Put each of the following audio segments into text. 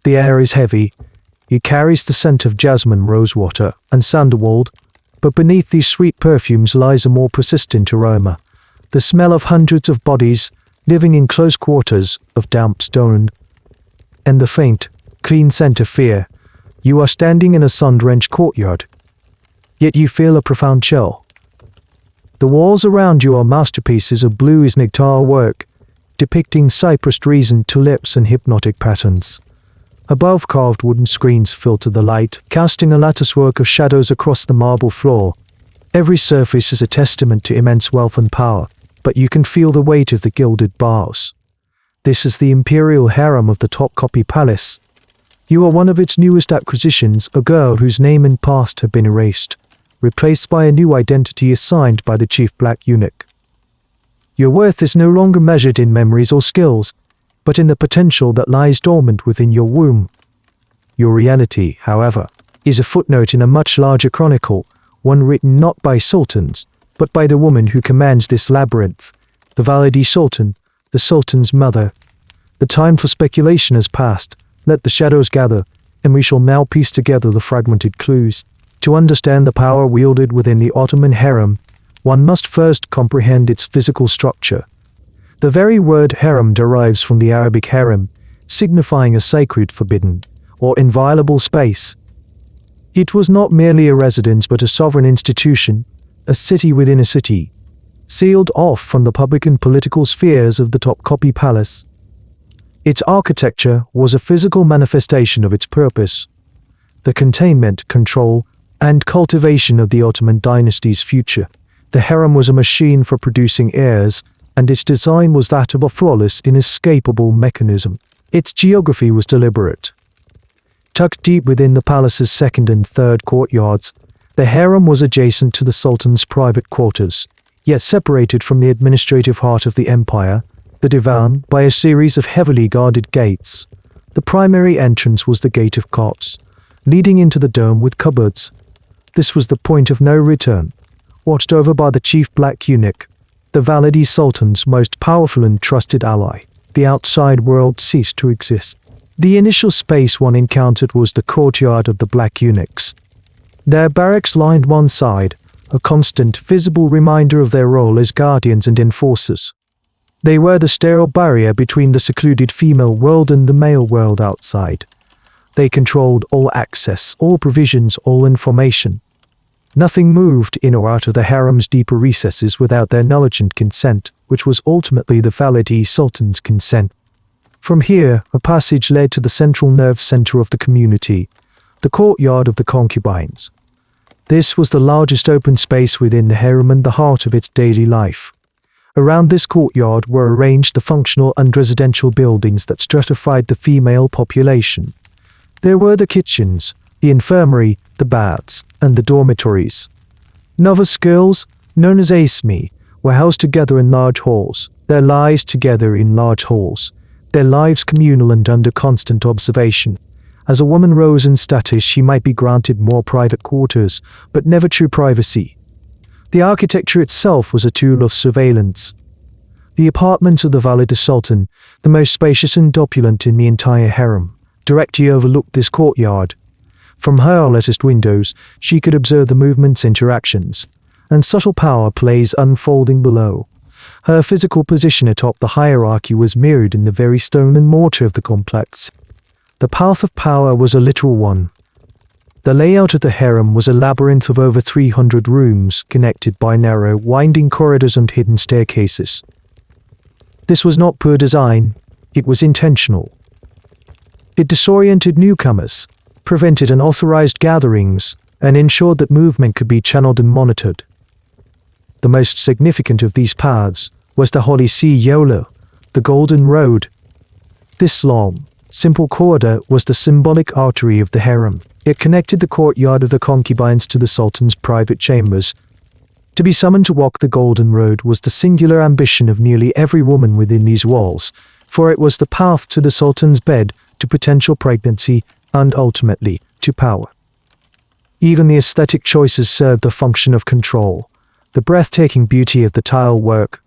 The air is heavy. It carries the scent of jasmine, rosewater, and sandalwood, but beneath these sweet perfumes lies a more persistent aroma, the smell of hundreds of bodies living in close quarters of damp stone, and the faint, clean scent of fear. You are standing in a sun-drenched courtyard, yet you feel a profound chill. The walls around you are masterpieces of bluish nectar work, depicting cypress trees and tulips and hypnotic patterns. Above, carved wooden screens filter the light, casting a latticework of shadows across the marble floor. Every surface is a testament to immense wealth and power, but you can feel the weight of the gilded bars. This is the Imperial Harem of the Topkapi Palace. You are one of its newest acquisitions, a girl whose name and past have been erased, replaced by a new identity assigned by the chief black eunuch. Your worth is no longer measured in memories or skills, but in the potential that lies dormant within your womb. Your reality, however, is a footnote in a much larger chronicle, one written not by sultans, but by the woman who commands this labyrinth, the Valide Sultan, the Sultan's mother. The time for speculation has passed. Let the shadows gather, and we shall now piece together the fragmented clues. To understand the power wielded within the Ottoman harem, one must first comprehend its physical structure. The very word harem derives from the Arabic harem, signifying a sacred, forbidden, or inviolable space. It was not merely a residence but a sovereign institution, a city within a city, sealed off from the public and political spheres of the Topkapi Palace. Its architecture was a physical manifestation of its purpose, the containment, control, and cultivation of the Ottoman dynasty's future. The harem was a machine for producing heirs, and its design was that of a flawless, inescapable mechanism. Its geography was deliberate. Tucked deep within the palace's second and third courtyards, the harem was adjacent to the sultan's private quarters, yet separated from the administrative heart of the empire, the divan, by a series of heavily guarded gates. The primary entrance was the Gate of Cots, leading into the dome with cupboards. This was the point of no return, watched over by the chief black eunuch, the Valide Sultan's most powerful and trusted ally. The outside world ceased to exist. The initial space one encountered was the courtyard of the black eunuchs. Their barracks lined one side, a constant, visible reminder of their role as guardians and enforcers. They were the sterile barrier between the secluded female world and the male world outside. They controlled all access, all provisions, all information. Nothing moved in or out of the harem's deeper recesses without their knowledge and consent, which was ultimately the Valide Sultan's consent. From here, a passage led to the central nerve center of the community, the courtyard of the concubines. This was the largest open space within the harem and the heart of its daily life. Around this courtyard were arranged the functional and residential buildings that stratified the female population. There were the kitchens, the infirmary, the baths, and the dormitories. Novice girls, known as asmi, were housed together in large halls, their lives together in large halls, their lives communal and under constant observation. As a woman rose in status, she might be granted more private quarters, but never true privacy. The architecture itself was a tool of surveillance. The apartments of the Valide Sultan, the most spacious and opulent in the entire harem, directly overlooked this courtyard. From her latticed windows, she could observe the movements, interactions, and subtle power plays unfolding below. Her physical position atop the hierarchy was mirrored in the very stone and mortar of the complex. The path of power was a literal one. The layout of the harem was a labyrinth of over 300 rooms, connected by narrow, winding corridors and hidden staircases. This was not poor design, it was intentional. It disoriented newcomers, prevented unauthorized gatherings, and ensured that movement could be channeled and monitored. The most significant of these paths was the Holy See Yola, the Golden Road. This long, simple corridor was the symbolic artery of the harem. It connected the courtyard of the concubines to the sultan's private chambers. To be summoned to walk the Golden Road was the singular ambition of nearly every woman within these walls, for it was the path to the sultan's bed, to potential pregnancy, and ultimately, to power. Even the aesthetic choices served the function of control. The breathtaking beauty of the tile work,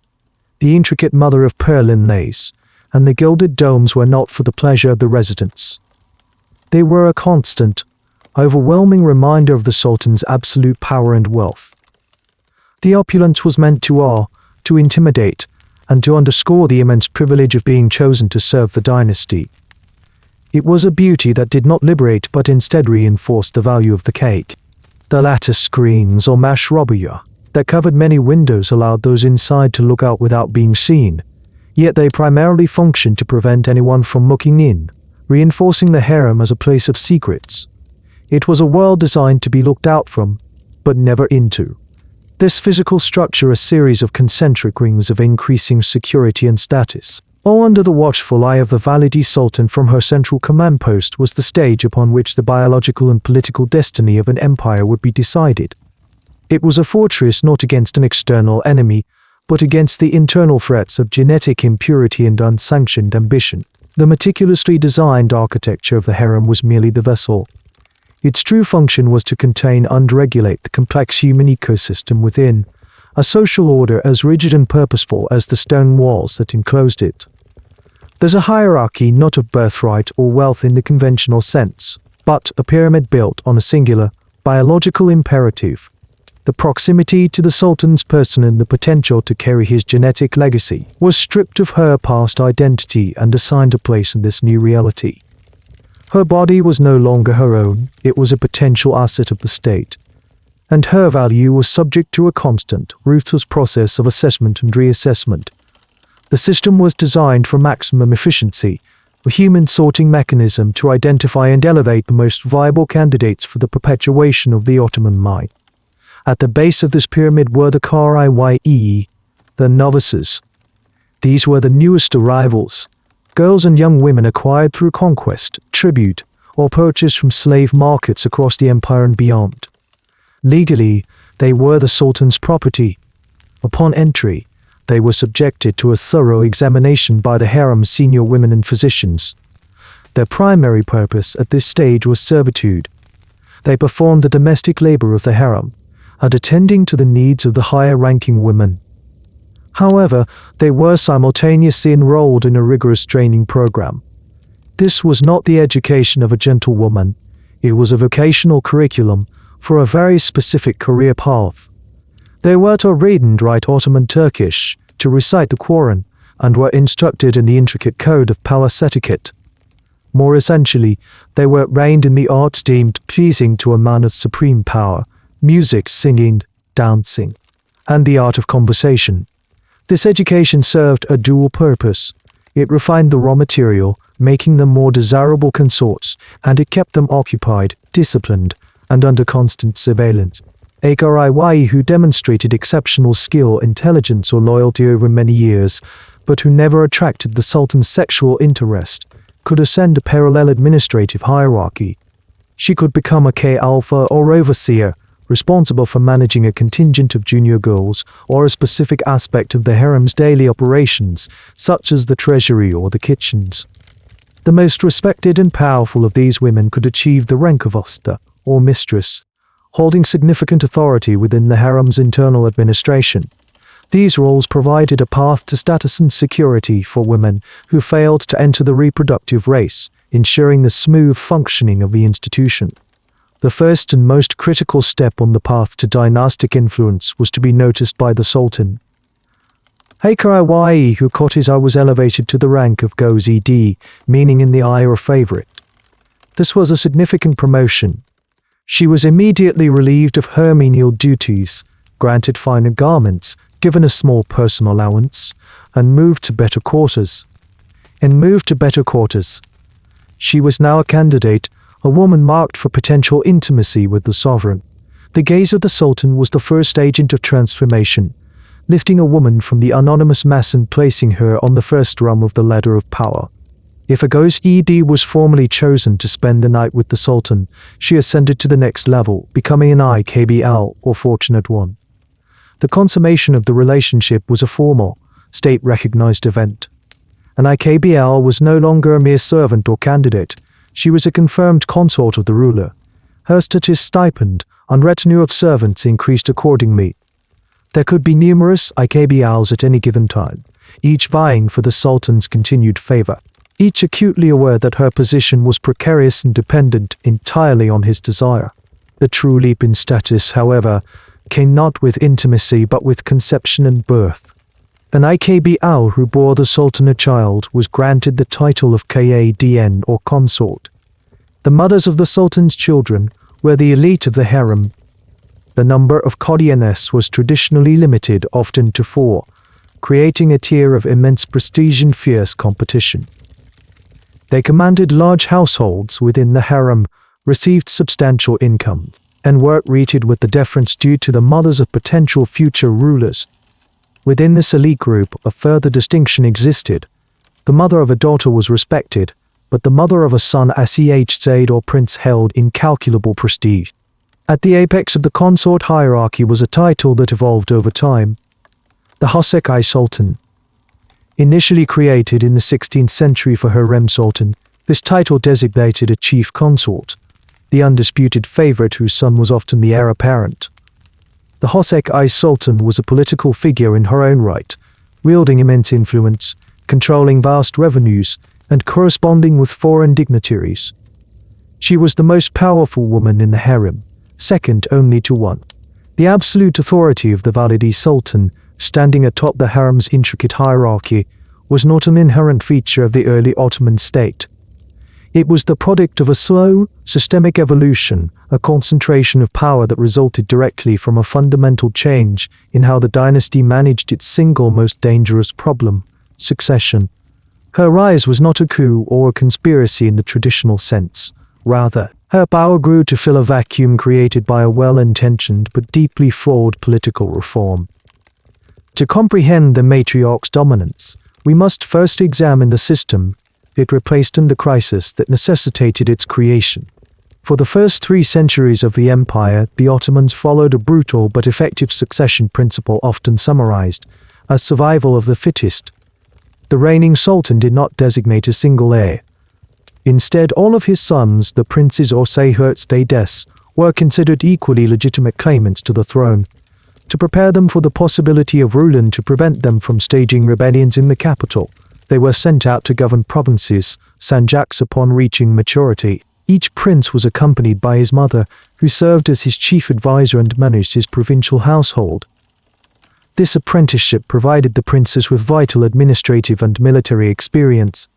the intricate mother of pearl inlays, and the gilded domes were not for the pleasure of the residents. They were a constant, overwhelming reminder of the Sultan's absolute power and wealth. The opulence was meant to awe, to intimidate, and to underscore the immense privilege of being chosen to serve the dynasty. It was a beauty that did not liberate but instead reinforced the value of the cake. The lattice screens or matriarchal that covered many windows allowed those inside to look out without being seen, yet they primarily functioned to prevent anyone from looking in, reinforcing the harem as a place of secrets. It was a world designed to be looked out from, but never into. This physical structure a series of concentric rings of increasing security and status, all under the watchful eye of the Valide Sultan from her central command post, was the stage upon which the biological and political destiny of an empire would be decided. It was a fortress not against an external enemy, but against the internal threats of genetic impurity and unsanctioned ambition. The meticulously designed architecture of the harem was merely the vessel. Its true function was to contain and regulate the complex human ecosystem within, a social order as rigid and purposeful as the stone walls that enclosed it. There's a hierarchy not of birthright or wealth in the conventional sense, but a pyramid built on a singular, biological imperative: the proximity to the Sultan's person and the potential to carry his genetic legacy was stripped of her past identity and assigned a place in this new reality. Her body was no longer her own, it was a potential asset of the state, and her value was subject to a constant, ruthless process of assessment and reassessment. The system was designed for maximum efficiency, a human sorting mechanism to identify and elevate the most viable candidates for the perpetuation of the Ottoman line. At the base of this pyramid were the Krye, the novices. These were the newest arrivals, girls and young women acquired through conquest, tribute, or purchase from slave markets across the empire and beyond. Legally, they were the Sultan's property. Upon entry, they were subjected to a thorough examination by the harem's senior women and physicians. Their primary purpose at this stage was servitude. They performed the domestic labor of the harem, and attending to the needs of the higher-ranking women. However, they were simultaneously enrolled in a rigorous training program. This was not the education of a gentlewoman, it was a vocational curriculum for a very specific career path. They were to read and write Ottoman Turkish, to recite the Quran, and were instructed in the intricate code of palace etiquette. More essentially, they were trained in the arts deemed pleasing to a man of supreme power: music, singing, dancing, and the art of conversation. This education served a dual purpose. It refined the raw material, making them more desirable consorts, and it kept them occupied, disciplined, and under constant surveillance. A Krye who demonstrated exceptional skill, intelligence, or loyalty over many years, but who never attracted the Sultan's sexual interest, could ascend a parallel administrative hierarchy. She could become a K-alpha or overseer, responsible for managing a contingent of junior girls or a specific aspect of the harem's daily operations, such as the treasury or the kitchens. The most respected and powerful of these women could achieve the rank of Usta, or mistress, holding significant authority within the harem's internal administration. These roles provided a path to status and security for women who failed to enter the reproductive race, ensuring the smooth functioning of the institution. The first and most critical step on the path to dynastic influence was to be noticed by the Sultan. A Krye who caught his eye was elevated to the rank of Gozd, meaning in the eye or favorite. This was a significant promotion. She was immediately relieved of her menial duties, granted finer garments, given a small personal allowance, and moved to better quarters. She was now a candidate, a woman marked for potential intimacy with the sovereign. The gaze of the Sultan was the first agent of transformation, lifting a woman from the anonymous mass and placing her on the first rung of the ladder of power. If a Gozd was formally chosen to spend the night with the Sultan, she ascended to the next level, becoming an IKBL, or fortunate one. The consummation of the relationship was a formal, state-recognized event. An IKBL was no longer a mere servant or candidate. She was a confirmed consort of the ruler. Her status, stipend, and retinue of servants increased accordingly. There could be numerous IKBLs at any given time, each vying for the Sultan's continued favor. each acutely aware that her position was precarious and dependent entirely on his desire. The true leap in status, however, came not with intimacy but with conception and birth. An Ikb al who bore the Sultan a child was granted the title of Kadn or consort. The mothers of the Sultan's children were the elite of the harem. The number of Kadns was traditionally limited, often to 4, creating a tier of immense prestige and fierce competition. They commanded large households within the harem, received substantial income, and were treated with the deference due to the mothers of potential future rulers. Within this elite group, a further distinction existed. The mother of a daughter was respected, but the mother of a son Zaid or prince held incalculable prestige. At the apex of the consort hierarchy was a title that evolved over time. The Hoseki Sultan. Initially created in the 16th century for Harem Sultan, this title designated a chief consort, the undisputed favorite whose son was often the heir apparent. The Hoseki Sultan was a political figure in her own right, wielding immense influence, controlling vast revenues, and corresponding with foreign dignitaries. She was the most powerful woman in the harem, second only to one. The absolute authority of the Valide Sultan, standing atop the harem's intricate hierarchy, was not an inherent feature of the early Ottoman state. It was the product of a slow, systemic evolution, a concentration of power that resulted directly from a fundamental change in how the dynasty managed its single most dangerous problem, succession. Her rise was not a coup or a conspiracy in the traditional sense. Rather, her power grew to fill a vacuum created by a well-intentioned but deeply flawed political reform. To comprehend the matriarch's dominance, we must first examine the system it replaced and the crisis that necessitated its creation. For the first 3 centuries of the empire, the Ottomans followed a brutal but effective succession principle often summarized as survival of the fittest. The reigning sultan did not designate a single heir. Instead, all of his sons, the princes or Sayhurts-des, were considered equally legitimate claimants to the throne. To prepare them for the possibility of rule and to prevent them from staging rebellions in the capital, they were sent out to govern provinces, sanjaks upon reaching maturity. Each prince was accompanied by his mother, who served as his chief advisor and managed his provincial household. This apprenticeship provided the princes with vital administrative and military experience.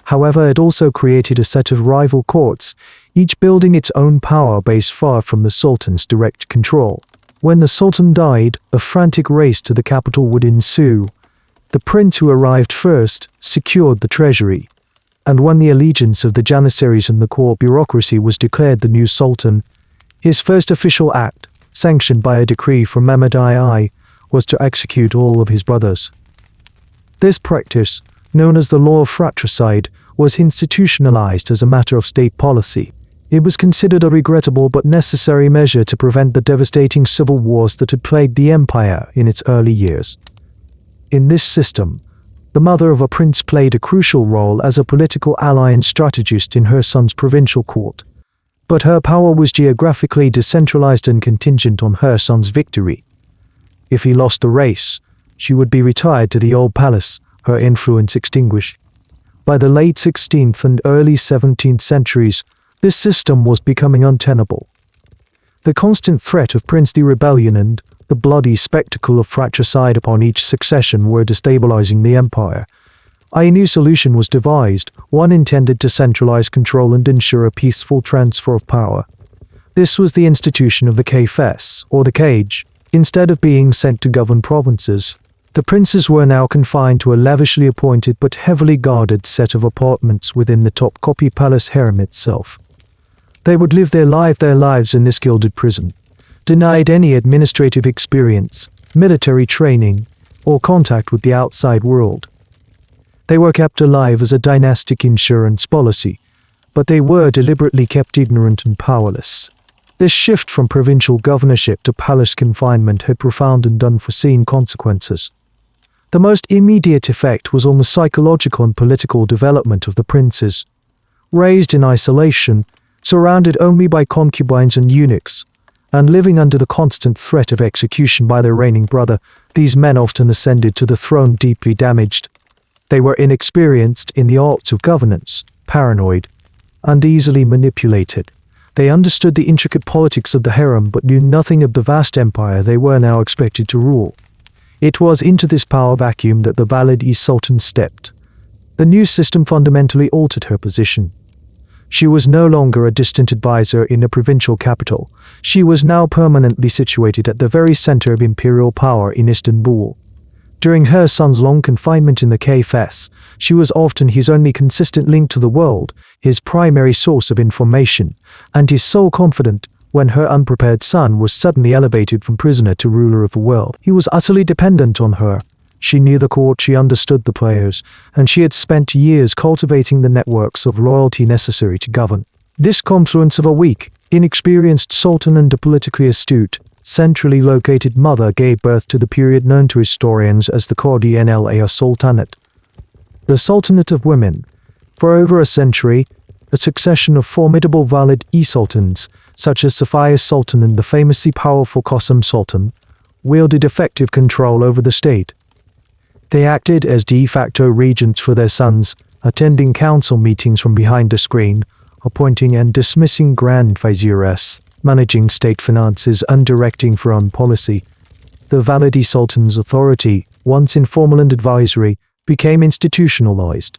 However, it also created a set of rival courts, each building its own power base far from the sultan's direct control. When the sultan died, a frantic race to the capital would ensue. The prince who arrived first secured the treasury, and when the allegiance of the janissaries and the court bureaucracy was declared the new sultan, his first official act, sanctioned by a decree from Mehmed II, was to execute all of his brothers. This practice, known as the law of fratricide, was institutionalized as a matter of state policy. It was considered a regrettable but necessary measure to prevent the devastating civil wars that had plagued the empire in its early years. In this system, the mother of a prince played a crucial role as a political ally and strategist in her son's provincial court. But her power was geographically decentralized and contingent on her son's victory. If he lost the race, she would be retired to the old palace, her influence extinguished. By the late 16th and early 17th centuries, this system was becoming untenable. The constant threat of princely rebellion and the bloody spectacle of fratricide upon each succession were destabilizing the empire. A new solution was devised, one intended to centralize control and ensure a peaceful transfer of power. This was the institution of the kafes, or the cage. Instead of being sent to govern provinces, the princes were now confined to a lavishly appointed but heavily guarded set of apartments within the Topkapi palace harem itself. They would live their lives in this gilded prison, denied any administrative experience, military training, or contact with the outside world. They were kept alive as a dynastic insurance policy, but they were deliberately kept ignorant and powerless. This shift from provincial governorship to palace confinement had profound and unforeseen consequences. The most immediate effect was on the psychological and political development of the princes. Raised in isolation, surrounded only by concubines and eunuchs, and living under the constant threat of execution by their reigning brother, these men often ascended to the throne deeply damaged. They were inexperienced in the arts of governance, paranoid, and easily manipulated. They understood the intricate politics of the harem but knew nothing of the vast empire they were now expected to rule. It was into this power vacuum that the Valide Sultan stepped. The new system fundamentally altered her position. She was no longer a distant advisor in a provincial capital. She was now permanently situated at the very center of imperial power in Istanbul. During her son's long confinement in the Kafes, she was often his only consistent link to the world, his primary source of information, and his sole confidant. When her unprepared son was suddenly elevated from prisoner to ruler of the world, he was utterly dependent on her. She knew the court, she understood the players, and she had spent years cultivating the networks of loyalty necessary to govern. This confluence of a weak, inexperienced sultan and a politically astute, centrally located mother gave birth to the period known to historians as the Kadınlar Saltanatı, the Sultanate of Women. For over a century, a succession of formidable Valide sultans, such as Safiye Sultan and the famously powerful Qasim Sultan, wielded effective control over the state. They acted as de facto regents for their sons, attending council meetings from behind a screen, appointing and dismissing grand viziers, managing state finances and directing foreign policy. The Valide Sultan's authority, once informal and advisory, became institutionalized.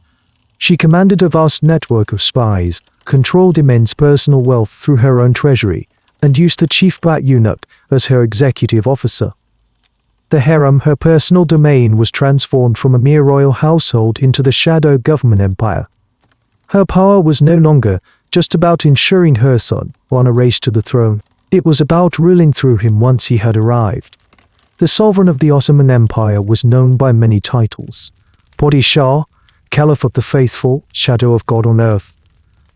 She commanded a vast network of spies, controlled immense personal wealth through her own treasury, and used the chief black eunuch as her executive officer. The harem, her personal domain, was transformed from a mere royal household into the shadow government empire. Her power was no longer just about ensuring her son won a race to the throne. It was about ruling through him once he had arrived. The sovereign of the Ottoman Empire was known by many titles: Padishah, Caliph of the Faithful, Shadow of God on Earth.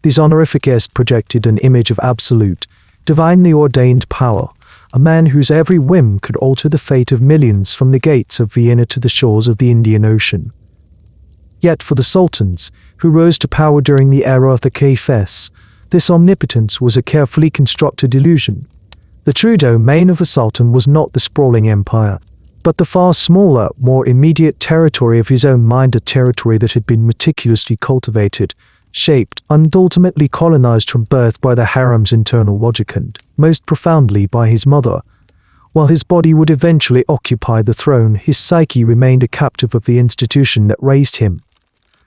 These honorifics projected an image of absolute, divinely ordained power, a man whose every whim could alter the fate of millions from the gates of Vienna to the shores of the Indian Ocean. Yet for the sultans, who rose to power during the era of the Kafes, this omnipotence was a carefully constructed illusion. The true domain of the sultan was not the sprawling empire, but the far smaller, more immediate territory of his own mind, a territory that had been meticulously cultivated, shaped, and ultimately colonized from birth by the harem's internal logic and, most profoundly, by his mother. While his body would eventually occupy the throne, his psyche remained a captive of the institution that raised him.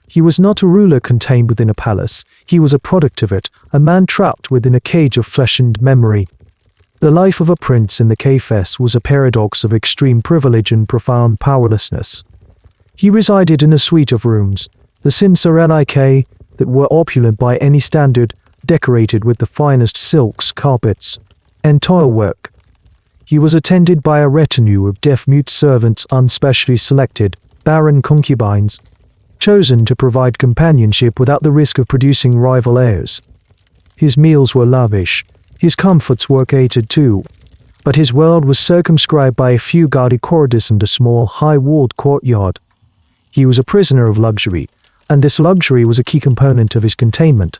He was not a ruler contained within a palace, he was a product of it, a man trapped within a cage of flesh and memory. The life of a prince in the Kafes was a paradox of extreme privilege and profound powerlessness. He resided in a suite of rooms, the simsarelik, that were opulent by any standard, decorated with the finest silks, carpets, and tilework. He was attended by a retinue of deaf-mute servants, unspecially selected, barren concubines, chosen to provide companionship without the risk of producing rival heirs. His meals were lavish, his comforts were catered to, but his world was circumscribed by a few guarded corridors and a small, high-walled courtyard. He was a prisoner of luxury, and this luxury was a key component of his containment.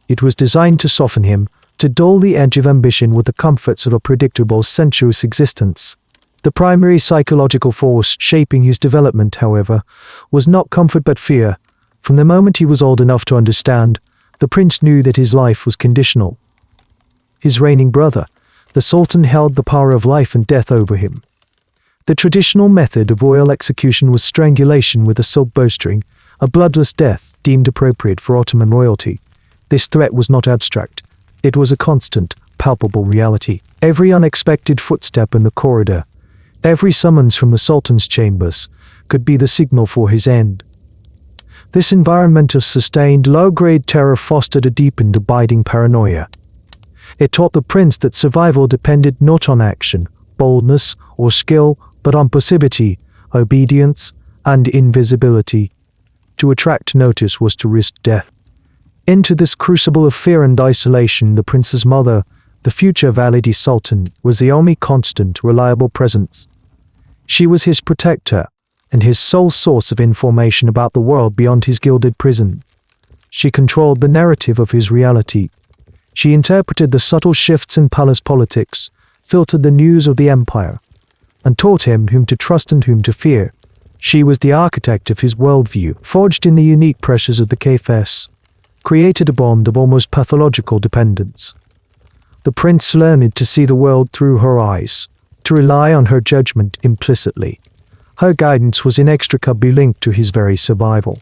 It was designed to soften him, to dull the edge of ambition with the comforts of a predictable, sensuous existence. The primary psychological force shaping his development, however, was not comfort but fear. From the moment he was old enough to understand, the prince knew that his life was conditional. His reigning brother, the sultan, held the power of life and death over him. The traditional method of royal execution was strangulation with a silk bowstring, a bloodless death deemed appropriate for Ottoman royalty. This threat was not abstract. It was a constant, palpable reality. Every unexpected footstep in the corridor, every summons from the sultan's chambers, could be the signal for his end. This environment of sustained, low-grade terror fostered a deep and abiding paranoia. It taught the prince that survival depended not on action, boldness, or skill, but on passivity, obedience, and invisibility. To attract notice was to risk death. Into this crucible of fear and isolation, the prince's mother, the future Valide Sultan, was the only constant, reliable presence. She was his protector, and his sole source of information about the world beyond his gilded prison. She controlled the narrative of his reality. She interpreted the subtle shifts in palace politics, filtered the news of the empire, and taught him whom to trust and whom to fear. She was the architect of his worldview, forged in the unique pressures of the Kafes, created a bond of almost pathological dependence. The prince learned to see the world through her eyes, to rely on her judgment implicitly. Her guidance was inextricably linked to his very survival.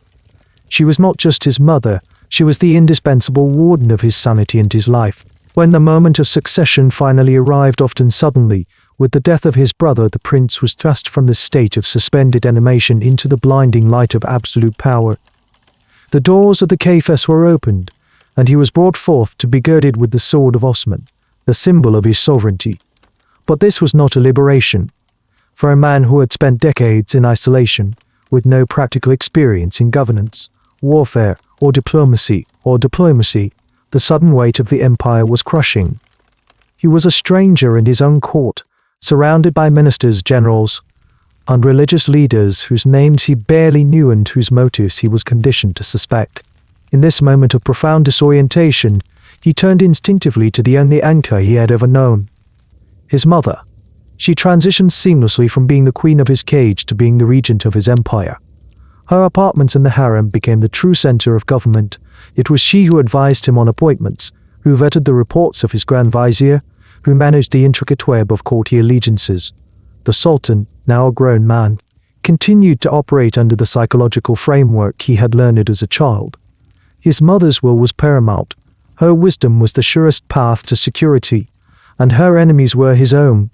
She was not just his mother, she was the indispensable warden of his sanity and his life. When the moment of succession finally arrived, often suddenly, with the death of his brother, the prince was thrust from this state of suspended animation into the blinding light of absolute power. The doors of the Kafes were opened, and he was brought forth to be girded with the sword of Osman, the symbol of his sovereignty. But this was not a liberation. For a man who had spent decades in isolation, with no practical experience in governance, warfare, or diplomacy, the sudden weight of the empire was crushing. He was a stranger in his own court, surrounded by ministers, generals, and religious leaders whose names he barely knew and whose motives he was conditioned to suspect. In this moment of profound disorientation, he turned instinctively to the only anchor he had ever known: his mother. She transitioned seamlessly from being the queen of his cage to being the regent of his empire. Her apartments in the harem became the true center of government. It was she who advised him on appointments, who vetted the reports of his grand vizier, who managed the intricate web of courtier allegiances. The sultan, now a grown man, continued to operate under the psychological framework he had learned as a child. His mother's will was paramount. Her wisdom was the surest path to security, and her enemies were his own.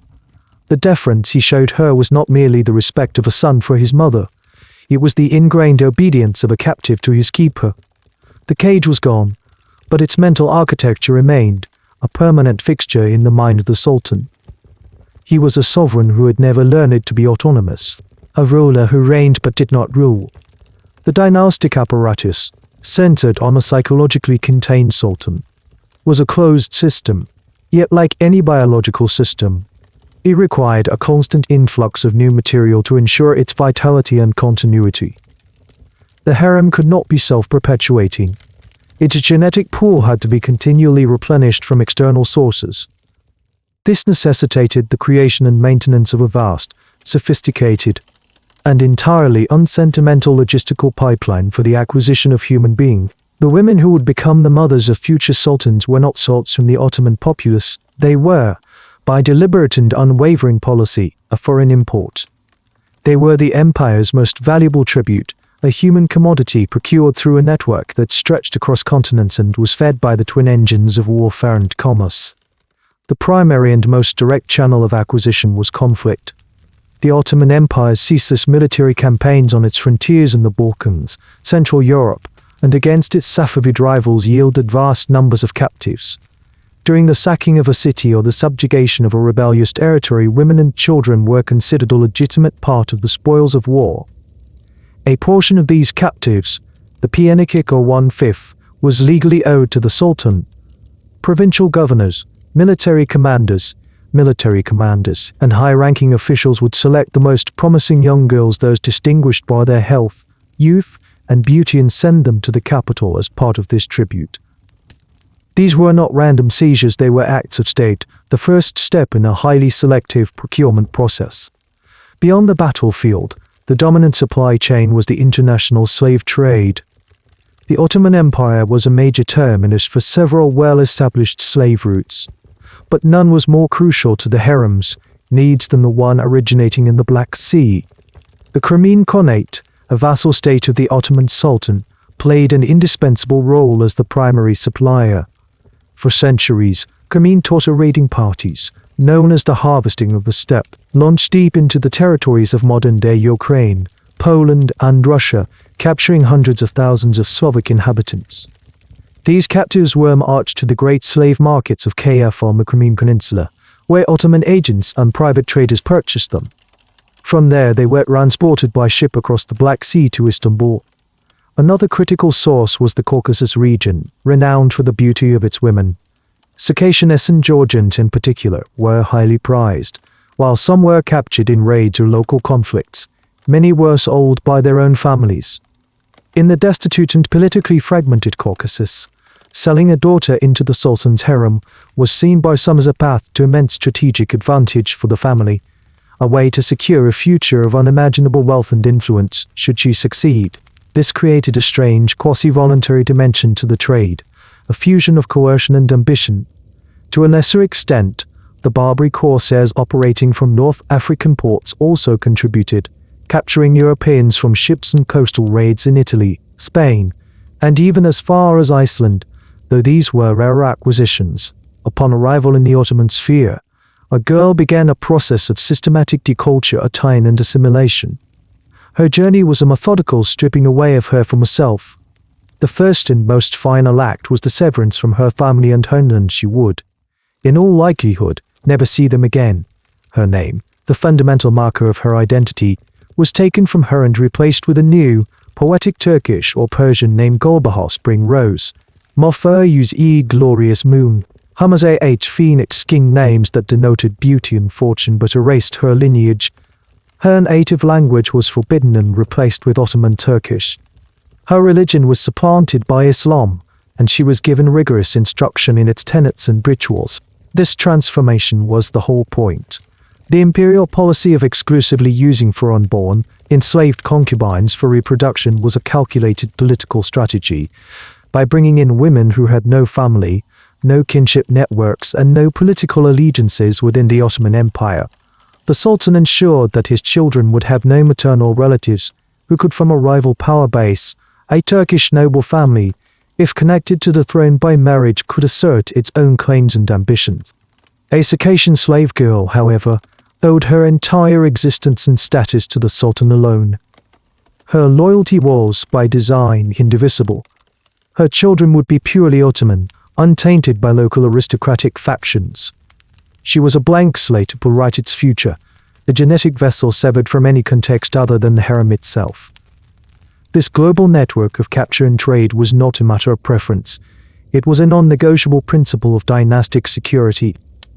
The deference he showed her was not merely the respect of a son for his mother. It was the ingrained obedience of a captive to his keeper. The cage was gone, but its mental architecture remained, a permanent fixture in the mind of the sultan. He was a sovereign who had never learned to be autonomous, a ruler who reigned but did not rule. The dynastic apparatus, centered on a psychologically contained sultan, was a closed system, yet like any biological system, it required a constant influx of new material to ensure its vitality and continuity. The harem could not be self-perpetuating. Its genetic pool had to be continually replenished from external sources. This necessitated the creation and maintenance of a vast, sophisticated, and entirely unsentimental logistical pipeline for the acquisition of human beings. The women who would become the mothers of future sultans were not sorts from the Ottoman populace. They were, by deliberate and unwavering policy, a foreign import. They were the empire's most valuable tribute, a human commodity procured through a network that stretched across continents and was fed by the twin engines of warfare and commerce. The primary and most direct channel of acquisition was conflict. The Ottoman Empire's ceaseless military campaigns on its frontiers in the Balkans, Central Europe, and against its Safavid rivals yielded vast numbers of captives. During the sacking of a city or the subjugation of a rebellious territory, women and children were considered a legitimate part of the spoils of war. A portion of these captives, the pienekik or 1/5, was legally owed to the sultan. Provincial governors, military commanders, and high-ranking officials would select the most promising young girls, those distinguished by their health, youth, and beauty, and send them to the capital as part of this tribute. These were not random seizures, they were acts of state, the first step in a highly selective procurement process. Beyond the battlefield, the dominant supply chain was the international slave trade. The Ottoman Empire was a major terminus for several well-established slave routes, but none was more crucial to the harem's needs than the one originating in the Black Sea. The Crimean Khanate, a vassal state of the Ottoman Sultan, played an indispensable role as the primary supplier. For centuries, Crimean torta raiding parties, known as the harvesting of the steppe, launched deep into the territories of modern-day Ukraine, Poland, and Russia, capturing hundreds of thousands of Slavic inhabitants. These captives were marched to the great slave markets of Kiev on the Crimean Peninsula, where Ottoman agents and private traders purchased them. From there, they were transported by ship across the Black Sea to Istanbul. Another critical source was the Caucasus region, renowned for the beauty of its women. Circassians and Georgians in particular were highly prized. While some were captured in raids or local conflicts, many were sold by their own families. In the destitute and politically fragmented Caucasus, selling a daughter into the Sultan's harem was seen by some as a path to immense strategic advantage for the family. a way to secure a future of unimaginable wealth and influence should she succeed. This created a strange, quasi-voluntary dimension to the trade, a fusion of coercion and ambition. To a lesser extent, the Barbary corsairs operating from North African ports also contributed, capturing Europeans from ships and coastal raids in Italy, Spain, and even as far as Iceland, though these were rare acquisitions. Upon arrival in the Ottoman sphere, a girl began a process of systematic deculture, attain and assimilation. Her journey was a methodical stripping away of her from herself. The first and most final act was the severance from her family and homeland. She would, in all likelihood, never see them again. Her name, the fundamental marker of her identity, was taken from her and replaced with a new, poetic Turkish or Persian name Gulbahar spring rose, Mofuruz glorious moon, Hamazah phoenix king, names that denoted beauty and fortune but erased her lineage. Her native language was forbidden and replaced with Ottoman Turkish. Her religion was supplanted by Islam, and she was given rigorous instruction in its tenets and rituals. This transformation was the whole point. The imperial policy of exclusively using for unborn, enslaved concubines for reproduction was a calculated political strategy. By bringing in women who had no family, no kinship networks, and no political allegiances within the Ottoman Empire, the Sultan ensured that his children would have no maternal relatives who could, from a rival power base, a Turkish noble family, if connected to the throne by marriage, could assert its own claims and ambitions. A Circassian slave girl, however, owed her entire existence and status to the Sultan alone. Her loyalty was, by design, indivisible. Her children would be purely Ottoman, untainted by local aristocratic factions. She was a blank slate to write its future, a genetic vessel severed from any context other than the harem itself. This global network of capture and trade was not a matter of preference. It was a non-negotiable principle of dynastic security.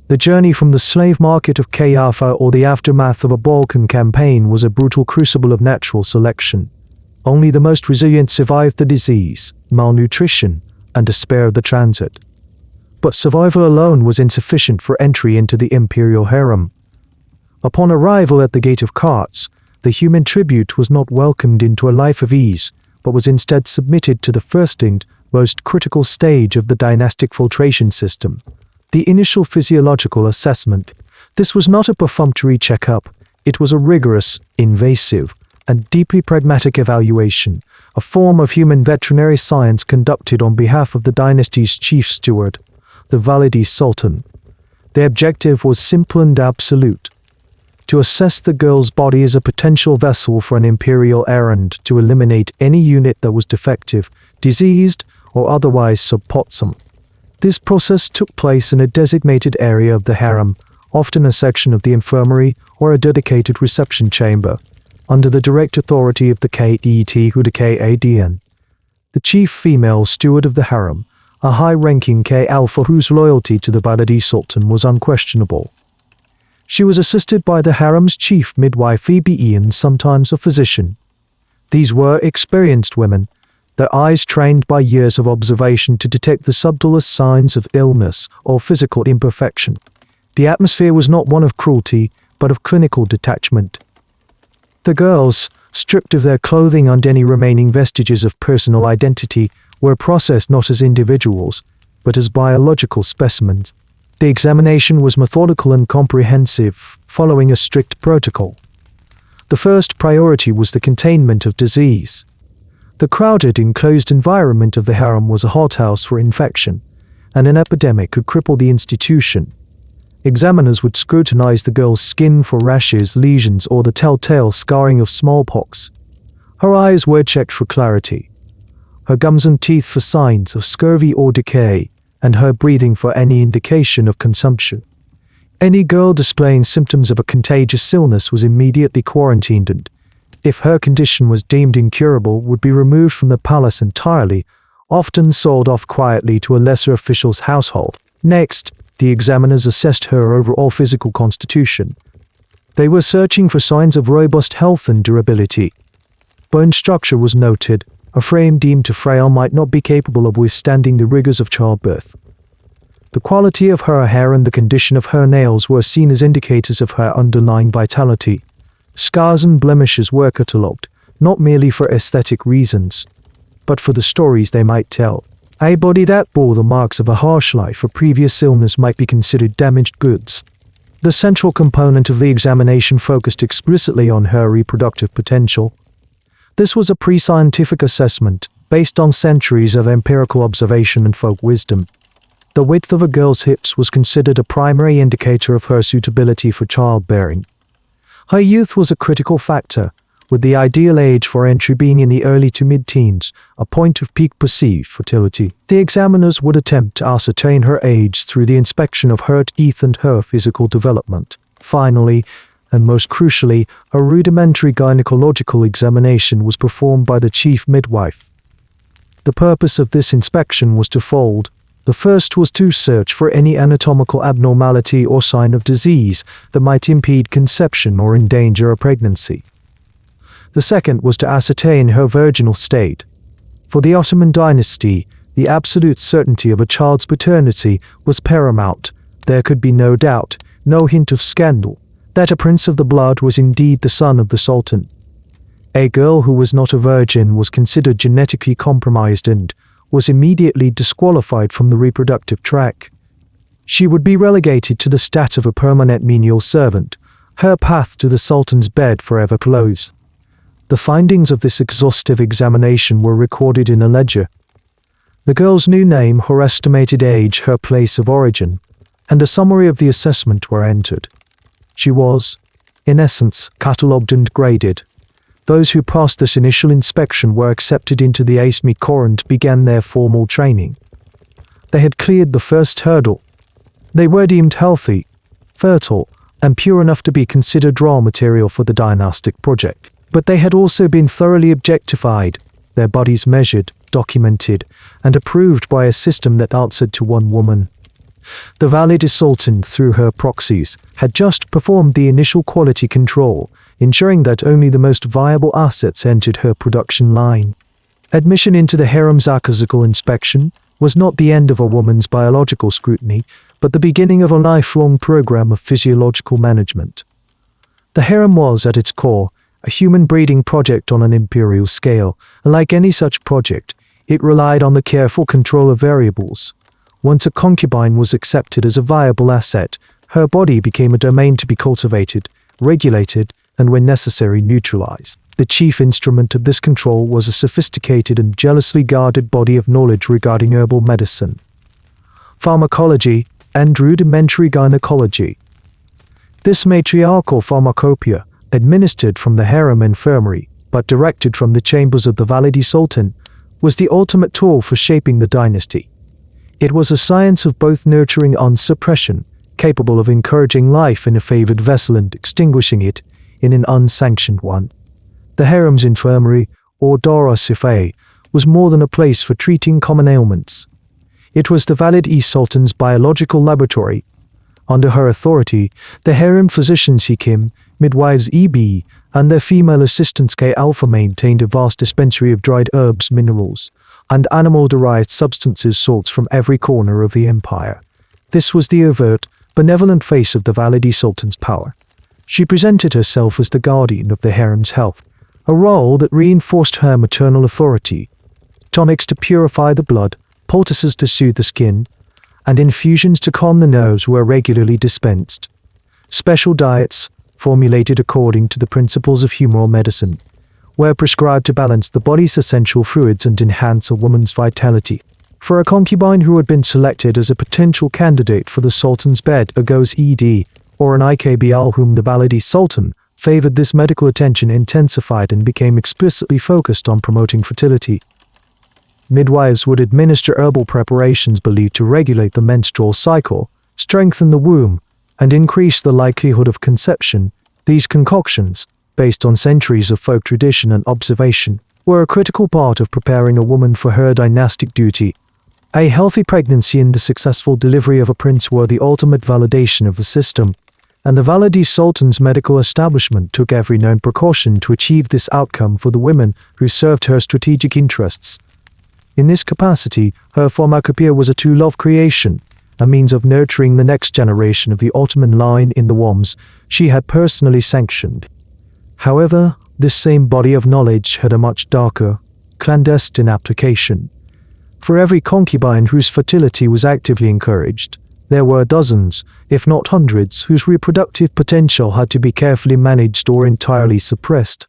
The journey from the slave market of Caiafa or the aftermath of a Balkan campaign was a brutal crucible of natural selection. Only the most resilient survived the disease, malnutrition, and despair of the transit. But survival alone was insufficient for entry into the imperial harem. Upon arrival at the Gate of Carts, the human tribute was not welcomed into a life of ease, but was instead submitted to the first and most critical stage of the dynastic filtration system, the initial physiological assessment. This was not a perfunctory checkup, it was a rigorous, invasive, and deeply pragmatic evaluation, a form of human veterinary science conducted on behalf of the dynasty's chief steward, the Valide Sultan. The objective was simple and absolute: to assess the girl's body as a potential vessel for an imperial errand, to eliminate any unit that was defective, diseased, or otherwise suboptimal. This process took place in a designated area of the harem, often a section of the infirmary or a dedicated reception chamber, under the direct authority of the Kadn, the chief female steward of the harem, a high-ranking Alpha whose loyalty to the Valide Sultan was unquestionable. She was assisted by the harem's chief midwife and sometimes a physician. These were experienced women, their eyes trained by years of observation to detect the subtlest signs of illness or physical imperfection. The atmosphere was not one of cruelty, but of clinical detachment. The girls, stripped of their clothing and any remaining vestiges of personal identity, were processed not as individuals, but as biological specimens. The examination was methodical and comprehensive, following a strict protocol. The first priority was the containment of disease. The crowded, enclosed environment of the harem was a hothouse for infection, and an epidemic could cripple the institution. Examiners would scrutinize the girl's skin for rashes, lesions, or the telltale scarring of smallpox. Her eyes were checked for clarity, her gums and teeth for signs of scurvy or decay, and her breathing for any indication of consumption. Any girl displaying symptoms of a contagious illness was immediately quarantined and, if her condition was deemed incurable, would be removed from the palace entirely, often sold off quietly to a lesser official's household. Next, the examiners assessed her overall physical constitution. They were searching for signs of robust health and durability. Bone structure was noted. A frame deemed too frail might not be capable of withstanding the rigors of childbirth. The quality of her hair and the condition of her nails were seen as indicators of her underlying vitality. Scars and blemishes were catalogued, not merely for aesthetic reasons, but for the stories they might tell. A body that bore the marks of a harsh life or previous illness might be considered damaged goods. The central component of the examination focused explicitly on her reproductive potential. This was a pre-scientific assessment, based on centuries of empirical observation and folk wisdom. The width of a girl's hips was considered a primary indicator of her suitability for childbearing. Her youth was a critical factor, with the ideal age for entry being in the early to mid-teens, a point of peak perceived fertility. The examiners would attempt to ascertain her age through the inspection of her teeth and her physical development. Finally, and most crucially, a rudimentary gynecological examination was performed by the chief midwife. The purpose of this inspection was twofold. The first was to search for any anatomical abnormality or sign of disease that might impede conception or endanger a pregnancy. The second was to ascertain her virginal state. For the Ottoman dynasty, the absolute certainty of a child's paternity was paramount. There could be no doubt, no hint of scandal, that a prince of the blood was indeed the son of the sultan. A girl who was not a virgin was considered genetically compromised and was immediately disqualified from the reproductive track. She would be relegated to the stat of a permanent menial servant, her path to the sultan's bed forever closed. The findings of this exhaustive examination were recorded in a ledger. The girl's new name, her estimated age, her place of origin, and a summary of the assessment were entered. She was, in essence, catalogued and graded. Those who passed this initial inspection were accepted into the Asmi Corps and began their formal training. They had cleared the first hurdle. They were deemed healthy, fertile, and pure enough to be considered raw material for the dynastic project. But they had also been thoroughly objectified, their bodies measured, documented, and approved by a system that answered to one woman. The Valide Sultan, through her proxies, had just performed the initial quality control, ensuring that only the most viable assets entered her production line. Admission into the harem's physical inspection was not the end of a woman's biological scrutiny, but the beginning of a lifelong program of physiological management. The harem was, at its core, a human breeding project on an imperial scale. Like any such project, it relied on the careful control of variables. Once a concubine was accepted as a viable asset, her body became a domain to be cultivated, regulated, and when necessary neutralized. The chief instrument of this control was a sophisticated and jealously guarded body of knowledge regarding herbal medicine, pharmacology, and rudimentary gynecology. This matriarchal pharmacopoeia, administered from the harem infirmary, but directed from the chambers of the Valide Sultan, was the ultimate tool for shaping the dynasty. It was a science of both nurturing and suppression, capable of encouraging life in a favored vessel and extinguishing it in an unsanctioned one. The harem's infirmary, or Dara Sifai, was more than a place for treating common ailments. It was the Valide Sultan's biological laboratory. Under her authority, the harem physicians Hikim, midwives EB, and their female assistants K Alpha maintained a vast dispensary of dried herbs, minerals, and animal-derived substances sought from every corner of the empire. This was the overt, benevolent face of the Valide Sultan's power. She presented herself as the guardian of the harem's health, a role that reinforced her maternal authority. Tonics to purify the blood, poultices to soothe the skin, and infusions to calm the nerves were regularly dispensed. Special diets, formulated according to the principles of humoral medicine, were prescribed to balance the body's essential fluids and enhance a woman's vitality. For a concubine who had been selected as a potential candidate for the Sultan's bed, a Ghoz ED, or an IKBL whom the Valide Sultan favored, this medical attention intensified and became explicitly focused on promoting fertility. Midwives would administer herbal preparations believed to regulate the menstrual cycle, strengthen the womb, and increase the likelihood of conception. These concoctions, based on centuries of folk tradition and observation, were a critical part of preparing a woman for her dynastic duty. A healthy pregnancy and the successful delivery of a prince were the ultimate validation of the system, and the Valide Sultan's medical establishment took every known precaution to achieve this outcome for the women who served her strategic interests. In this capacity, her pharmacopoeia was a tool of creation, a means of nurturing the next generation of the Ottoman line in the wombs she had personally sanctioned. However, this same body of knowledge had a much darker, clandestine application. For every concubine whose fertility was actively encouraged, there were dozens, if not hundreds, whose reproductive potential had to be carefully managed or entirely suppressed.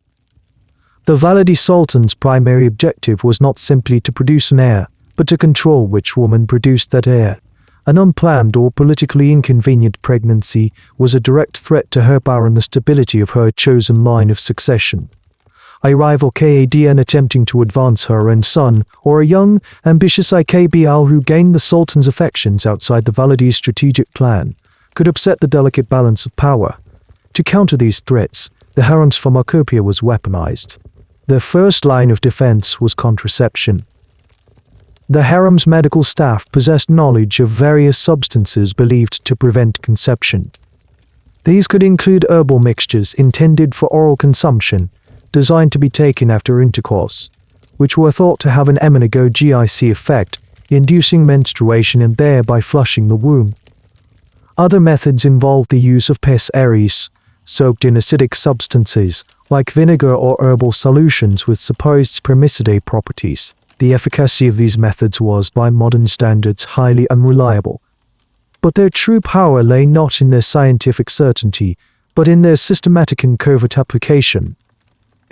The Valide Sultan's primary objective was not simply to produce an heir, but to control which woman produced that heir. An unplanned or politically inconvenient pregnancy was a direct threat to her power and the stability of her chosen line of succession. A rival Kadn attempting to advance her own son, or a young, ambitious Ikbal who gained the Sultan's affections outside the Valide's strategic plan, could upset the delicate balance of power. To counter these threats, the harem's pharmacopoeia was weaponized. Their first line of defense was contraception. The harem's medical staff possessed knowledge of various substances believed to prevent conception. These could include herbal mixtures intended for oral consumption, designed to be taken after intercourse, which were thought to have an emmenagogic effect, inducing menstruation and thereby flushing the womb. Other methods involved the use of pes aeris, soaked in acidic substances, like vinegar or herbal solutions with supposed spermicide properties. The efficacy of these methods was, by modern standards, highly unreliable. But their true power lay not in their scientific certainty, but in their systematic and covert application.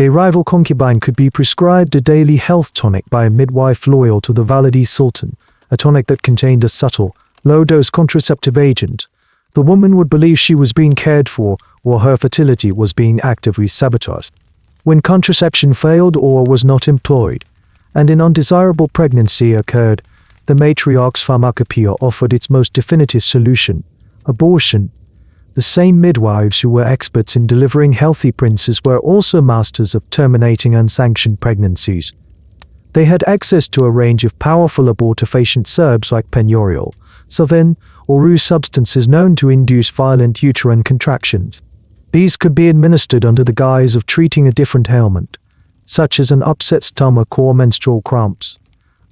A rival concubine could be prescribed a daily health tonic by a midwife loyal to the Valide Sultan, a tonic that contained a subtle, low-dose contraceptive agent. The woman would believe she was being cared for, while her fertility was being actively sabotaged. When contraception failed or was not employed, and an undesirable pregnancy occurred, the matriarch's pharmacopoeia offered its most definitive solution: abortion. The same midwives who were experts in delivering healthy princes were also masters of terminating unsanctioned pregnancies. They had access to a range of powerful abortifacient herbs like penurial, savin, or rue substances known to induce violent uterine contractions. These could be administered under the guise of treating a different ailment, such as an upset stomach or menstrual cramps.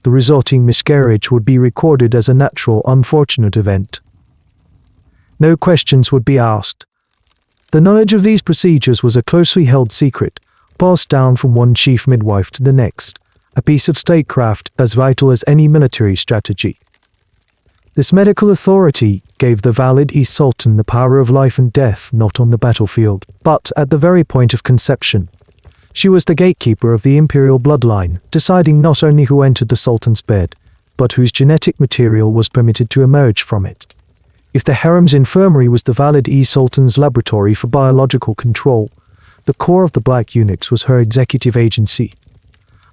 The resulting miscarriage would be recorded as a natural, unfortunate event. No questions would be asked. The knowledge of these procedures was a closely held secret, passed down from one chief midwife to the next, a piece of statecraft as vital as any military strategy. This medical authority gave the Valide Sultan the power of life and death not on the battlefield, but at the very point of conception. She was the gatekeeper of the imperial bloodline, deciding not only who entered the Sultan's bed, but whose genetic material was permitted to emerge from it. If the harem's infirmary was the Valide Sultan's laboratory for biological control, the core of the black eunuchs was her executive agency.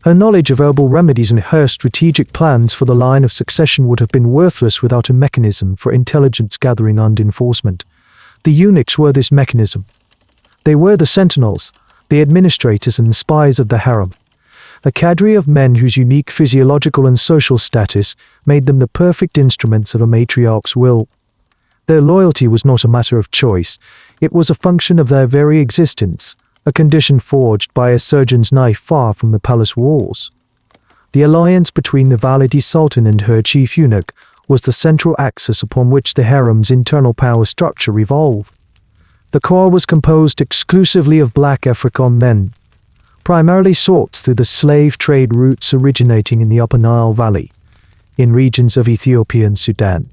Her knowledge of herbal remedies and her strategic plans for the line of succession would have been worthless without a mechanism for intelligence gathering and enforcement. The eunuchs were this mechanism. They were the sentinels, the administrators and spies of the harem, a cadre of men whose unique physiological and social status made them the perfect instruments of a matriarch's will. Their loyalty was not a matter of choice, it was a function of their very existence, a condition forged by a surgeon's knife far from the palace walls. The alliance between the Valide Sultan and her chief eunuch was the central axis upon which the harem's internal power structure revolved. The core was composed exclusively of black African men, primarily sourced through the slave trade routes originating in the Upper Nile Valley, in regions of Ethiopia and Sudan.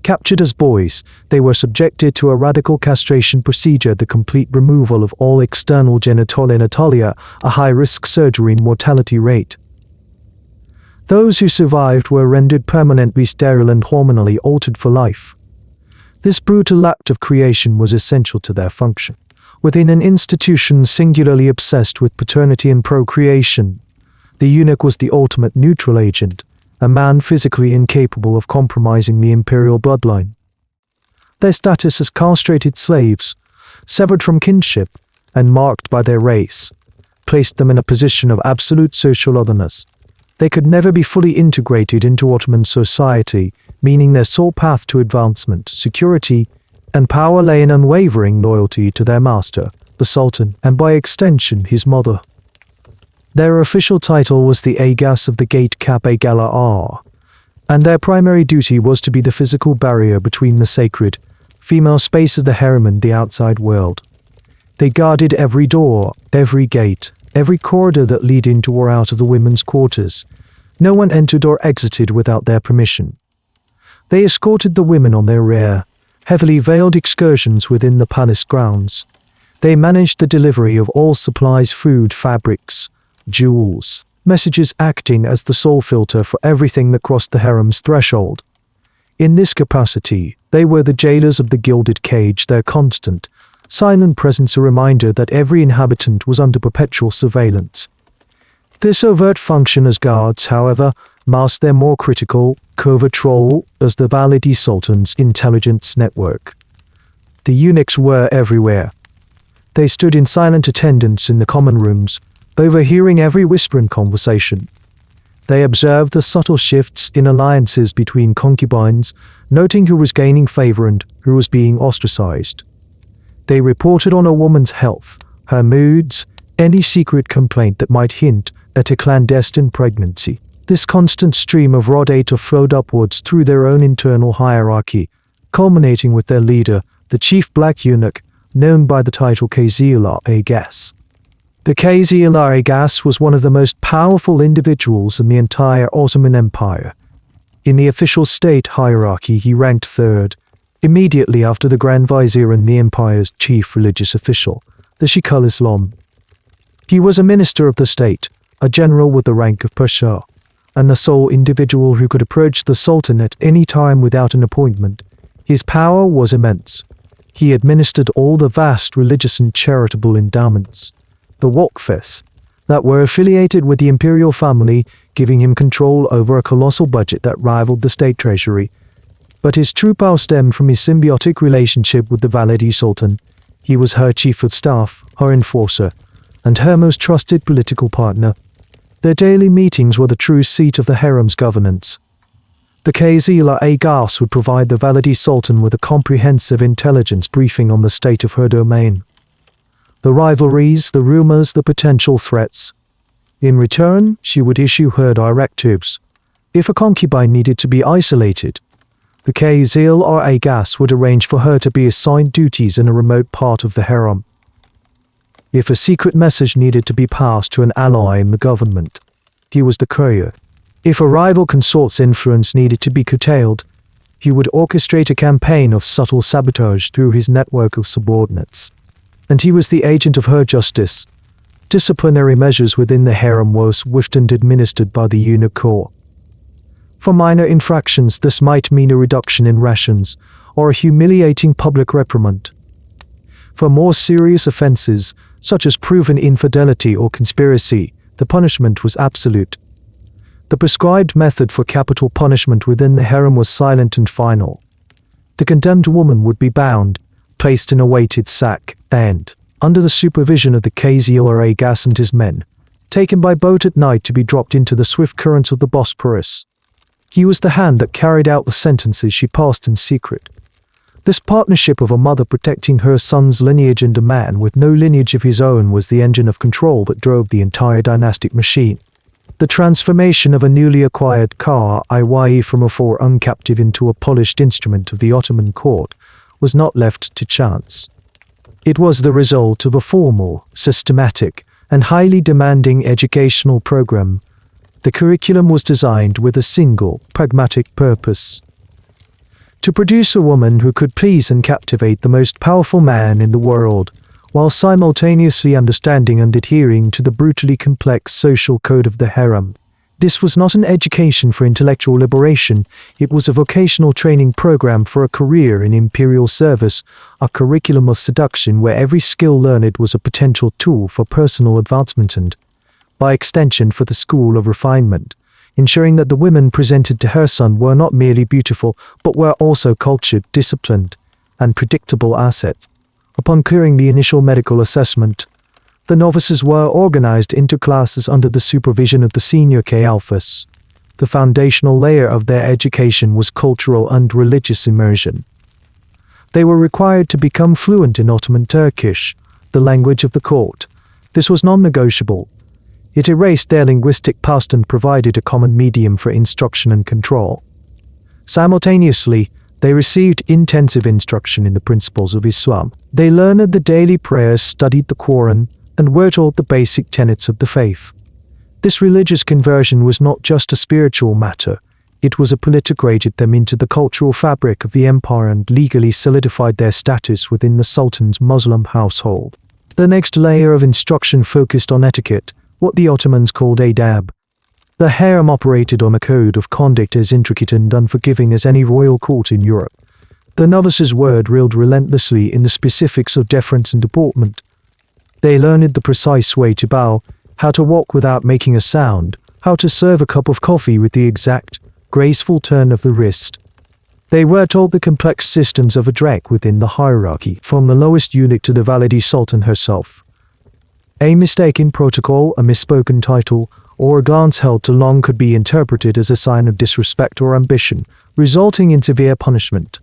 Captured as boys, they were subjected to a radical castration procedure, the complete removal of all external genitalia, a high-risk surgery mortality rate. Those who survived were rendered permanently sterile and hormonally altered for life. This brutal act of creation was essential to their function. Within an institution singularly obsessed with paternity and procreation, the eunuch was the ultimate neutral agent, a man physically incapable of compromising the imperial bloodline. Their status as castrated slaves, severed from kinship and marked by their race, placed them in a position of absolute social otherness. They could never be fully integrated into Ottoman society, meaning their sole path to advancement, security, and power lay in unwavering loyalty to their master, the Sultan, and by extension his mother. Their official title was the Agas of the Gate Cap Agala R, and their primary duty was to be the physical barrier between the sacred, female space of the harem and the outside world. They guarded every door, every gate, every corridor that led into or out of the women's quarters. No one entered or exited without their permission. They escorted the women on their rare, heavily veiled excursions within the palace grounds. They managed the delivery of all supplies, food, fabrics, jewels, messages, acting as the sole filter for everything that crossed the harem's threshold. In this capacity, they were the jailers of the gilded cage, their constant, silent presence a reminder that every inhabitant was under perpetual surveillance. This overt function as guards, however, masked their more critical, covert role as the Valide Sultan's intelligence network. The eunuchs were everywhere. They stood in silent attendance in the common rooms, overhearing every whisper and conversation. They observed the subtle shifts in alliances between concubines, noting who was gaining favor and who was being ostracized. They reported on a woman's health, her moods, any secret complaint that might hint at a clandestine pregnancy. This constant stream of raw data flowed upwards through their own internal hierarchy, culminating with their leader, the chief black eunuch, known by the title Kadınlar Saltanatı. The Kadınlar Saltanatı was one of the most powerful individuals in the entire Ottoman Empire. In the official state hierarchy, he ranked third, immediately after the Grand Vizier and the empire's chief religious official, the Sheikh al-Islam. He was a minister of the state, a general with the rank of Pasha, and the sole individual who could approach the Sultan at any time without an appointment. His power was immense. He administered all the vast religious and charitable endowments, the wakfes, that were affiliated with the imperial family, giving him control over a colossal budget that rivaled the state treasury. But his true power stemmed from his symbiotic relationship with the Valide Sultan. He was her chief of staff, her enforcer, and her most trusted political partner. Their daily meetings were the true seat of the harem's governance. The Kadınlar Saltanatı would provide the Valide Sultan with a comprehensive intelligence briefing on the state of her domain, the rivalries, the rumors, the potential threats. In return, she would issue her directives. If a concubine needed to be isolated, the Kadınlar Saltanatı would arrange for her to be assigned duties in a remote part of the harem. If a secret message needed to be passed to an ally in the government, he was the courier. If a rival consort's influence needed to be curtailed, he would orchestrate a campaign of subtle sabotage through his network of subordinates. And he was the agent of her justice. Disciplinary measures within the harem were swift and administered by the eunuch corps. For minor infractions, this might mean a reduction in rations or a humiliating public reprimand. For more serious offenses, such as proven infidelity or conspiracy, the punishment was absolute. The prescribed method for capital punishment within the harem was silent and final. The condemned woman would be bound, placed in a weighted sack, and, under the supervision of the Kadınlar Saltanatı and his men, taken by boat at night to be dropped into the swift currents of the Bosporus. He was the hand that carried out the sentences she passed in secret. This partnership of a mother protecting her son's lineage and a man with no lineage of his own was the engine of control that drove the entire dynastic machine. The transformation of a newly acquired car, i.e. from a foreign captive into a polished instrument of the Ottoman court, was not left to chance. It was the result of a formal, systematic, and highly demanding educational program. The curriculum was designed with a single, pragmatic purpose: to produce a woman who could please and captivate the most powerful man in the world, while simultaneously understanding and adhering to the brutally complex social code of the harem. This was not an education for intellectual liberation, it was a vocational training program for a career in imperial service, a curriculum of seduction where every skill learned was a potential tool for personal advancement and, by extension, for the school of refinement, ensuring that the women presented to her son were not merely beautiful, but were also cultured, disciplined, and predictable assets. Upon clearing the initial medical assessment, the novices were organized into classes under the supervision of the senior K-alphas. The foundational layer of their education was cultural and religious immersion. They were required to become fluent in Ottoman Turkish, the language of the court. This was non-negotiable. It erased their linguistic past and provided a common medium for instruction and control. Simultaneously, they received intensive instruction in the principles of Islam. They learned the daily prayers, studied the Quran, and were taught the basic tenets of the faith. This religious conversion was not just a spiritual matter, it was a integrated them into the cultural fabric of the empire and legally solidified their status within the Sultan's Muslim household. The next layer of instruction focused on etiquette, what the Ottomans called adab. The harem operated on a code of conduct as intricate and unforgiving as any royal court in Europe. The novices were drilled relentlessly in the specifics of deference and deportment. They learned the precise way to bow, how to walk without making a sound, how to serve a cup of coffee with the exact, graceful turn of the wrist. They were taught the complex systems of a drag within the hierarchy, from the lowest eunuch to the Valide Sultan herself. A mistaken protocol, a misspoken title, or a glance held too long could be interpreted as a sign of disrespect or ambition, resulting in severe punishment.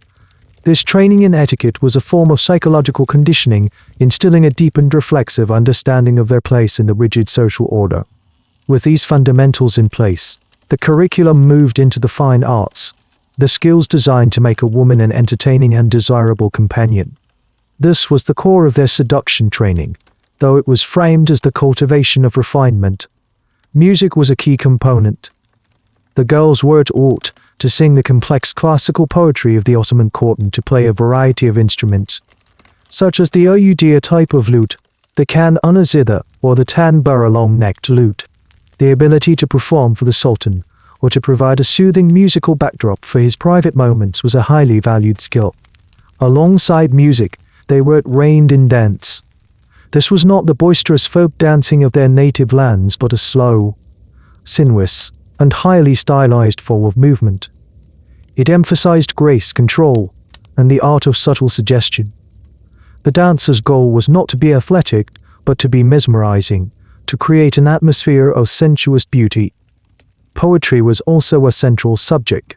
This training in etiquette was a form of psychological conditioning, instilling a deep and reflexive understanding of their place in the rigid social order. With these fundamentals in place, the curriculum moved into the fine arts, the skills designed to make a woman an entertaining and desirable companion. This was the core of their seduction training, though it was framed as the cultivation of refinement. Music was a key component. The girls were taught to sing the complex classical poetry of the Ottoman court and to play a variety of instruments, such as the Uyudia type of lute, the kan-una zither, or the tanbura long-necked lute. The ability to perform for the Sultan, or to provide a soothing musical backdrop for his private moments, was a highly valued skill. Alongside music, they were trained in dance. This was not the boisterous folk dancing of their native lands, but a slow, sinuous, and highly stylized form of movement. It emphasized grace, control, and the art of subtle suggestion. The dancer's goal was not to be athletic, but to be mesmerizing, to create an atmosphere of sensuous beauty. Poetry was also a central subject.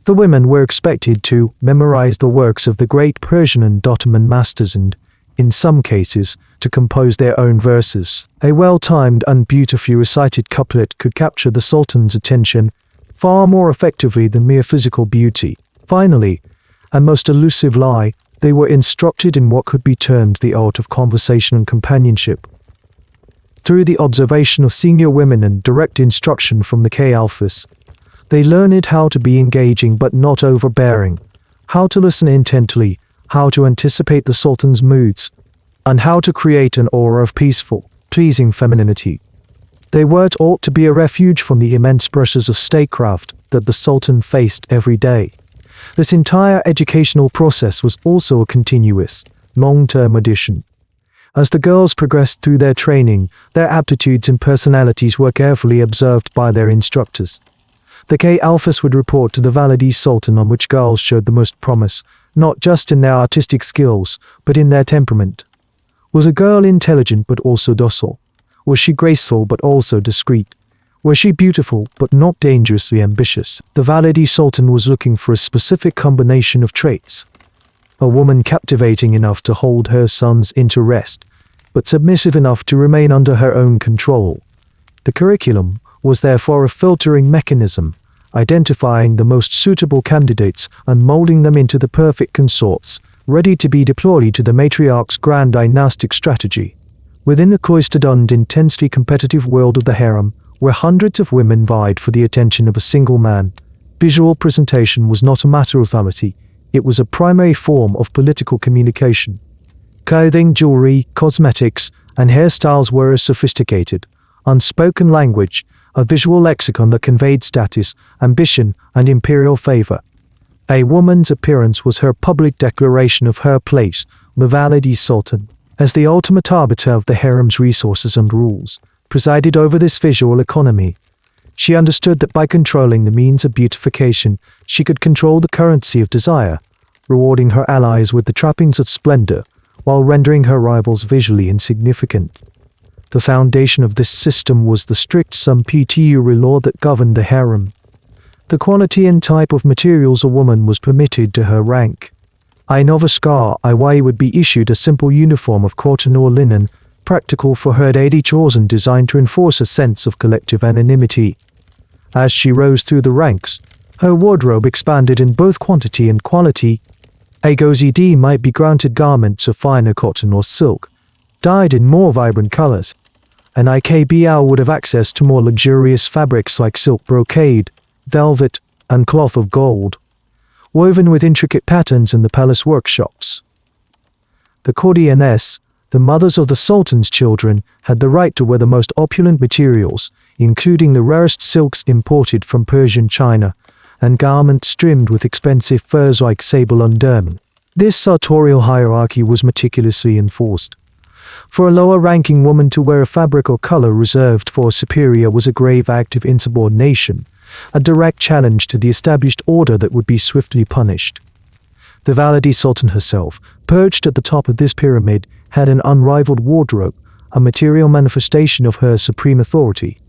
The women were expected to memorize the works of the great Persian and Ottoman masters and, in some cases, to compose their own verses. A well-timed and beautifully recited couplet could capture the Sultan's attention far more effectively than mere physical beauty. Finally, and most elusive lie, they were instructed in what could be termed the art of conversation and companionship. Through the observation of senior women and direct instruction from the K-Alphas, they learned how to be engaging but not overbearing, how to listen intently, how to anticipate the Sultan's moods, and how to create an aura of peaceful, pleasing femininity. They were taught to be a refuge from the immense pressures of statecraft that the Sultan faced every day. This entire educational process was also a continuous, long-term addition. As the girls progressed through their training, their aptitudes and personalities were carefully observed by their instructors. The K-Alphas would report to the Valide Sultan on which girls showed the most promise, not just in their artistic skills, but in their temperament. Was a girl intelligent but also docile? Was she graceful but also discreet? Was she beautiful but not dangerously ambitious? The Valide Sultan was looking for a specific combination of traits. A woman captivating enough to hold her son's interest, but submissive enough to remain under her own control. The curriculum was therefore a filtering mechanism, identifying the most suitable candidates and molding them into the perfect consorts, ready to be deployed to the matriarch's grand dynastic strategy. Within the cloistered and intensely competitive world of the harem, where hundreds of women vied for the attention of a single man, visual presentation was not a matter of vanity, it was a primary form of political communication. Clothing, jewelry, cosmetics, and hairstyles were a sophisticated, unspoken language, a visual lexicon that conveyed status, ambition, and imperial favor. A woman's appearance was her public declaration of her place, the Valide Sultan, as the ultimate arbiter of the harem's resources and rules, presided over this visual economy. She understood that by controlling the means of beautification, she could control the currency of desire, rewarding her allies with the trappings of splendor, while rendering her rivals visually insignificant. The foundation of this system was the strict sumptuary law that governed the harem. The quality and type of materials a woman was permitted to her rank. A noviska Iwai would be issued a simple uniform of cotton or linen, practical for her daily chores and designed to enforce a sense of collective anonymity. As she rose through the ranks, Her wardrobe expanded in both quantity and quality. A Gozd might be granted garments of finer cotton or silk, dyed in more vibrant colors. An IKBL would have access to more luxurious fabrics like silk brocade, velvet, and cloth of gold, woven with intricate patterns in the palace workshops. The Courtiers, the mothers of the Sultan's children, had the right to wear the most opulent materials, including the rarest silks imported from Persian China, and garments trimmed with expensive furs like sable and ermine. This sartorial hierarchy was meticulously enforced. For a lower-ranking woman to wear a fabric or color reserved for a superior was a grave act of insubordination, a direct challenge to the established order that would be swiftly punished. The Valide Sultan herself, perched at the top of this pyramid, had an unrivaled wardrobe, a material manifestation of her supreme authority.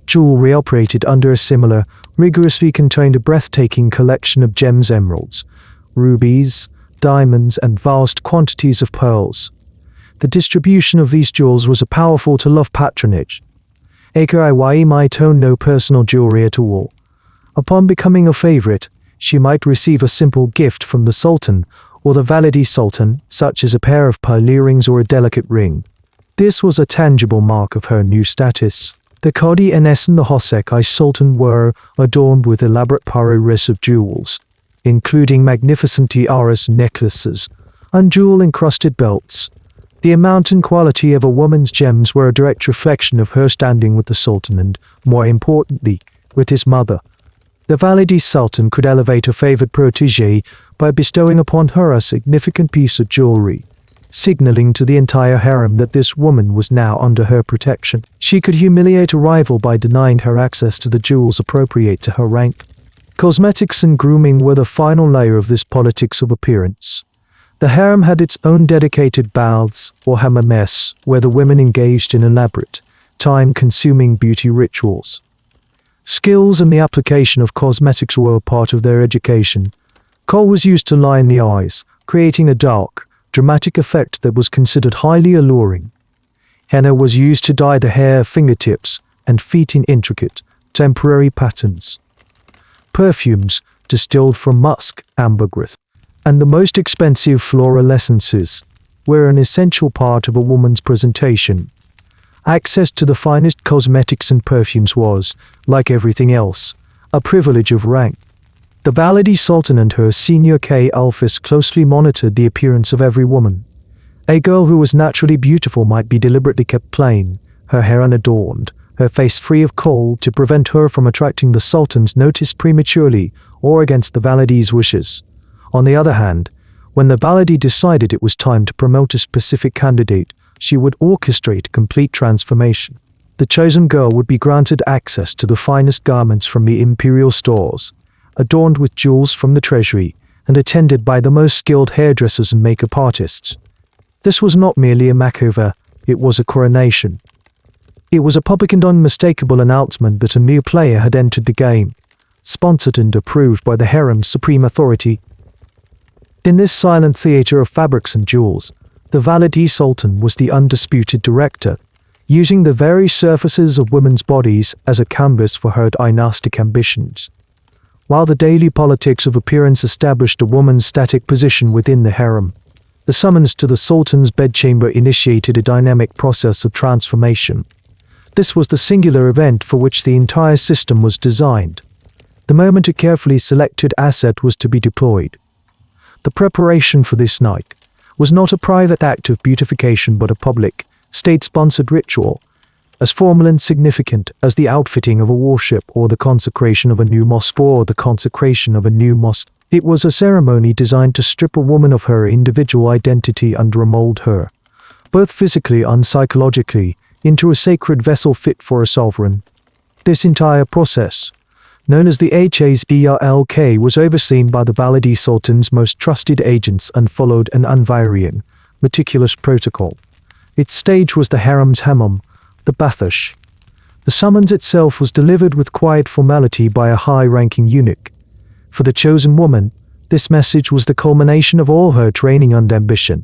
Jewelry operated under a similar, rigorously contained a breathtaking collection of gems, emeralds, rubies, diamonds, and vast quantities of pearls. The distribution of these jewels was a powerful tool of patronage. Akiyi might own no personal jewelry at all. Upon becoming a favorite, she might receive a simple gift from the Sultan or the Valide Sultan, such as a pair of pearl earrings or a delicate ring. This was a tangible mark of her new status. The Courtiers and the Hosekai Sultan were adorned with elaborate parures of jewels, including magnificent tiaras and necklaces, and jewel-encrusted belts. The amount and quality of a woman's gems were a direct reflection of her standing with the Sultan and, more importantly, with his mother. The Valide Sultan could elevate a favored protégé by bestowing upon her a significant piece of jewelry, signaling to the entire harem that this woman was now under her protection. She could humiliate a rival by denying her access to the jewels appropriate to her rank. Cosmetics and grooming were the final layer of this politics of appearance. The harem had its own dedicated baths, or immerse, where the women engaged in elaborate, time-consuming beauty rituals. Skills in the application of cosmetics were a part of their education. Kohl was used to line the eyes, creating a dark, dramatic effect that was considered highly alluring. Henna was used to dye the hair, fingertips, and feet in intricate, temporary patterns. Perfumes, distilled from musk, ambergris, and the most expensive floral essences, were an essential part of a woman's presentation. Access to the finest cosmetics and perfumes was, like everything else, a privilege of rank. The Valide Sultan and her senior Alphys closely monitored the appearance of every woman. A girl who was naturally beautiful might be deliberately kept plain, her hair unadorned, her face free of kohl to prevent her from attracting the Sultan's notice prematurely or against the Valide's wishes. On the other hand, when the Valide decided it was time to promote a specific candidate, she would orchestrate complete transformation. The chosen girl would be granted access to the finest garments from the Imperial stores, adorned with jewels from the treasury, and attended by the most skilled hairdressers and makeup artists. This was not merely a makeover, it was a coronation. It was a public and unmistakable announcement that a new player had entered the game, sponsored and approved by the harem's supreme authority. In this silent theater of fabrics and jewels, the Valide Sultan was the undisputed director, using the very surfaces of women's bodies as a canvas for her dynastic ambitions. While the daily politics of appearance established a woman's static position within the harem, the summons to the Sultan's bedchamber initiated a dynamic process of transformation. This was the singular event for which the entire system was designed. The moment a carefully selected asset was to be deployed. The preparation for this night was not a private act of beautification but a public, state-sponsored ritual, as formal and significant as the outfitting of a warship or the consecration of a new mosque. It was a ceremony designed to strip a woman of her individual identity and remold her, both physically and psychologically, into a sacred vessel fit for a sovereign. This entire process, known as the Hazelk, was overseen by the Valide Sultan's most trusted agents and followed an unvarying, meticulous protocol. Its stage was the harem's hammam, the bathish. The summons itself was delivered with quiet formality by a high-ranking eunuch. For the chosen woman, this message was the culmination of all her training and ambition.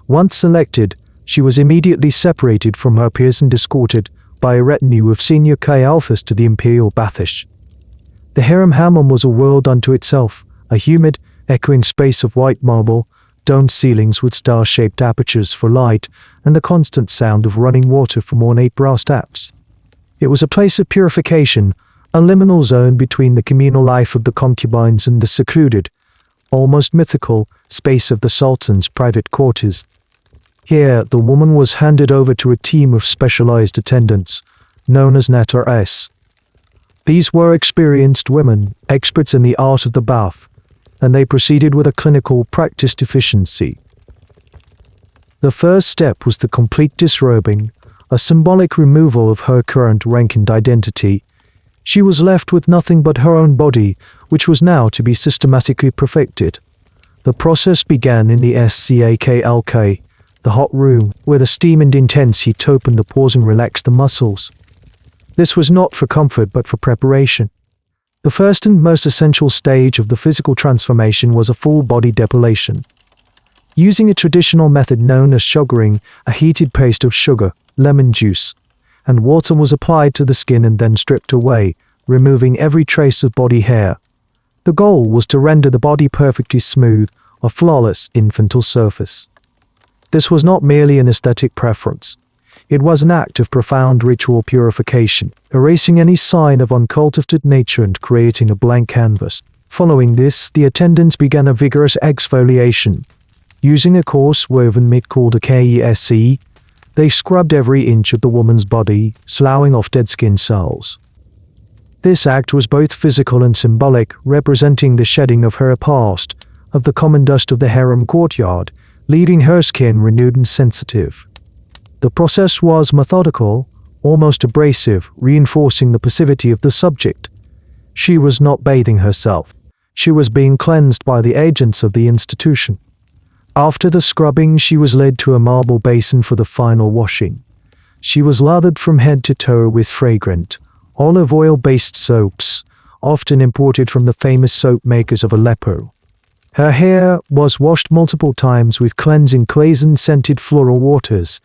Once selected, she was immediately separated from her peers and escorted by a retinue of senior Alphys to the Imperial bathish. The harem hammam was a world unto itself, a humid, echoing space of white marble, domed ceilings with star-shaped apertures for light, and the constant sound of running water from ornate brass taps. It was a place of purification, a liminal zone between the communal life of the concubines and the secluded, almost mythical, space of the sultan's private quarters. Here, the woman was handed over to a team of specialized attendants, known as narration. These were experienced women, experts in the art of the bath, and they proceeded with a clinical, practiced efficiency. The first step was the complete disrobing, a symbolic removal of her current rank and identity. She was left with nothing but her own body, which was now to be systematically perfected. The process began in the SCAKLK, the hot room, where the steam and intense heat opened the pores and relaxed the muscles. This was not for comfort but for preparation. The first and most essential stage of the physical transformation was a full-body depilation. Using a traditional method known as sugaring, a heated paste of sugar, lemon juice, and water was applied to the skin and then stripped away, removing every trace of body hair. The goal was to render the body perfectly smooth, a flawless, infantile surface. This was not merely an aesthetic preference. It was an act of profound ritual purification, erasing any sign of uncultivated nature and creating a blank canvas. Following this, the attendants began a vigorous exfoliation. Using a coarse woven mitt called a KESE, they scrubbed every inch of the woman's body, sloughing off dead skin cells. This act was both physical and symbolic, representing the shedding of her past, of the common dust of the harem courtyard, leaving her skin renewed and sensitive. The process was methodical, almost abrasive, reinforcing the passivity of the subject. She was not bathing herself. She was being cleansed by the agents of the institution. After the scrubbing, she was led to a marble basin for the final washing. She was lathered from head to toe with fragrant, olive oil-based soaps, often imported from the famous soap makers of Aleppo. Her hair was washed multiple times with cleansing clays and scented floral waters,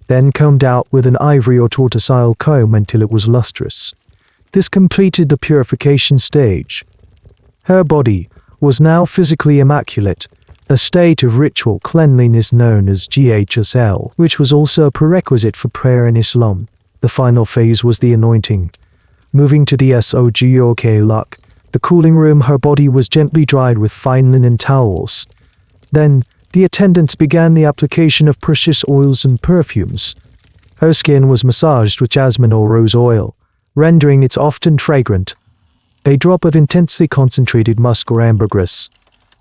then combed out with an ivory or tortoiseshell comb until it was lustrous. This completed the purification stage. Her body was now physically immaculate, a state of ritual cleanliness known as GHSL, which was also a prerequisite for prayer in Islam. The final phase was the anointing. Moving to the SOGOK, the cooling room, her body was gently dried with fine linen towels. Then, the attendants began the application of precious oils and perfumes. Her skin was massaged with jasmine or rose oil, rendering it often fragrant. A drop of intensely concentrated musk or ambergris,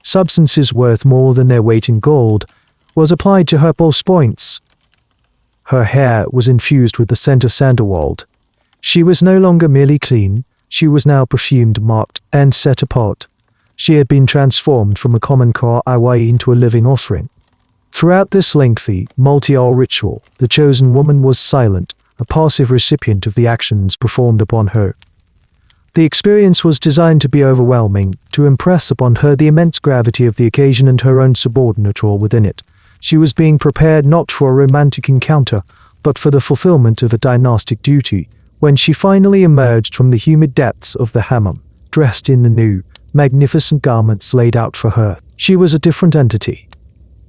substances worth more than their weight in gold, was applied to her pulse points. Her hair was infused with the scent of sandalwood. She was no longer merely clean, she was now perfumed, marked, and set apart. She had been transformed from a common Iwai into a living offering. Throughout this lengthy, multi-hour ritual, the chosen woman was silent, a passive recipient of the actions performed upon her. The experience was designed to be overwhelming, to impress upon her the immense gravity of the occasion and her own subordinate role within it. She was being prepared not for a romantic encounter, but for the fulfillment of a dynastic duty. When she finally emerged from the humid depths of the hammam, dressed in the new, magnificent garments laid out for her, she was a different entity.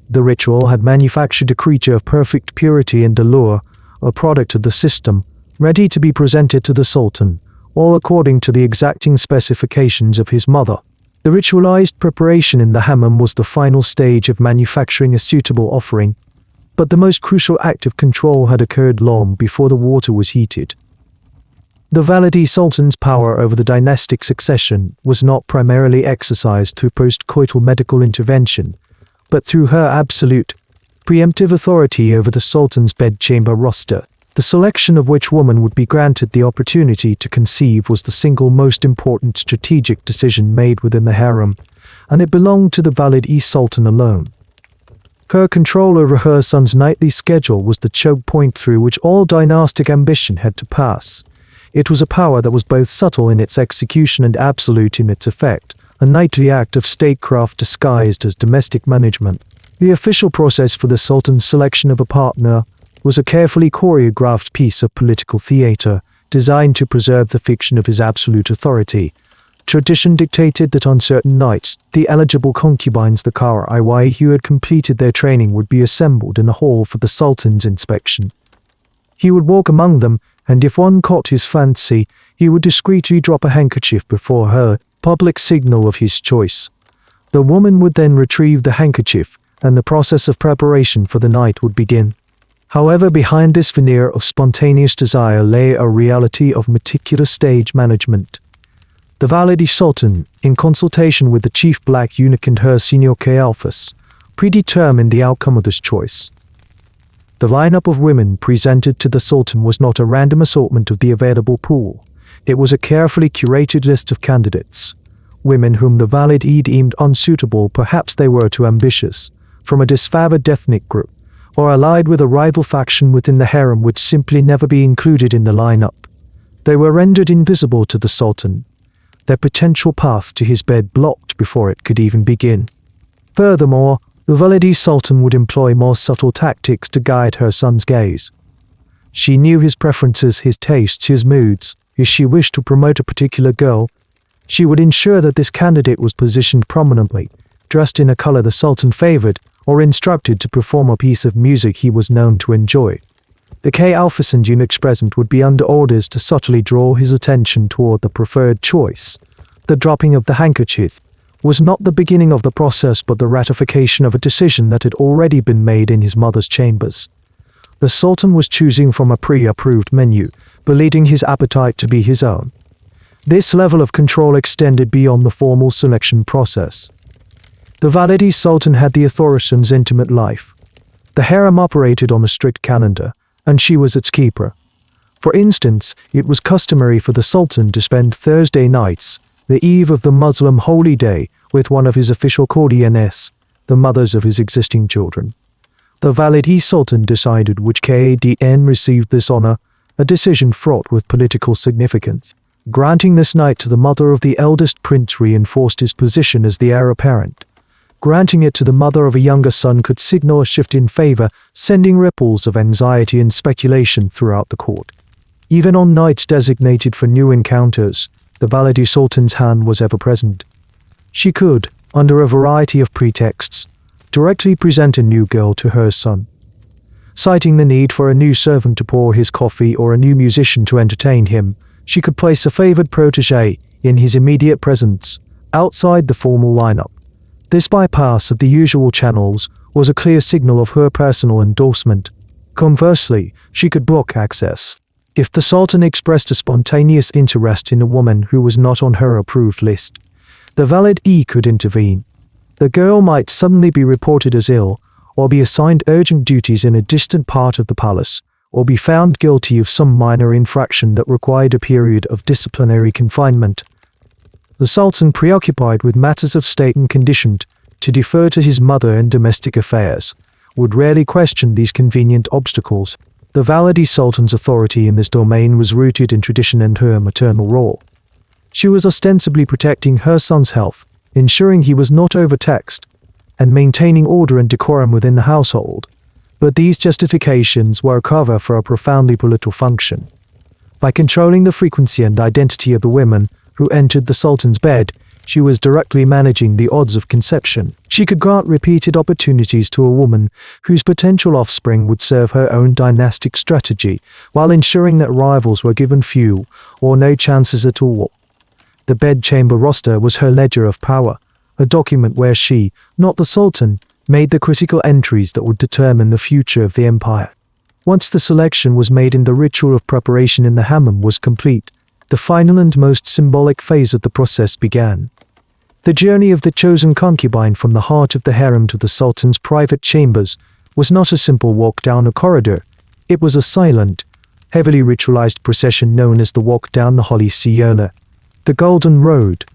The ritual had manufactured a creature of perfect purity and allure, a product of the system, ready to be presented to the Sultan, all according to the exacting specifications of his mother. The ritualized preparation in the hammam was the final stage of manufacturing a suitable offering, but the most crucial act of control had occurred long before the water was heated. The Valide Sultan's power over the dynastic succession was not primarily exercised through post-coital medical intervention, but through her absolute, preemptive authority over the Sultan's bedchamber roster, the selection of which woman would be granted the opportunity to conceive was the single most important strategic decision made within the harem, and it belonged to the Valide Sultan alone. Her control over her son's nightly schedule was the choke point through which all dynastic ambition had to pass. It was a power that was both subtle in its execution and absolute in its effect, a knightly act of statecraft disguised as domestic management. The official process for the Sultan's selection of a partner was a carefully choreographed piece of political theater, designed to preserve the fiction of his absolute authority. Tradition dictated that on certain nights, the eligible concubines, the Kara who had completed their training, would be assembled in a hall for the Sultan's inspection. He would walk among them, and if one caught his fancy, he would discreetly drop a handkerchief before her, public signal of his choice. The woman would then retrieve the handkerchief, and the process of preparation for the night would begin. However, behind this veneer of spontaneous desire lay a reality of meticulous stage management. The Valide Sultan, in consultation with the chief black eunuch and her senior K-Alphas, predetermined the outcome of this choice. The lineup of women presented to the Sultan was not a random assortment of the available pool. It was a carefully curated list of candidates. Women whom the Valide deemed unsuitable, perhaps they were too ambitious, from a disfavored ethnic group, or allied with a rival faction within the harem, would simply never be included in the lineup. They were rendered invisible to the Sultan, their potential path to his bed blocked before it could even begin. Furthermore, the Valide Sultan would employ more subtle tactics to guide her son's gaze. She knew his preferences, his tastes, his moods. If she wished to promote a particular girl, she would ensure that this candidate was positioned prominently, dressed in a color the Sultan favored, or instructed to perform a piece of music he was known to enjoy. The K-Alphas and eunuchs present would be under orders to subtly draw his attention toward the preferred choice. The dropping of the handkerchief was not the beginning of the process, but the ratification of a decision that had already been made in his mother's chambers. The Sultan was choosing from a pre-approved menu, believing his appetite to be his own. This level of control extended beyond the formal selection process. The Valide Sultan had the authority's intimate life. The harem operated on a strict calendar, and she was its keeper. For instance, it was customary for the Sultan to spend Thursday nights, the eve of the Muslim holy day, with one of his official courtieres, the mothers of his existing children. The Valide Sultan decided which KADN received this honor, a decision fraught with political significance. Granting this night to the mother of the eldest prince reinforced his position as the heir apparent. Granting it to the mother of a younger son could signal a shift in favor, sending ripples of anxiety and speculation throughout the court. Even on nights designated for new encounters, the Valide Sultan's hand was ever present. She could, under a variety of pretexts, directly present a new girl to her son. Citing the need for a new servant to pour his coffee or a new musician to entertain him, she could place a favored protégé in his immediate presence, outside the formal lineup. This bypass of the usual channels was a clear signal of her personal endorsement. Conversely, she could block access. If the Sultan expressed a spontaneous interest in a woman who was not on her approved list, the Valide could intervene. The girl might suddenly be reported as ill, or be assigned urgent duties in a distant part of the palace, or be found guilty of some minor infraction that required a period of disciplinary confinement. The Sultan, preoccupied with matters of state and conditioned to defer to his mother in domestic affairs, would rarely question these convenient obstacles. The Valide Sultan's authority in this domain was rooted in tradition and her maternal role. She was ostensibly protecting her son's health, ensuring he was not overtaxed, and maintaining order and decorum within the household. But these justifications were a cover for a profoundly political function. By controlling the frequency and identity of the women who entered the Sultan's bed, she was directly managing the odds of conception. She could grant repeated opportunities to a woman whose potential offspring would serve her own dynastic strategy, while ensuring that rivals were given few or no chances at all. The bedchamber roster was her ledger of power, a document where she, not the Sultan, made the critical entries that would determine the future of the empire. Once the selection was made and the ritual of preparation in the harem was complete, the final and most symbolic phase of the process began. The journey of the chosen concubine from the heart of the harem to the Sultan's private chambers was not a simple walk down a corridor. It was a silent, heavily ritualized procession known as the walk down the Holy Siona, the Golden Road.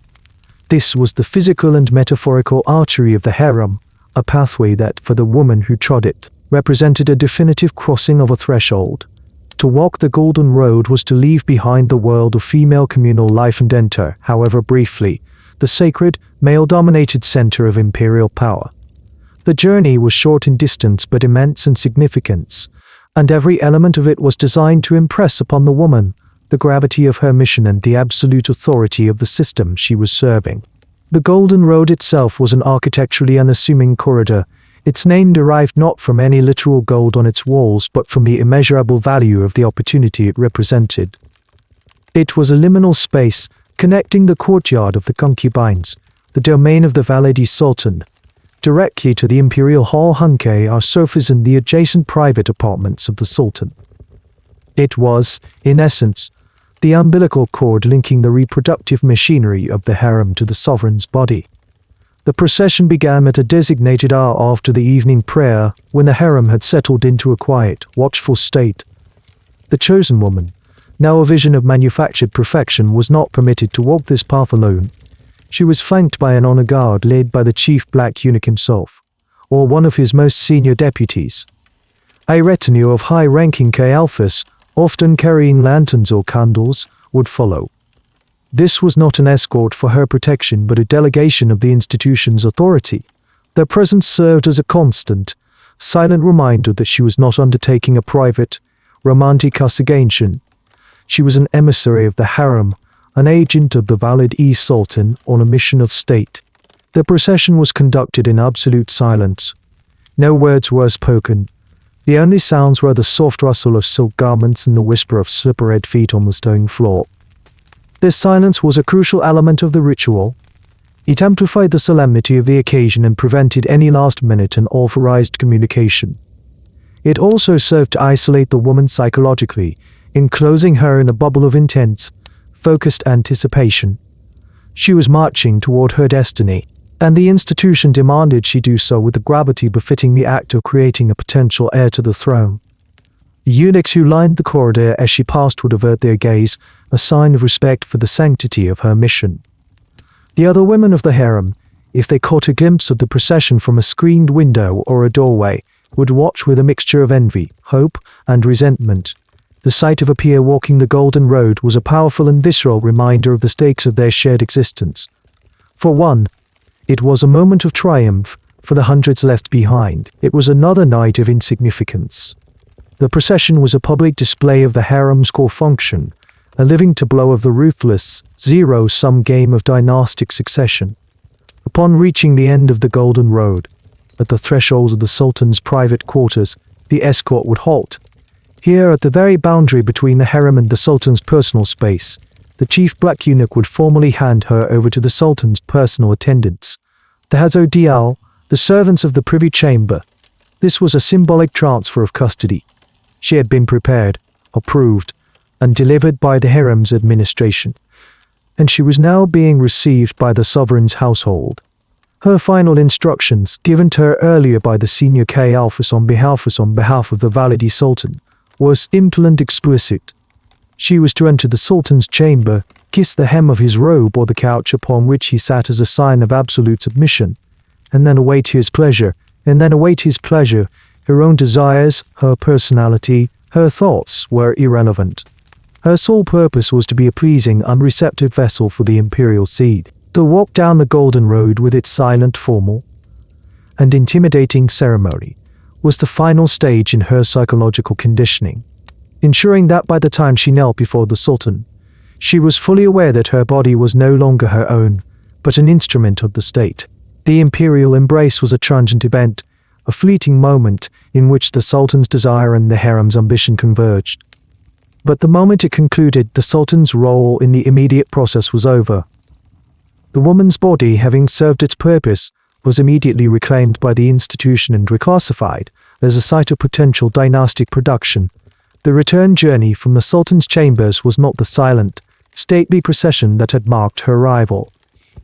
This was the physical and metaphorical artery of the harem, a pathway that, for the woman who trod it, represented a definitive crossing of a threshold. To walk the Golden Road was to leave behind the world of female communal life and enter, however briefly, the sacred, male-dominated center of imperial power. The journey was short in distance but immense in significance, and every element of it was designed to impress upon the woman the gravity of her mission and the absolute authority of the system she was serving. The Golden Road itself was an architecturally unassuming corridor, its name derived not from any literal gold on its walls but from the immeasurable value of the opportunity it represented. It was a liminal space connecting the courtyard of the concubines, the domain of the Valide Sultan, directly to the Imperial Hall Hunke are sofas and the adjacent private apartments of the Sultan. It was, in essence, the umbilical cord linking the reproductive machinery of the harem to the sovereign's body. The procession began at a designated hour after the evening prayer, when the harem had settled into a quiet, watchful state. The chosen woman, now a vision of manufactured perfection, was not permitted to walk this path alone. She was flanked by an honor guard led by the chief black eunuch himself, or one of his most senior deputies. A retinue of high-ranking Alphas, often carrying lanterns or candles, would follow. This was not an escort for her protection but a delegation of the institution's authority. Their presence served as a constant, silent reminder that she was not undertaking a private, romantic assignation. She was an emissary of the harem, an agent of the Valide Sultan on a mission of state. The procession was conducted in absolute silence. No words were spoken. The only sounds were the soft rustle of silk garments and the whisper of slippered feet on the stone floor. This silence was a crucial element of the ritual. It amplified the solemnity of the occasion and prevented any last-minute and unauthorized communication. It also served to isolate the woman psychologically, enclosing her in a bubble of intense, focused anticipation. She was marching toward her destiny, and the institution demanded she do so with the gravity befitting the act of creating a potential heir to the throne. The eunuchs who lined the corridor as she passed would avert their gaze, a sign of respect for the sanctity of her mission. The other women of the harem, if they caught a glimpse of the procession from a screened window or a doorway, would watch with a mixture of envy, hope, and resentment. The sight of a peer walking the Golden Road was a powerful and visceral reminder of the stakes of their shared existence. For one, it was a moment of triumph. For the hundreds left behind, it was another night of insignificance. The procession was a public display of the harem's core function, a living tableau of the ruthless, zero-sum game of dynastic succession. Upon reaching the end of the Golden Road, at the threshold of the Sultan's private quarters, the escort would halt. Here, at the very boundary between the harem and the Sultan's personal space, the chief black eunuch would formally hand her over to the Sultan's personal attendants, the Hazodial, the servants of the privy chamber. This was a symbolic transfer of custody. She had been prepared, approved, and delivered by the harem's administration, and she was now being received by the sovereign's household. Her final instructions, given to her earlier by the senior Alphas on behalf of the Valide Sultan, were simple and explicit. She was to enter the Sultan's chamber, kiss the hem of his robe or the couch upon which he sat as a sign of absolute submission, and then await his pleasure. Her own desires, her personality, her thoughts were irrelevant. Her sole purpose was to be a pleasing, unreceptive vessel for the imperial seed. To walk down the Golden Road with its silent, formal, and intimidating ceremony was the final stage in her psychological conditioning, ensuring that by the time she knelt before the Sultan, she was fully aware that her body was no longer her own, but an instrument of the state. The imperial embrace was a transient event, a fleeting moment in which the Sultan's desire and the harem's ambition converged. But the moment it concluded, the Sultan's role in the immediate process was over. The woman's body, having served its purpose, was immediately reclaimed by the institution and reclassified as a site of potential dynastic production. The return journey from the Sultan's chambers was not the silent, stately procession that had marked her arrival.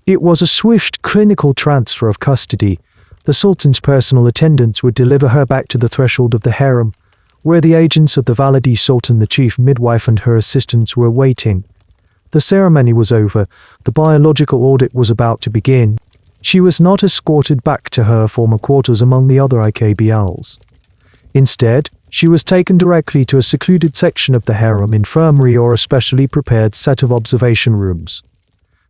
It was a swift, clinical transfer of custody. The Sultan's personal attendants would deliver her back to the threshold of the harem, where the agents of the Valide Sultan, the chief midwife, and her assistants were waiting. The ceremony was over. The biological audit was about to begin. She was not escorted back to her former quarters among the other IKBLs. Instead, she was taken directly to a secluded section of the harem infirmary or a specially prepared set of observation rooms.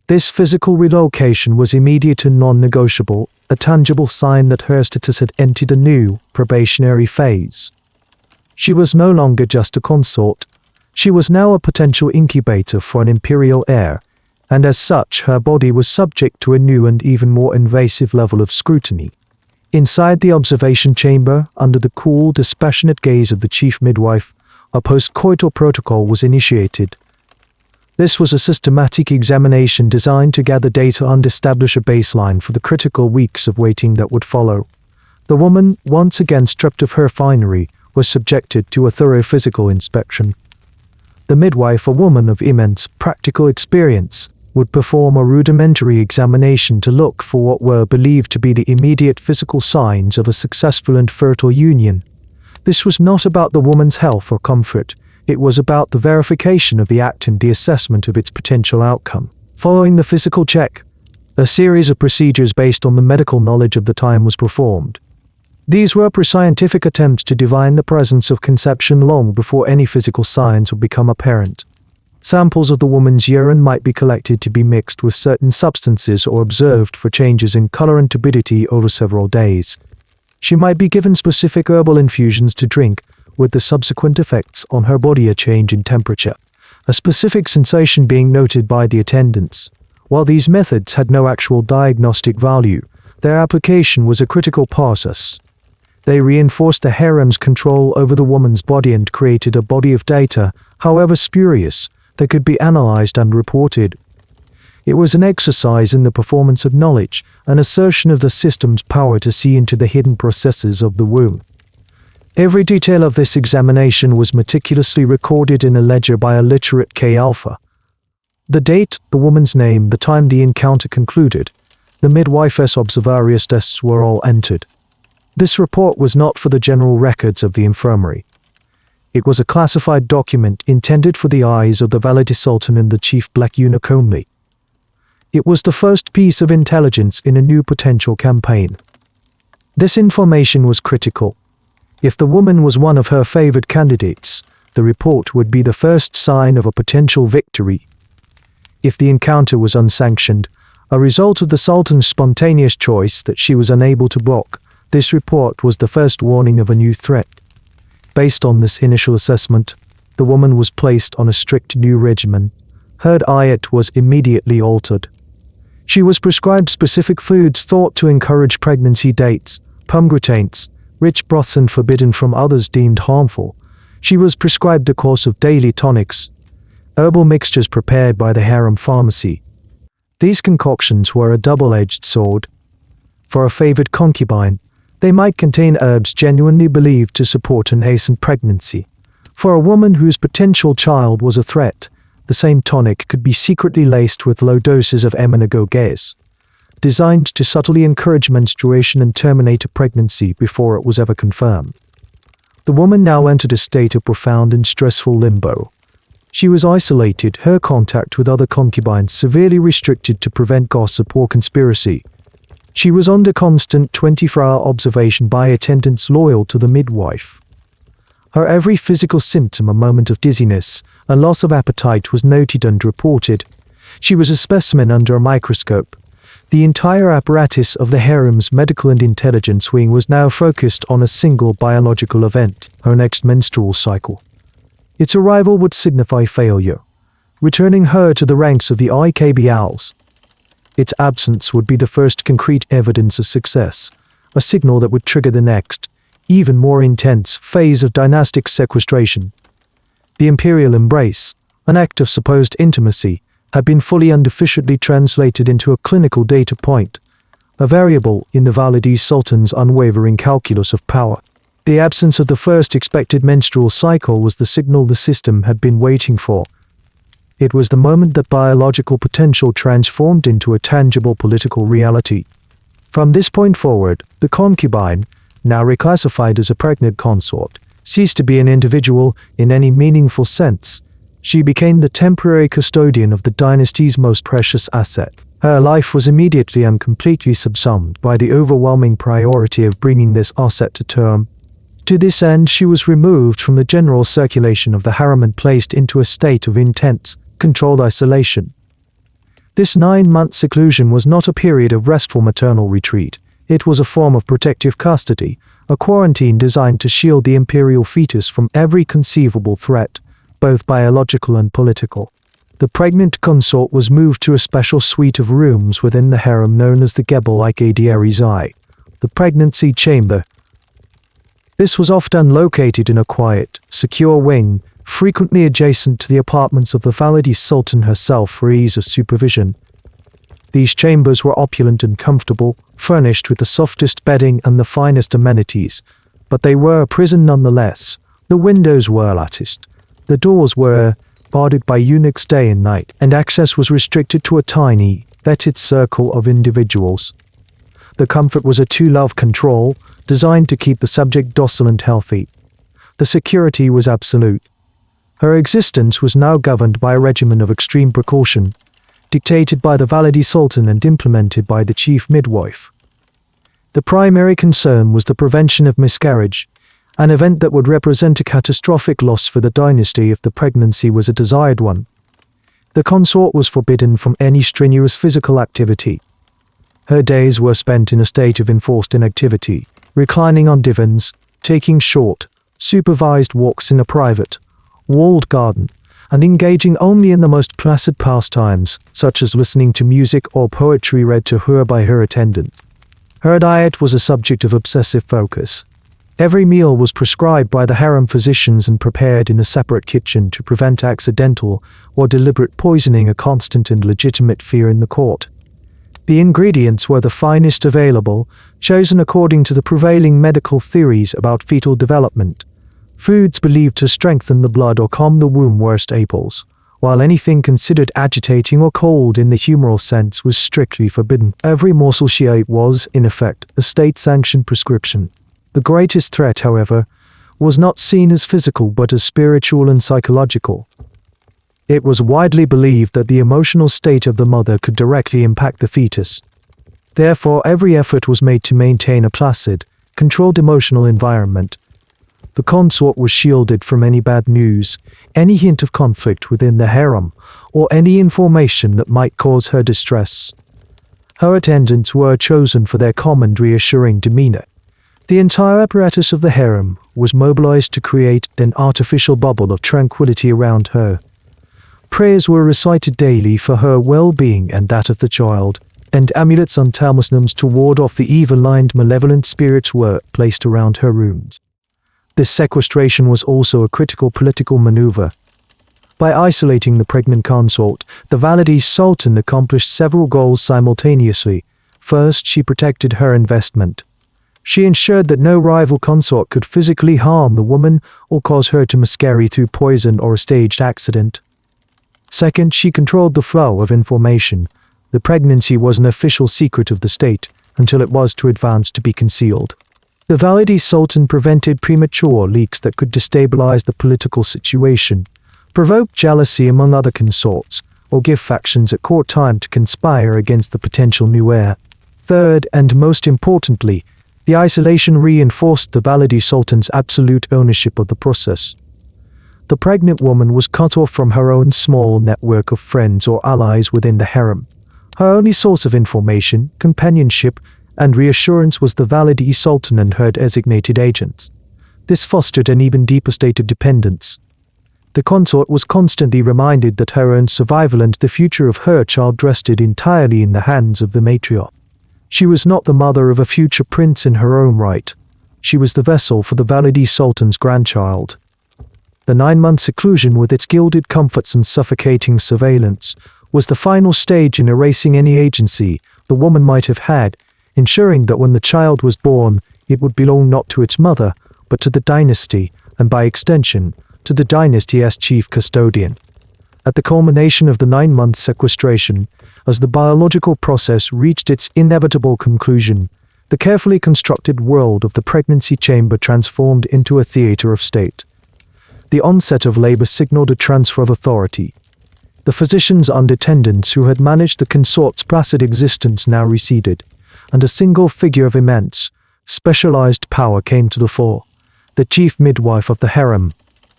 This physical relocation was immediate and non-negotiable, a tangible sign that her status had entered a new, probationary phase. She was no longer just a consort. She was now a potential incubator for an imperial heir, and as such her body was subject to a new and even more invasive level of scrutiny. Inside the observation chamber, under the cool, dispassionate gaze of the chief midwife, a post-coital protocol was initiated. This was a systematic examination designed to gather data and establish a baseline for the critical weeks of waiting that would follow. The woman, once again stripped of her finery, was subjected to a thorough physical inspection. The midwife, a woman of immense practical experience, would perform a rudimentary examination to look for what were believed to be the immediate physical signs of a successful and fertile union. This was not about the woman's health or comfort. It was about the verification of the act and the assessment of its potential outcome. Following the physical check, a series of procedures based on the medical knowledge of the time was performed. These were pre-scientific attempts to divine the presence of conception long before any physical signs would become apparent. Samples of the woman's urine might be collected to be mixed with certain substances or observed for changes in color and turbidity over several days. She might be given specific herbal infusions to drink, with the subsequent effects on her body a change in temperature, a specific sensation being noted by the attendants. While these methods had no actual diagnostic value, their application was a critical process. They reinforced the harem's control over the woman's body and created a body of data, however spurious, that could be analyzed and reported. It was an exercise in the performance of knowledge, an assertion of the system's power to see into the hidden processes of the womb. Every detail of this examination was meticulously recorded in a ledger by a literate K-alpha. The date, the woman's name, the time the encounter concluded, the midwife's observarious tests were all entered. This report was not for the general records of the infirmary. It was a classified document intended for the eyes of the Valide Sultan and the chief black eunuch only. It was the first piece of intelligence in a new potential campaign. This information was critical. If the woman was one of her favored candidates, the report would be the first sign of a potential victory. If the encounter was unsanctioned, a result of the Sultan's spontaneous choice that she was unable to block, this report was the first warning of a new threat. Based on this initial assessment, the woman was placed on a strict new regimen. Her diet was immediately altered. She was prescribed specific foods thought to encourage pregnancy dates, pomegranates, rich broths and forbidden from others deemed harmful. She was prescribed a course of daily tonics, herbal mixtures prepared by the harem pharmacy. These concoctions were a double-edged sword. For a favored concubine, they might contain herbs genuinely believed to support and hasten pregnancy. For a woman whose potential child was a threat, the same tonic could be secretly laced with low doses of emmenagoges, designed to subtly encourage menstruation and terminate a pregnancy before it was ever confirmed. The woman now entered a state of profound and stressful limbo. She was isolated, her contact with other concubines severely restricted to prevent gossip or conspiracy. She was under constant 24-hour observation by attendants loyal to the midwife. Her every physical symptom, a moment of dizziness, a loss of appetite, was noted and reported. She was a specimen under a microscope. The entire apparatus of the harem's medical and intelligence wing was now focused on a single biological event, her next menstrual cycle. Its arrival would signify failure, returning her to the ranks of the IKBLs. Its absence would be the first concrete evidence of success, a signal that would trigger the next, even more intense, phase of dynastic sequestration. The imperial embrace, an act of supposed intimacy, had been fully and efficiently translated into a clinical data point, a variable in the Valide Sultan's unwavering calculus of power. The absence of the first expected menstrual cycle was the signal the system had been waiting for. It was the moment that biological potential transformed into a tangible political reality. From this point forward, the concubine, now reclassified as a pregnant consort, ceased to be an individual in any meaningful sense. She became the temporary custodian of the dynasty's most precious asset. Her life was immediately and completely subsumed by the overwhelming priority of bringing this asset to term. To this end, she was removed from the general circulation of the harem and placed into a state of intense, controlled isolation. This 9-month seclusion was not a period of restful maternal retreat. It was a form of protective custody, a quarantine designed to shield the imperial fetus from every conceivable threat, both biological and political. The pregnant consort was moved to a special suite of rooms within the harem known as the Gebel-i-Eye, the pregnancy chamber. This was often located in a quiet, secure wing, frequently adjacent to the apartments of the Valide Sultan herself for ease of supervision. These chambers were opulent and comfortable, furnished with the softest bedding and the finest amenities, but they were a prison nonetheless. The windows were latticed. The doors were guarded by eunuchs day and night, and access was restricted to a tiny, vetted circle of individuals. The comfort was a two-love control, designed to keep the subject docile and healthy. The security was absolute. Her existence was now governed by a regimen of extreme precaution, dictated by the Valide Sultan and implemented by the chief midwife. The primary concern was the prevention of miscarriage, an event that would represent a catastrophic loss for the dynasty if the pregnancy was a desired one. The consort was forbidden from any strenuous physical activity. Her days were spent in a state of enforced inactivity, reclining on divans, taking short, supervised walks in a private, walled garden, and engaging only in the most placid pastimes, such as listening to music or poetry read to her by her attendant. Her diet was a subject of obsessive focus. Every meal was prescribed by the harem physicians and prepared in a separate kitchen to prevent accidental or deliberate poisoning, a constant and legitimate fear in the court. The ingredients were the finest available, chosen according to the prevailing medical theories about fetal development. Foods believed to strengthen the blood or calm the womb were staples, while anything considered agitating or cold in the humoral sense was strictly forbidden. Every morsel she ate was, in effect, a state-sanctioned prescription. The greatest threat, however, was not seen as physical but as spiritual and psychological. It was widely believed that the emotional state of the mother could directly impact the fetus. Therefore, every effort was made to maintain a placid, controlled emotional environment. The consort was shielded from any bad news, any hint of conflict within the harem, or any information that might cause her distress. Her attendants were chosen for their calm and reassuring demeanor. The entire apparatus of the harem was mobilized to create an artificial bubble of tranquility around her. Prayers were recited daily for her well-being and that of the child, and amulets on talismans to ward off the evil-lined malevolent spirits were placed around her rooms. This sequestration was also a critical political maneuver. By isolating the pregnant consort, the Valide Sultan accomplished several goals simultaneously. First, she protected her investment. She ensured that no rival consort could physically harm the woman or cause her to miscarry through poison or a staged accident. Second, she controlled the flow of information. The pregnancy was an official secret of the state until it was too advanced to be concealed. The Valide Sultan prevented premature leaks that could destabilize the political situation, provoke jealousy among other consorts, or give factions at court time to conspire against the potential new heir. Third, and most importantly, the isolation reinforced the Valide Sultan's absolute ownership of the process. The pregnant woman was cut off from her own small network of friends or allies within the harem. Her only source of information, companionship, and reassurance was the Valide Sultan and her designated agents. This fostered an even deeper state of dependence. The consort was constantly reminded that her own survival and the future of her child rested entirely in the hands of the matriarch. She was not the mother of a future prince in her own right. She was the vessel for the Valide Sultan's grandchild. The 9-month seclusion with its gilded comforts and suffocating surveillance was the final stage in erasing any agency the woman might have had, ensuring that when the child was born, it would belong not to its mother, but to the dynasty, and by extension, to the dynasty as chief custodian. At the culmination of the 9-month sequestration, as the biological process reached its inevitable conclusion, the carefully constructed world of the pregnancy chamber transformed into a theater of state. The onset of labor signaled a transfer of authority. The physicians and attendants who had managed the consort's placid existence now receded, and a single figure of immense, specialized power came to the fore, the chief midwife of the harem,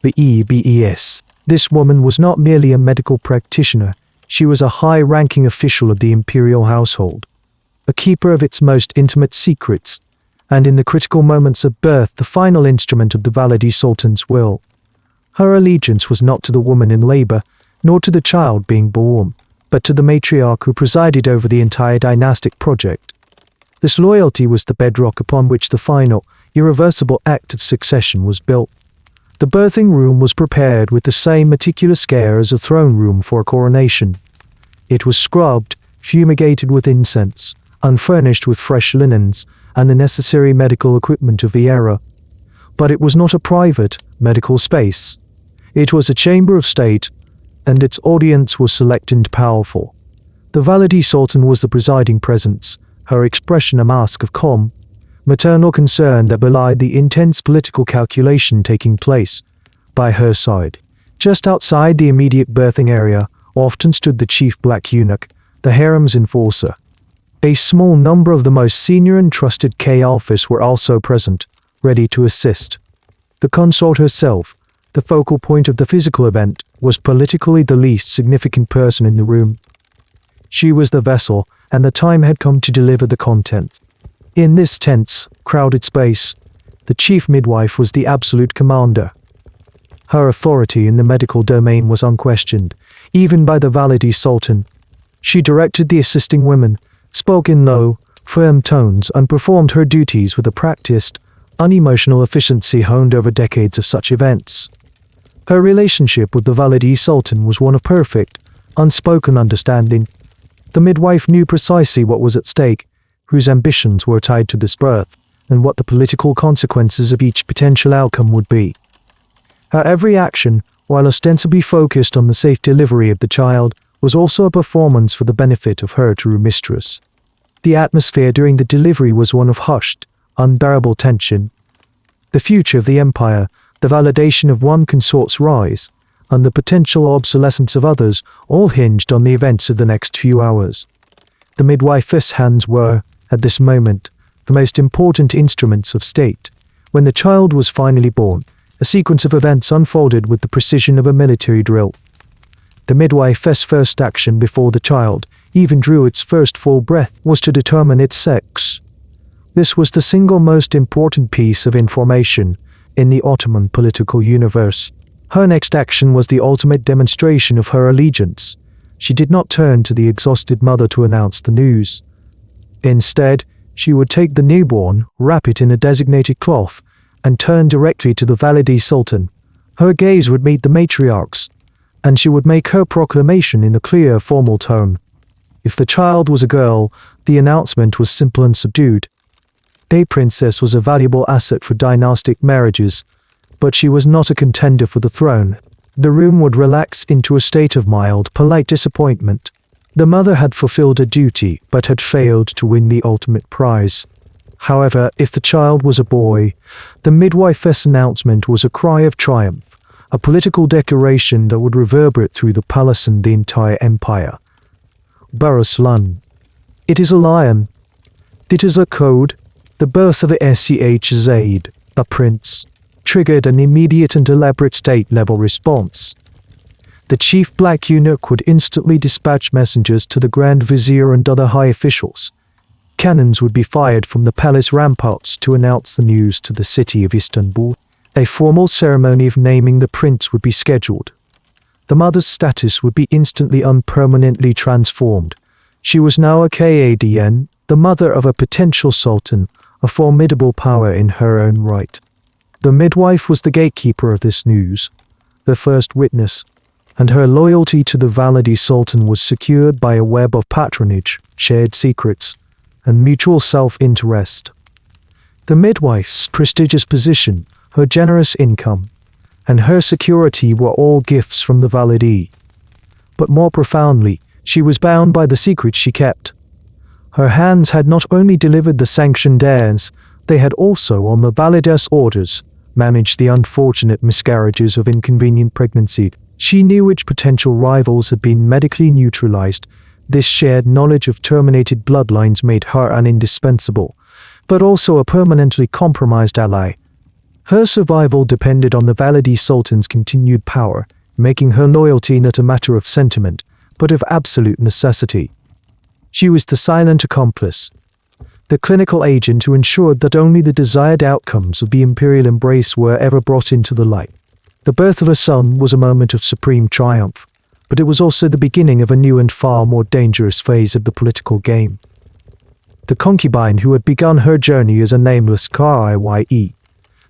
the EBES. This woman was not merely a medical practitioner, she was a high-ranking official of the imperial household, a keeper of its most intimate secrets, and in the critical moments of birth the final instrument of the Valide Sultan's will. Her allegiance was not to the woman in labor, nor to the child being born, but to the matriarch who presided over the entire dynastic project. This loyalty was the bedrock upon which the final, irreversible act of succession was built. The birthing room was prepared with the same meticulous care as a throne room for a coronation. It was scrubbed, fumigated with incense, unfurnished with fresh linens, and the necessary medical equipment of the era. But it was not a private, medical space. It was a chamber of state, and its audience was select and powerful. The Valide Sultan was the presiding presence, her expression a mask of calm, maternal concern that belied the intense political calculation taking place. By her side, just outside the immediate birthing area, often stood the chief black eunuch, the harem's enforcer. A small number of the most senior and trusted K-Alphas were also present, ready to assist. The consort herself, the focal point of the physical event, was politically the least significant person in the room. She was the vessel, and the time had come to deliver the content. In this tense, crowded space, the chief midwife was the absolute commander. Her authority in the medical domain was unquestioned, even by the Valide Sultan. She directed the assisting women, spoke in low, firm tones, and performed her duties with a practiced, unemotional efficiency honed over decades of such events. Her relationship with the Valide Sultan was one of perfect, unspoken understanding. The midwife knew precisely what was at stake, whose ambitions were tied to this birth, and what the political consequences of each potential outcome would be. Her every action, while ostensibly focused on the safe delivery of the child, was also a performance for the benefit of her true mistress. The atmosphere during the delivery was one of hushed, unbearable tension. The future of the empire, the validation of one consort's rise, and the potential obsolescence of others all hinged on the events of the next few hours. The midwife's hands were, at this moment, the most important instruments of state. When the child was finally born, a sequence of events unfolded with the precision of a military drill. The midwife's first action before the child even drew its first full breath was to determine its sex. This was the single most important piece of information in the Ottoman political universe. Her next action was the ultimate demonstration of her allegiance. She did not turn to the exhausted mother to announce the news. Instead, she would take the newborn, wrap it in a designated cloth, and turn directly to the Valide Sultan. Her gaze would meet the matriarch's, and she would make her proclamation in a clear, formal tone. If the child was a girl, the announcement was simple and subdued. A princess was a valuable asset for dynastic marriages, but she was not a contender for the throne. The room would relax into a state of mild, polite disappointment. The mother had fulfilled a duty, but had failed to win the ultimate prize. However, if the child was a boy, the midwife's announcement was a cry of triumph, a political declaration that would reverberate through the palace and the entire empire. Baraslan. It is a lion. It is a code. The birth of a Zaid, a prince, triggered an immediate and elaborate state-level response. The chief black eunuch would instantly dispatch messengers to the Grand Vizier and other high officials. Cannons would be fired from the palace ramparts to announce the news to the city of Istanbul. A formal ceremony of naming the prince would be scheduled. The mother's status would be instantly unpermanently transformed. She was now a Kadn, the mother of a potential sultan, a formidable power in her own right. The midwife was the gatekeeper of this news, the first witness, and her loyalty to the Valide Sultan was secured by a web of patronage, shared secrets, and mutual self-interest. The midwife's prestigious position, her generous income, and her security were all gifts from the Valide. But more profoundly, she was bound by the secret she kept. Her hands had not only delivered the sanctioned heirs, they had also, on the Valide's orders, managed the unfortunate miscarriages of inconvenient pregnancy. She knew which potential rivals had been medically neutralized. This shared knowledge of terminated bloodlines made her an indispensable, but also a permanently compromised ally. Her survival depended on the Valide Sultan's continued power, making her loyalty not a matter of sentiment, but of absolute necessity. She was the silent accomplice, the clinical agent who ensured that only the desired outcomes of the Imperial embrace were ever brought into the light. The birth of a son was a moment of supreme triumph, but it was also the beginning of a new and far more dangerous phase of the political game. The concubine who had begun her journey as a nameless Kye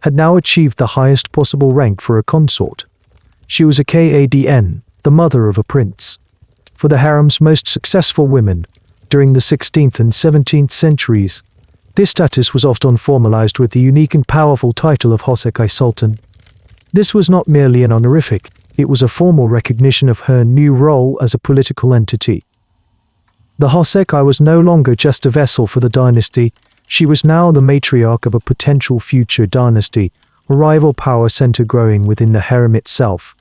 had now achieved the highest possible rank for a consort. She was a Kadn, the mother of a prince. For the harem's most successful women, during the 16th and 17th centuries, this status was often formalized with the unique and powerful title of Hosekai Sultan. This was not merely an honorific, it was a formal recognition of her new role as a political entity. The Hosekai was no longer just a vessel for the dynasty, she was now the matriarch of a potential future dynasty, a rival power center growing within the harem itself.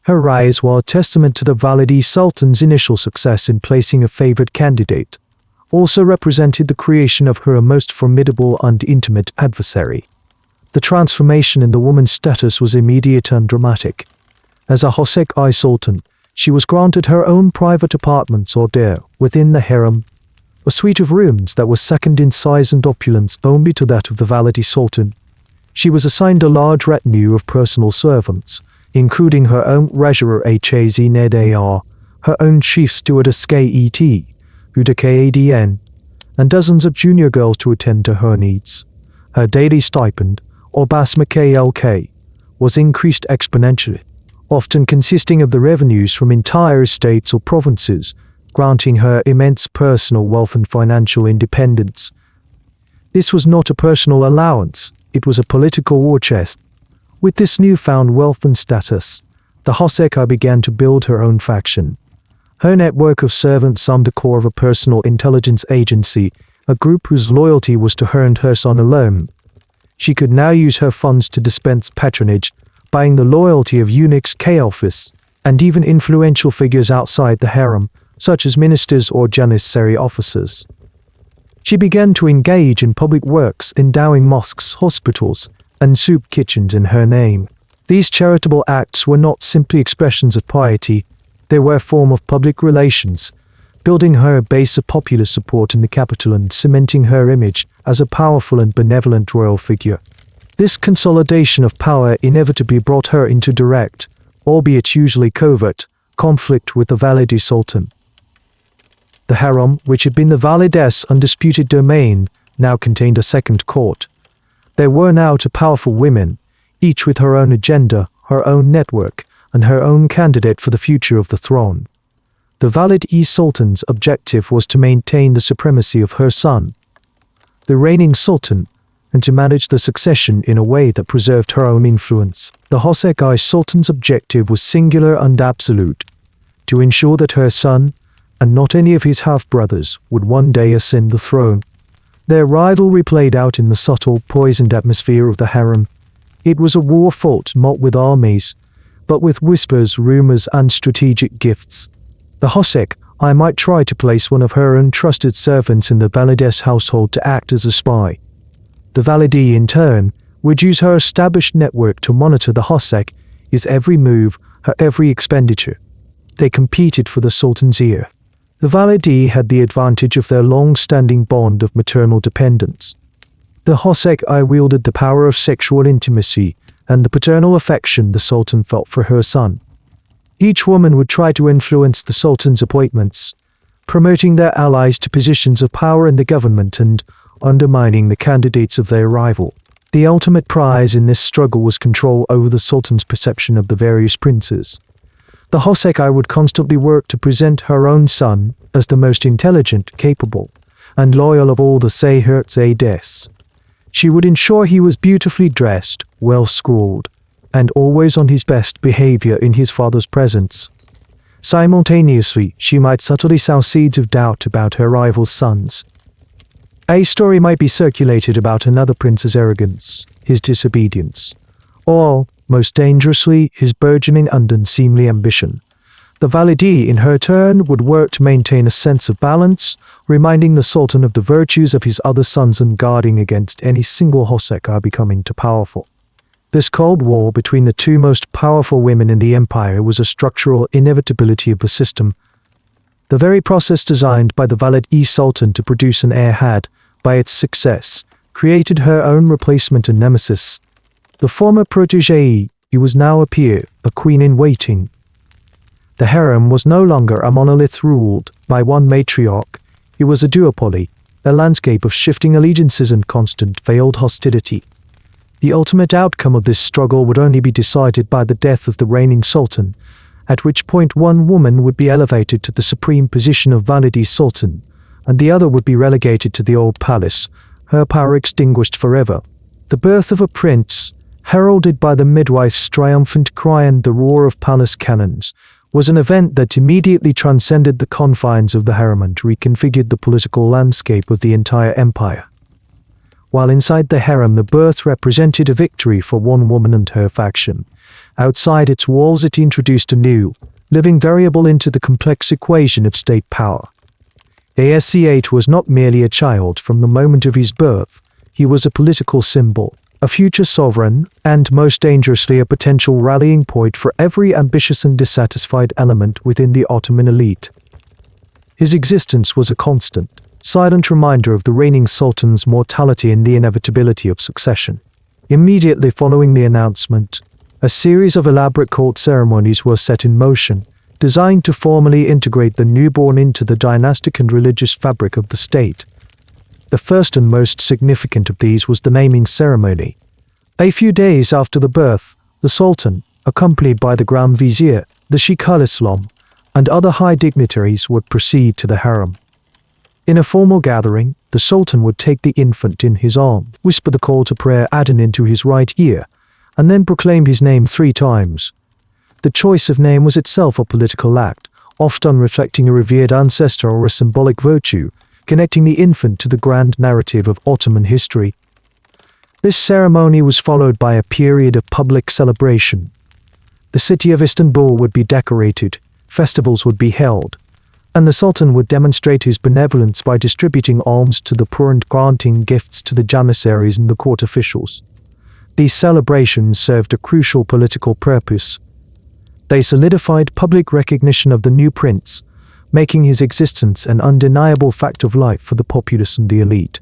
Her rise was a testament to the Valide Sultan's initial success in placing a favored candidate, also represented the creation of her most formidable and intimate adversary. The transformation in the woman's status was immediate and dramatic. As a Hosekai Sultan, she was granted her own private apartments or dare within the harem, a suite of rooms that was second in size and opulence only to that of the Valide Sultan. She was assigned a large retinue of personal servants, including her own treasurer Nedar, her own chief stewardess Ket, Udakadn, and dozens of junior girls to attend to her needs. Her daily stipend, or basmaklk, was increased exponentially, often consisting of the revenues from entire estates or provinces, granting her immense personal wealth and financial independence. This was not a personal allowance, it was a political war chest. With this newfound wealth and status, the Hosekai began to build her own faction. Her network of servants summed the core of a personal intelligence agency, a group whose loyalty was to her and her son alone. She could now use her funds to dispense patronage, buying the loyalty of eunuchs, Kaelphys, and even influential figures outside the harem, such as ministers or janissary officers. She began to engage in public works, endowing mosques, hospitals, and soup kitchens in her name. These charitable acts were not simply expressions of piety, they were a form of public relations, building her a base of popular support in the capital and cementing her image as a powerful and benevolent royal figure. This consolidation of power inevitably brought her into direct, albeit usually covert, conflict with the Valide Sultan. The harem, which had been the Valide's undisputed domain, now contained a second court. There were now two powerful women, each with her own agenda, her own network, and her own candidate for the future of the throne. The Valide Sultan's objective was to maintain the supremacy of her son, the reigning sultan, and to manage the succession in a way that preserved her own influence. The Hosekai Sultan's objective was singular and absolute, to ensure that her son, and not any of his half-brothers, would one day ascend the throne. Their rivalry played out in the subtle, poisoned atmosphere of the harem. It was a war fought not with armies, but with whispers, rumors, and strategic gifts. The Hosekai might try to place one of her own trusted servants in the Valide's household to act as a spy. The Valide, in turn, would use her established network to monitor the Hosekai's every move, her every expenditure. They competed for the Sultan's ear. The Valide had the advantage of their long-standing bond of maternal dependence. The Hosekai wielded the power of sexual intimacy and the paternal affection the Sultan felt for her son. Each woman would try to influence the Sultan's appointments, promoting their allies to positions of power in the government and undermining the candidates of their rival. The ultimate prize in this struggle was control over the Sultan's perception of the various princes. The Hosekai would constantly work to present her own son as the most intelligent, capable, and loyal of all the Seherts. She would ensure he was beautifully dressed, well-schooled, and always on his best behavior in his father's presence. Simultaneously, she might subtly sow seeds of doubt about her rival's sons. A story might be circulated about another prince's arrogance, his disobedience, or, most dangerously, his burgeoning and unseemly ambition. The Valide, in her turn, would work to maintain a sense of balance, reminding the Sultan of the virtues of his other sons and guarding against any single Hosekai becoming too powerful. This cold war between the two most powerful women in the empire was a structural inevitability of the system. The very process designed by the Valide Sultan to produce an heir had, by its success, created her own replacement and nemesis. The former protégé, He was now a peer, a queen in waiting. The harem was no longer a monolith ruled by one matriarch. It was a duopoly, a landscape of shifting allegiances and constant veiled hostility. The ultimate outcome of this struggle would only be decided by the death of the reigning sultan, at which point one woman would be elevated to the supreme position of Valide Sultan, and the other would be relegated to the old palace, her power extinguished forever. The birth of a prince, heralded by the midwife's triumphant cry and the roar of palace cannons, was an event that immediately transcended the confines of the harem and reconfigured the political landscape of the entire empire. While inside the harem the birth represented a victory for one woman and her faction, outside its walls it introduced a new, living variable into the complex equation of state power. ASCH was not merely a child from the moment of his birth, he was a political symbol, a future sovereign, and most dangerously a potential rallying point for every ambitious and dissatisfied element within the Ottoman elite. His existence was a constant, silent reminder of the reigning sultan's mortality and the inevitability of succession. Immediately following the announcement, a series of elaborate court ceremonies were set in motion, designed to formally integrate the newborn into the dynastic and religious fabric of the state. The first and most significant of these was the naming ceremony. A few days after the birth, the sultan, accompanied by the Grand Vizier, the Sheikh al-Islam, and other high dignitaries would proceed to the harem. In a formal gathering, the sultan would take the infant in his arms, whisper the call to prayer adhan into his right ear, and then proclaim his name 3 times. The choice of name was itself a political act, often reflecting a revered ancestor or a symbolic virtue, connecting the infant to the grand narrative of Ottoman history. This ceremony was followed by a period of public celebration. The city of Istanbul would be decorated, festivals would be held, and the sultan would demonstrate his benevolence by distributing alms to the poor and granting gifts to the janissaries and the court officials. These celebrations served a crucial political purpose. They solidified public recognition of the new prince, making his existence an undeniable fact of life for the populace and the elite.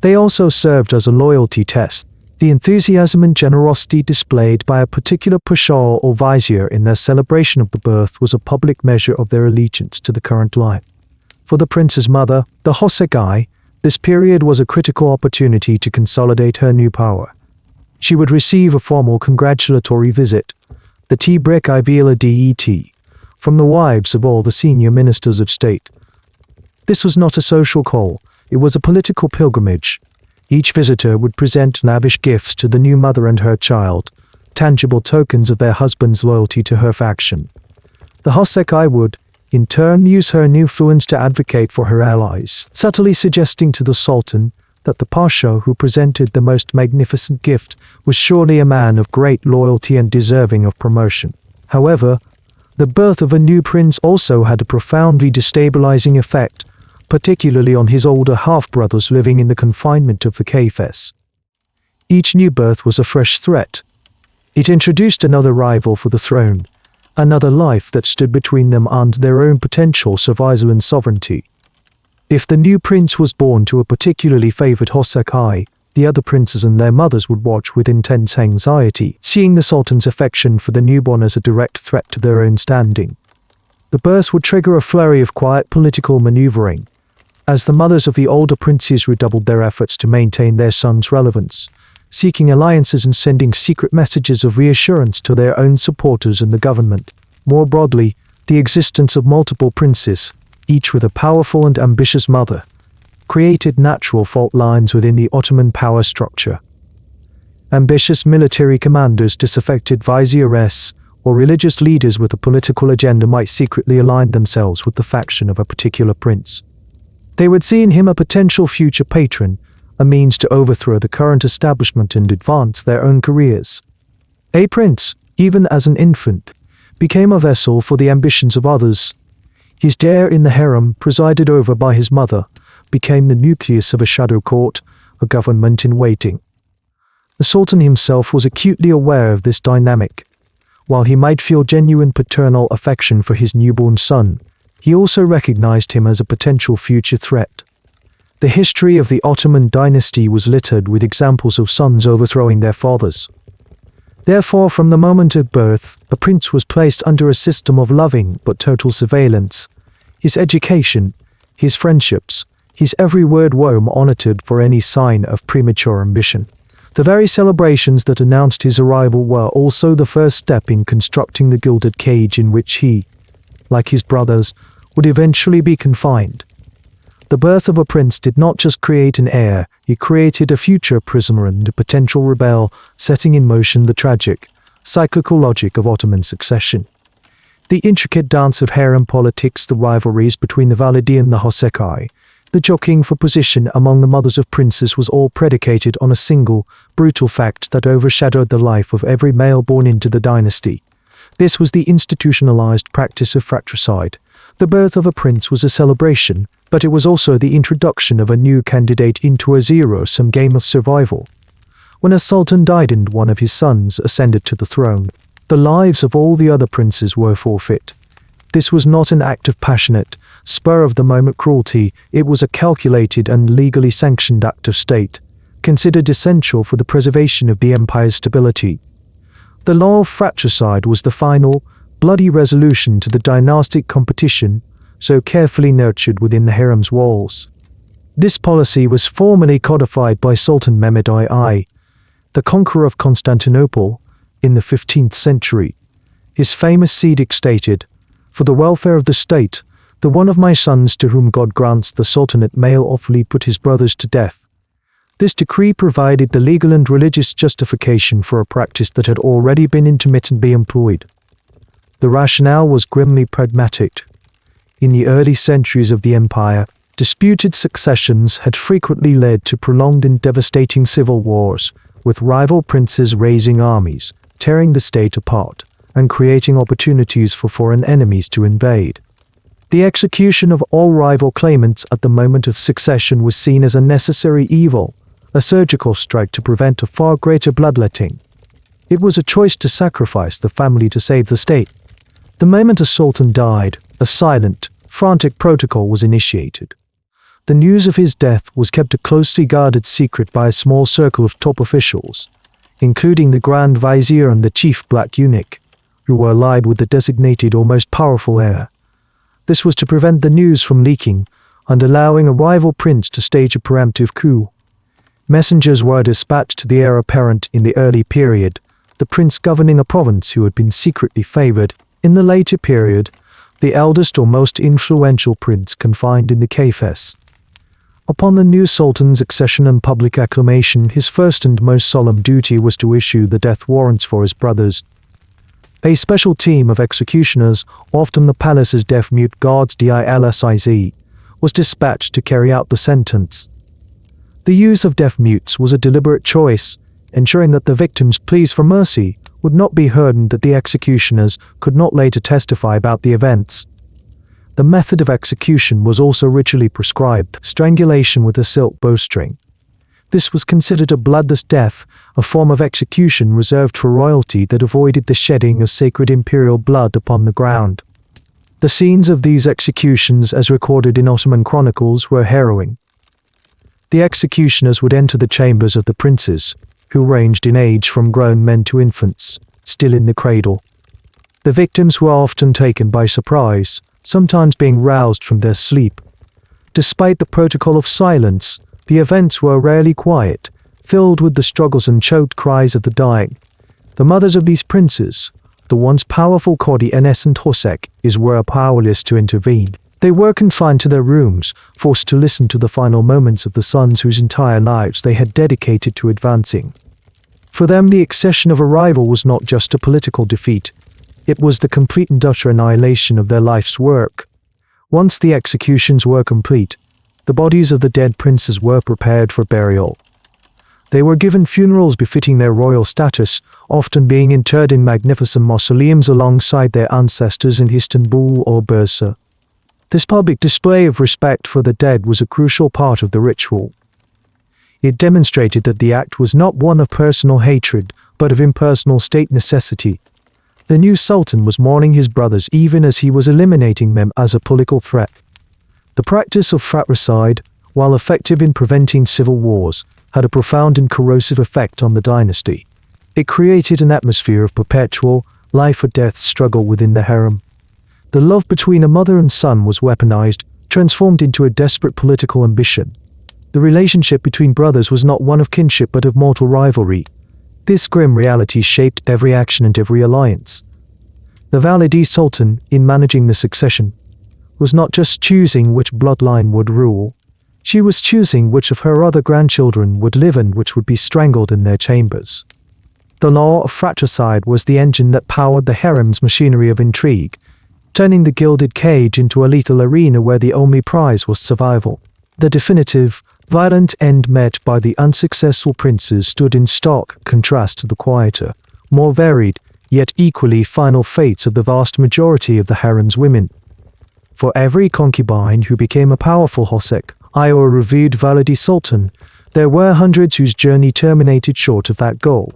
They also served as a loyalty test. The enthusiasm and generosity displayed by a particular pasha or vizier in their celebration of the birth was a public measure of their allegiance to the current line. For the prince's mother, the Hosegai, this period was a critical opportunity to consolidate her new power. She would receive a formal congratulatory visit, the Tebrik Ivila Det, from the wives of all the senior ministers of state. This was not a social call, it was a political pilgrimage. Each visitor would present lavish gifts to the new mother and her child, tangible tokens of their husband's loyalty to her faction. The Hosegai would, in turn, use her new influence to advocate for her allies, subtly suggesting to the sultan that the pasha who presented the most magnificent gift was surely a man of great loyalty and deserving of promotion. However, the birth of a new prince also had a profoundly destabilizing effect, particularly on his older half-brothers living in the confinement of the kafes. Each new birth was a fresh threat. It introduced another rival for the throne, another life that stood between them and their own potential survival and sovereignty. If the new prince was born to a particularly favored Hosegai, the other princes and their mothers would watch with intense anxiety, seeing the sultan's affection for the newborn as a direct threat to their own standing. The birth would trigger a flurry of quiet political maneuvering, as the mothers of the older princes redoubled their efforts to maintain their sons' relevance, seeking alliances and sending secret messages of reassurance to their own supporters and the government. More broadly, the existence of multiple princes, each with a powerful and ambitious mother, created natural fault lines within the Ottoman power structure. Ambitious military commanders, disaffected viziers, or religious leaders with a political agenda might secretly align themselves with the faction of a particular prince. They would see in him a potential future patron, a means to overthrow the current establishment and advance their own careers. A prince, even as an infant, became a vessel for the ambitions of others. His heir in the harem, presided over by his mother, became the nucleus of a shadow court, a government in waiting. The sultan himself was acutely aware of this dynamic. While he might feel genuine paternal affection for his newborn son, he also recognized him as a potential future threat. The history of the Ottoman dynasty was littered with examples of sons overthrowing their fathers. Therefore, from the moment of birth, a prince was placed under a system of loving but total surveillance. His education, his friendships, his every word were monitored for any sign of premature ambition. The very celebrations that announced his arrival were also the first step in constructing the gilded cage in which he, like his brothers, would eventually be confined. The birth of a prince did not just create an heir, it created a future prisoner and a potential rebel, setting in motion the tragic, cyclical logic of Ottoman succession. The intricate dance of harem politics, the rivalries between the Valide and the Hosekai, the jockeying for position among the mothers of princes was all predicated on a single, brutal fact that overshadowed the life of every male born into the dynasty. This was the institutionalized practice of fratricide. The birth of a prince was a celebration, but it was also the introduction of a new candidate into a zero-sum game of survival. When a sultan died and one of his sons ascended to the throne, the lives of all the other princes were forfeit. This was not an act of passionate, spur-of-the-moment cruelty, it was a calculated and legally sanctioned act of state, considered essential for the preservation of the empire's stability. The law of fratricide was the final, bloody resolution to the dynastic competition so carefully nurtured within the harem's walls. This policy was formally codified by Sultan Mehmed I, the conqueror of Constantinople, in the 15th century. His famous edict stated, "For the welfare of the state, the one of my sons to whom God grants the sultanate may lawfully put his brothers to death." This decree provided the legal and religious justification for a practice that had already been intermittently employed. The rationale was grimly pragmatic. In the early centuries of the empire, disputed successions had frequently led to prolonged and devastating civil wars, with rival princes raising armies, tearing the state apart, and creating opportunities for foreign enemies to invade. The execution of all rival claimants at the moment of succession was seen as a necessary evil, a surgical strike to prevent a far greater bloodletting. It was a choice to sacrifice the family to save the state. The moment a sultan died, a silent, frantic protocol was initiated. The news of his death was kept a closely guarded secret by a small circle of top officials, including the Grand Vizier and the Chief Black Eunuch, who were allied with the designated or most powerful heir. This was to prevent the news from leaking and allowing a rival prince to stage a preemptive coup. Messengers were dispatched to the heir apparent in the early period, the prince governing a province who had been secretly favored. In the later period, the eldest or most influential prince confined in the kafes. Upon the new sultan's accession and public acclamation, his first and most solemn duty was to issue the death warrants for his brothers. A special team of executioners, often the palace's deaf-mute guards DILSIZ, was dispatched to carry out the sentence. The use of deaf-mutes was a deliberate choice, ensuring that the victims' pleas for mercy would not be heard and that the executioners could not later testify about the events. The method of execution was also ritually prescribed, strangulation with a silk bowstring. This was considered a bloodless death, a form of execution reserved for royalty that avoided the shedding of sacred imperial blood upon the ground. The scenes of these executions, as recorded in Ottoman chronicles, were harrowing. The executioners would enter the chambers of the princes, who ranged in age from grown men to infants, still in the cradle. The victims were often taken by surprise, sometimes being roused from their sleep. Despite the protocol of silence, the events were rarely quiet, filled with the struggles and choked cries of the dying. The mothers of these princes, the once powerful Kodi Enes and Hosek, were powerless to intervene. They were confined to their rooms, forced to listen to the final moments of the sons whose entire lives they had dedicated to advancing. For them, the accession of a rival was not just a political defeat. It was the complete and utter annihilation of their life's work. Once the executions were complete, the bodies of the dead princes were prepared for burial. They were given funerals befitting their royal status, often being interred in magnificent mausoleums alongside their ancestors in Istanbul or Bursa. This public display of respect for the dead was a crucial part of the ritual. It demonstrated that the act was not one of personal hatred, but of impersonal state necessity. The new sultan was mourning his brothers even as he was eliminating them as a political threat. The practice of fratricide, while effective in preventing civil wars, had a profound and corrosive effect on the dynasty. It created an atmosphere of perpetual, life-or-death struggle within the harem. The love between a mother and son was weaponized, transformed into a desperate political ambition. The relationship between brothers was not one of kinship but of mortal rivalry. This grim reality shaped every action and every alliance. The Valide Sultan, in managing the succession, was not just choosing which bloodline would rule. She was choosing which of her other grandchildren would live and which would be strangled in their chambers. The law of fratricide was the engine that powered the harem's machinery of intrigue, turning the gilded cage into a lethal arena where the only prize was survival. The definitive, violent end met by the unsuccessful princes stood in stark contrast to the quieter, more varied, yet equally final fates of the vast majority of the harem's women. For every concubine who became a powerful Hosek, or revered Valide Sultan, there were hundreds whose journey terminated short of that goal.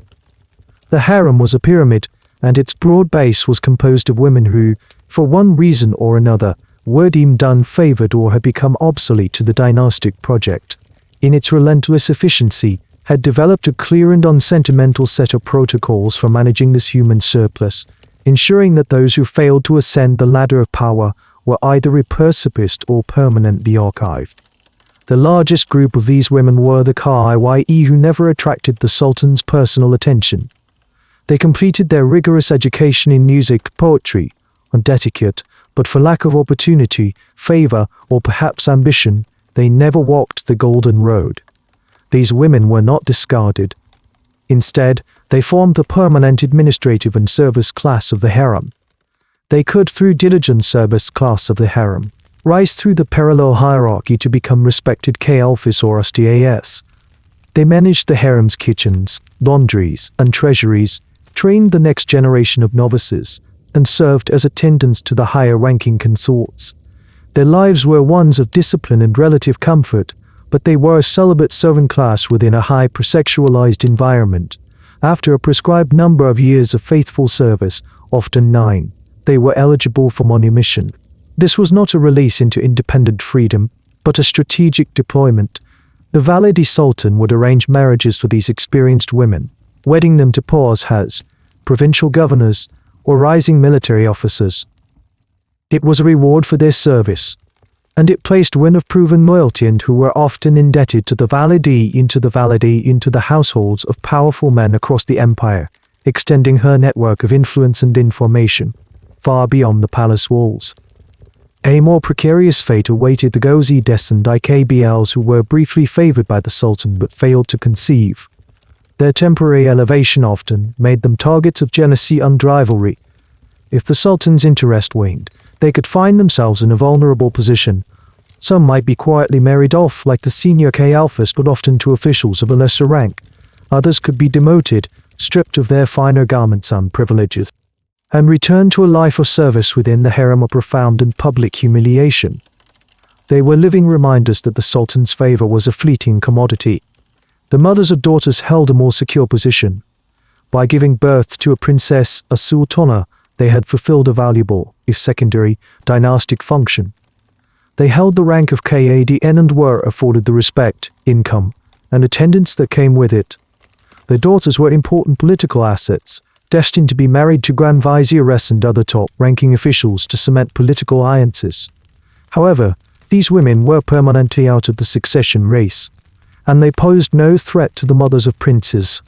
The harem was a pyramid, and its broad base was composed of women who, for one reason or another, were deemed unfavored or had become obsolete to the dynastic project. In its relentless efficiency, had developed a clear and unsentimental set of protocols for managing this human surplus, ensuring that those who failed to ascend the ladder of power were either repurposed or permanently archived. The largest group of these women were the Kye who never attracted the Sultan's personal attention. They completed their rigorous education in music, poetry, and etiquette, but for lack of opportunity, favor, or perhaps ambition, they never walked the golden road. These women were not discarded. Instead, they formed the permanent administrative and service class of the harem. They could, through diligent service class of the harem, rise through the parallel hierarchy to become respected K-Alphys or STAS. They managed the harem's kitchens, laundries, and treasuries, trained the next generation of novices, and served as attendants to the higher-ranking consorts. Their lives were ones of discipline and relative comfort, but they were a celibate servant class within a hyper-sexualized environment. After a prescribed number of years of faithful service, often 9, they were eligible for manumission. This was not a release into independent freedom, but a strategic deployment. The Valide Sultan would arrange marriages for these experienced women, wedding them to Pashas, provincial governors, or rising military officers. It was a reward for their service, and it placed women of proven loyalty and who were often indebted to the Valide into the households of powerful men across the empire, extending her network of influence and information far beyond the palace walls. A more precarious fate awaited the Ghozi-descent IKBLs who were briefly favored by the Sultan but failed to conceive. Their temporary elevation often made them targets of jealousy and rivalry. If the Sultan's interest waned, they could find themselves in a vulnerable position. Some might be quietly married off like the senior K-Alphys, but often to officials of a lesser rank. Others could be demoted, stripped of their finer garments and privileges, and return to a life of service within the harem of profound and public humiliation. They were living reminders that the Sultan's favor was a fleeting commodity. The mothers of daughters held a more secure position. By giving birth to a princess, a sultana, they had fulfilled a valuable, if secondary, dynastic function. They held the rank of Kadn and were afforded the respect, income, and attendance that came with it. Their daughters were important political assets, destined to be married to Grand Viziers and other top-ranking officials to cement political alliances. However, these women were permanently out of the succession race, and they posed no threat to the mothers of princes.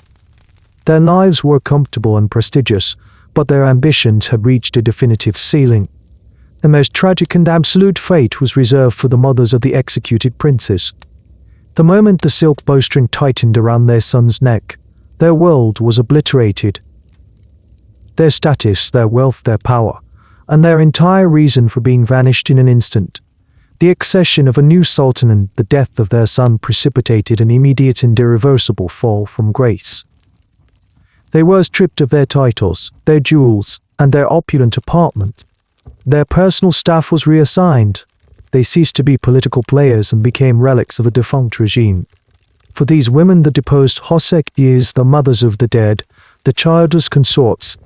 Their lives were comfortable and prestigious, but their ambitions had reached a definitive ceiling. The most tragic and absolute fate was reserved for the mothers of the executed princes. The moment the silk bowstring tightened around their son's neck, their world was obliterated. Their status, their wealth, their power, and their entire reason for being vanished in an instant. The accession of a new sultan and the death of their son precipitated an immediate and irreversible fall from grace. They were stripped of their titles, their jewels, and their opulent apartments. Their personal staff was reassigned. They ceased to be political players and became relics of a defunct regime. For these women, the deposed Hosek is the mothers of the dead, the childless consorts,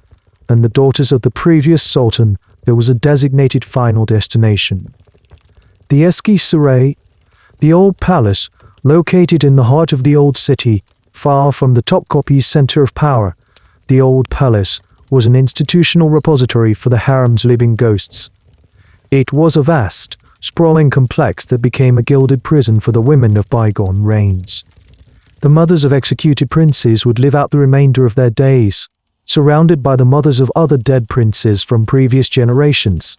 and the daughters of the previous sultan, there was a designated final destination. The Eski Saray, the old palace, located in the heart of the old city, far from the Topkapi's center of power, the Old Palace, was an institutional repository for the harem's living ghosts. It was a vast, sprawling complex that became a gilded prison for the women of bygone reigns. The mothers of executed princes would live out the remainder of their days, surrounded by the mothers of other dead princes from previous generations.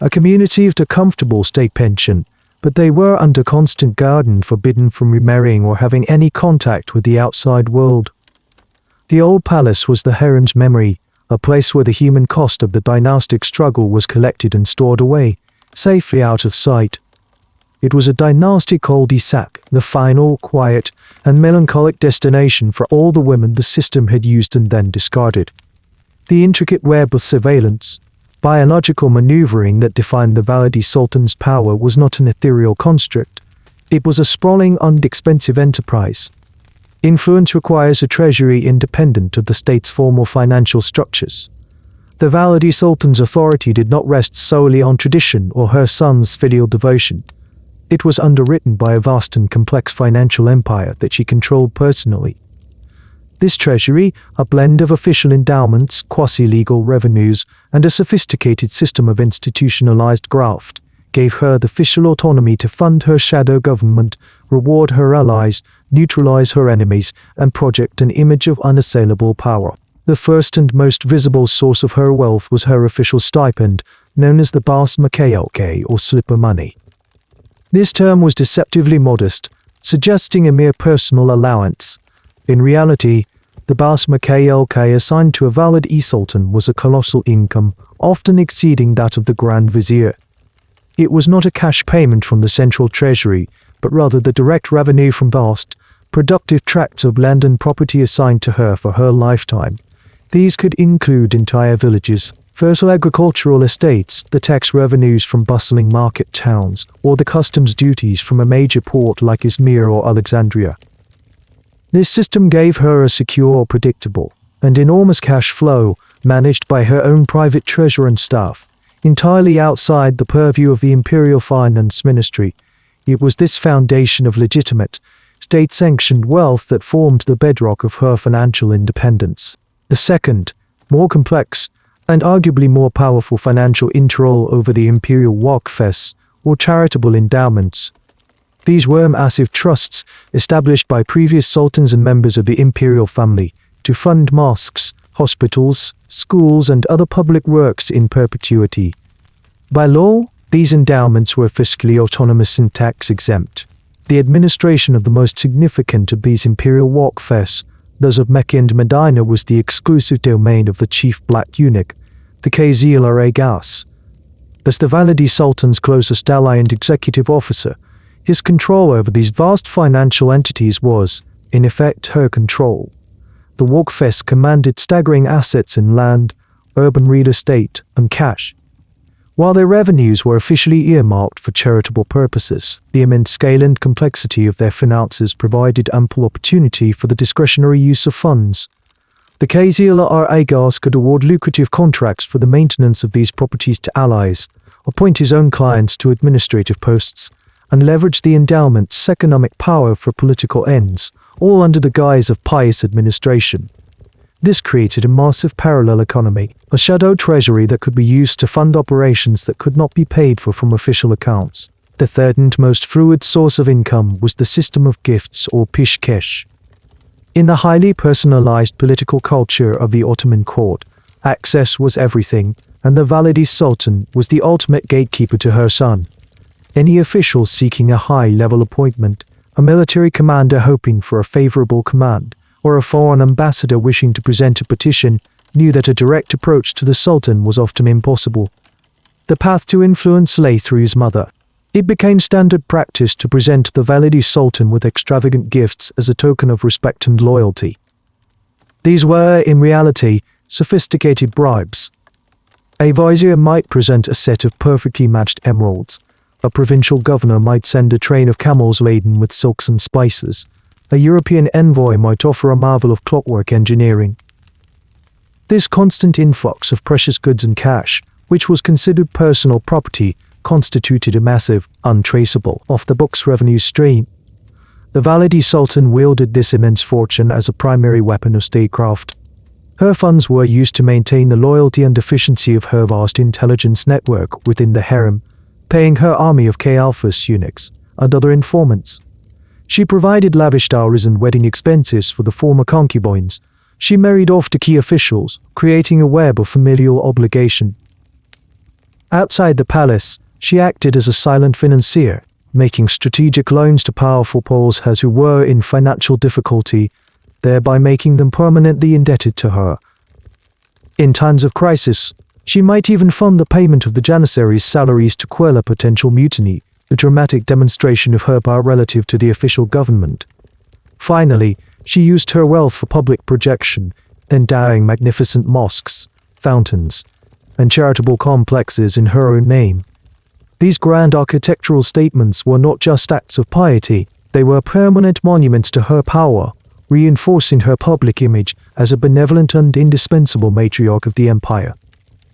A community of a comfortable state pension, but they were under constant guard and forbidden from remarrying or having any contact with the outside world. The Old Palace was the harem's memory, a place where the human cost of the dynastic struggle was collected and stored away, safely out of sight. It was a dynastic cul-de-sac, the final, quiet, and melancholic destination for all the women the system had used and then discarded. The intricate web of surveillance, biological maneuvering that defined the Valide Sultan's power was not an ethereal construct. It was a sprawling, inexpensive enterprise. Influence requires a treasury independent of the state's formal financial structures. The Valide Sultan's authority did not rest solely on tradition or her son's filial devotion. It was underwritten by a vast and complex financial empire that she controlled personally. This treasury, a blend of official endowments, quasi-legal revenues, and a sophisticated system of institutionalized graft, gave her the official autonomy to fund her shadow government, reward her allies, neutralize her enemies, and project an image of unassailable power. The first and most visible source of her wealth was her official stipend, known as the matriarchal or slipper money. This term was deceptively modest, suggesting a mere personal allowance. In reality, the matriarchal assigned to a Valide Sultan was a colossal income, often exceeding that of the Grand Vizier. It was not a cash payment from the central treasury, but rather the direct revenue from vast, productive tracts of land and property assigned to her for her lifetime. These could include entire villages, fertile agricultural estates, the tax revenues from bustling market towns, or the customs duties from a major port like Izmir or Alexandria. This system gave her a secure, predictable, and enormous cash flow, managed by her own private treasurer and staff, entirely outside the purview of the Imperial Finance Ministry. It was this foundation of legitimate, state-sanctioned wealth that formed the bedrock of her financial independence. The second, more complex, and arguably more powerful financial control over the imperial wakfes, or charitable endowments. These were massive trusts established by previous sultans and members of the imperial family to fund mosques, hospitals, schools, and other public works in perpetuity. By law, these endowments were fiscally autonomous and tax-exempt. The administration of the most significant of these imperial wakfes, those of Mecca and Medina, was the exclusive domain of the chief black eunuch, the Qazil-Gas. As the Valide Sultan's closest ally and executive officer, his control over these vast financial entities was, in effect, her control. The wakfes commanded staggering assets in land, urban real estate, and cash. While their revenues were officially earmarked for charitable purposes, the immense scale and complexity of their finances provided ample opportunity for the discretionary use of funds. The Qazil-Gas could award lucrative contracts for the maintenance of these properties to allies, appoint his own clients to administrative posts, and leverage the endowment's economic power for political ends, all under the guise of pious administration. This created a massive parallel economy, a shadow treasury that could be used to fund operations that could not be paid for from official accounts. The third and most fluid source of income was the system of gifts or pishkesh. In the highly personalized political culture of the Ottoman court, access was everything, and the Valide Sultan was the ultimate gatekeeper to her son. Any official seeking a high-level appointment, a military commander hoping for a favorable command, or a foreign ambassador wishing to present a petition, knew that a direct approach to the Sultan was often impossible. The path to influence lay through his mother. It became standard practice to present the Valide Sultan with extravagant gifts as a token of respect and loyalty. These were, in reality, sophisticated bribes. A vizier might present a set of perfectly matched emeralds. A provincial governor might send a train of camels laden with silks and spices. A European envoy might offer a marvel of clockwork engineering. This constant influx of precious goods and cash, which was considered personal property, constituted a massive, untraceable, off-the-books revenue stream. The Valide Sultan wielded this immense fortune as a primary weapon of statecraft. Her funds were used to maintain the loyalty and efficiency of her vast intelligence network within the harem, paying her army of K-Alphas eunuchs and other informants. She provided lavish dowries and wedding expenses for the former concubines. She married off to key officials, creating a web of familial obligation. Outside the palace, she acted as a silent financier, making strategic loans to powerful Poles who were in financial difficulty, thereby making them permanently indebted to her. In times of crisis, she might even fund the payment of the janissaries' salaries to quell a potential mutiny, a dramatic demonstration of her power relative to the official government. Finally, she used her wealth for public projection, endowing magnificent mosques, fountains, and charitable complexes in her own name. These grand architectural statements were not just acts of piety, they were permanent monuments to her power, reinforcing her public image as a benevolent and indispensable matriarch of the empire.